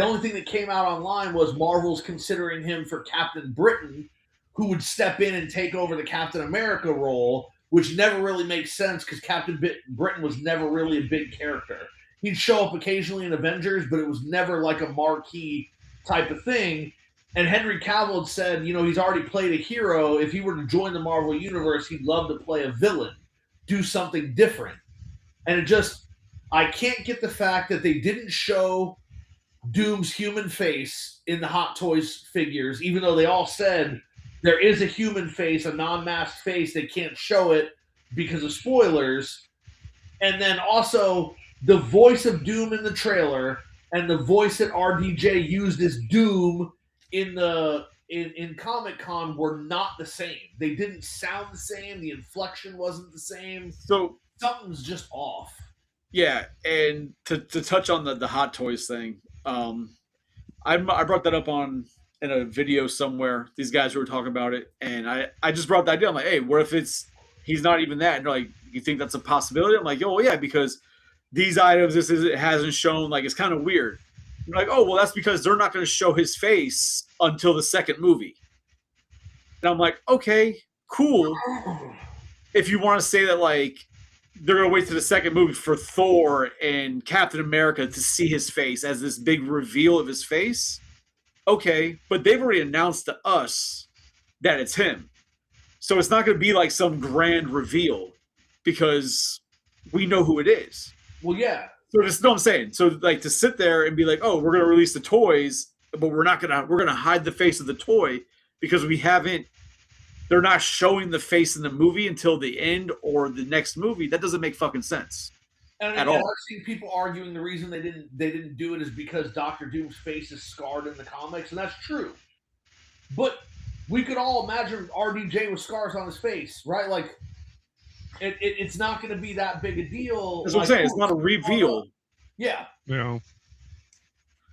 only thing that came out online was Marvel's considering him for Captain Britain, who would step in and take over the Captain America role, which never really makes sense because Captain Britain was never really a big character. He'd show up occasionally in Avengers, but it was never like a marquee type of thing. And Henry Cavill had said, he's already played a hero. If he were to join the Marvel Universe, he'd love to play a villain, do something different. And I can't get the fact that they didn't show Doom's human face in the Hot Toys figures, even though they all said there is a human face, a non-masked face. They can't show it because of spoilers. And then also the voice of Doom in the trailer and the voice that RDJ used as Doom in Comic-Con were not the same. They didn't sound the same. The inflection wasn't the same. So something's just off. Yeah, and to touch on the Hot Toys thing, I brought that up in a video somewhere. These guys who were talking about it, and I just brought the idea. I'm like, hey, what if he's not even that? And they're like, you think that's a possibility? I'm like, oh yeah, because these items, it hasn't shown. Like, it's kind of weird. I'm like, oh well, that's because they're not going to show his face until the second movie. And I'm like, okay, cool. If you want to say that, like, they're going to wait to the second movie for Thor and Captain America to see his face as this big reveal of his face. Okay, but they've already announced to us that it's him. So it's not going to be like some grand reveal because we know who it is. Well, yeah. So just know what I'm saying. So like to sit there and be like, oh, we're going to release the toys, but we're going to hide the face of the toy because they're not showing the face in the movie until the end or the next movie. That doesn't make fucking sense at all. I've seen people arguing the reason they didn't do it is because Doctor Doom's face is scarred in the comics, and that's true. But we could all imagine RDJ with scars on his face, right? Like, it's not going to be that big a deal. That's what I'm saying. It's not a reveal. Yeah. Yeah.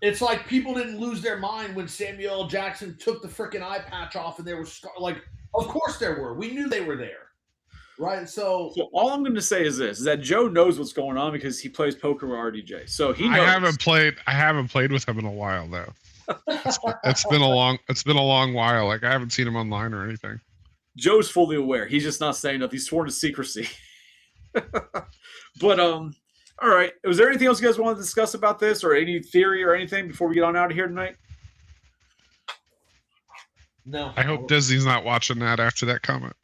It's like people didn't lose their mind when Samuel L. Jackson took the freaking eye patch off and there were scars. Like, of course there were. We knew they were there. Right? So all I'm going to say is this, is that Joe knows what's going on because he plays poker with RDJ. So he knows. I haven't played with him in a while, though. It's been a long while. Like, I haven't seen him online or anything. Joe's fully aware. He's just not saying nothing. He's sworn to secrecy. But all right. Was there anything else you guys want to discuss about this, or any theory or anything before we get on out of here tonight? No. I hope Disney's not watching that after that comment.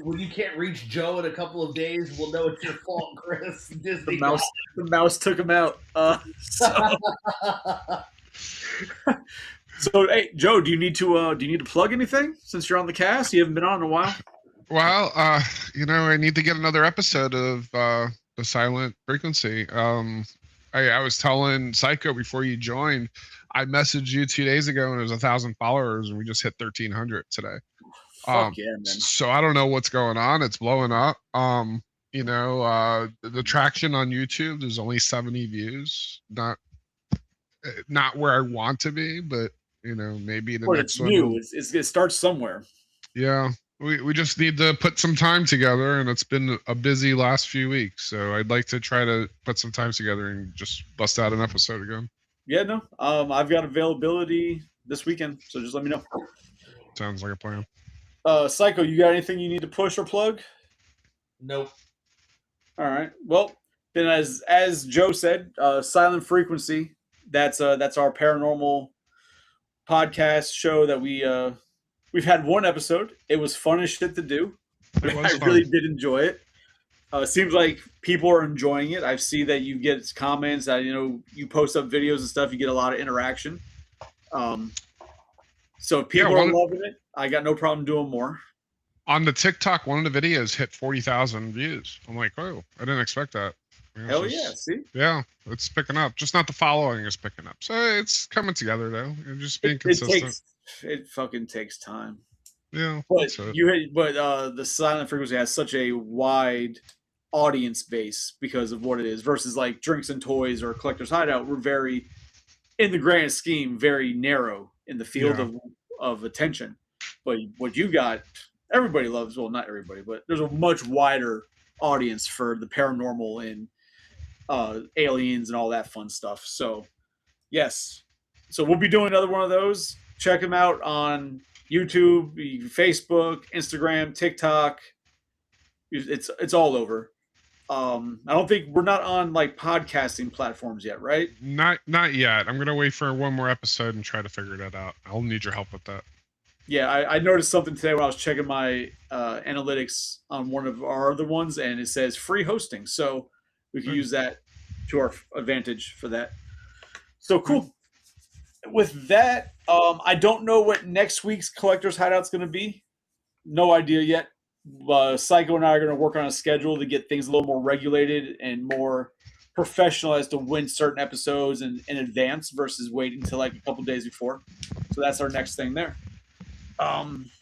When you can't reach Joe in a couple of days, we'll know it's your fault, Chris. Disney. The mouse took him out. So, hey, Joe, do you need to plug anything since you're on the cast? You haven't been on in a while. Well, I need to get another episode of The Silent Frequency. I was telling Psycho before you joined, I messaged you 2 days ago and it was 1,000 followers, and we just hit 1,300 today. Fuck yeah, man. So I don't know what's going on. It's blowing up. The traction on YouTube, there's only 70 views. Not where I want to be, but maybe the next it's one. New. It starts somewhere. Yeah. We just need to put some time together, and it's been a busy last few weeks. So I'd like to try to put some time together and just bust out an episode again. Yeah, no. I've got availability this weekend, so just let me know. Sounds like a plan. Psycho, you got anything you need to push or plug? Nope. All right. Well, then as Joe said, Silent Frequency. That's our paranormal podcast show that we've had one episode. It was fun as shit to do. I really did enjoy it. It seems like people are enjoying it. I see that you get comments. You post up videos and stuff. You get a lot of interaction. So if people are loving it, I got no problem doing more. On the TikTok, one of the videos hit 40,000 views. I'm like, oh, I didn't expect that. Hell yeah, see? Yeah, it's picking up. Just not the following is picking up. So it's coming together, though. You're just being consistent. It fucking takes time. Yeah. But the Silent Frequency has such a wide audience base because of what it is versus like Drinks and Toys or Collector's Hideout. We're very, in the grand scheme, very narrow in the field of attention. But what you got, everybody loves. Well, not everybody, but there's a much wider audience for the paranormal and aliens and all that fun stuff. So, yes. So we'll be doing another one of those. Check them out on YouTube, Facebook, Instagram, TikTok. It's all over. I don't think we're not on like podcasting platforms yet, right? Not yet. I'm gonna wait for one more episode and try to figure that out. I'll need your help with that. Yeah, I noticed something today when I was checking my analytics on one of our other ones, and it says free hosting. So we can use that to our advantage for that. So cool. With that, I don't know what next week's Collector's Hideout's going to be. No idea yet. Psycho and I are going to work on a schedule to get things a little more regulated and more professional as to when certain episodes in advance versus waiting until like a couple days before. So that's our next thing there.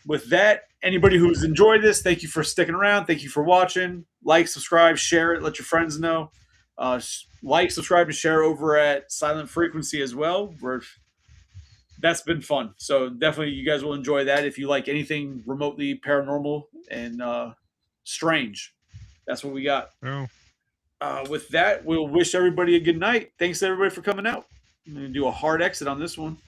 With that, anybody who's enjoyed this, thank you for sticking around. Thank you for watching. Like, subscribe, share it. Let your friends know. Like, subscribe, and share over at Silent Frequency as well. That's been fun. So definitely you guys will enjoy that if you like anything remotely paranormal and strange. That's what we got. Oh. With that, we'll wish everybody a good night. Thanks everybody for coming out. I'm going to do a hard exit on this one.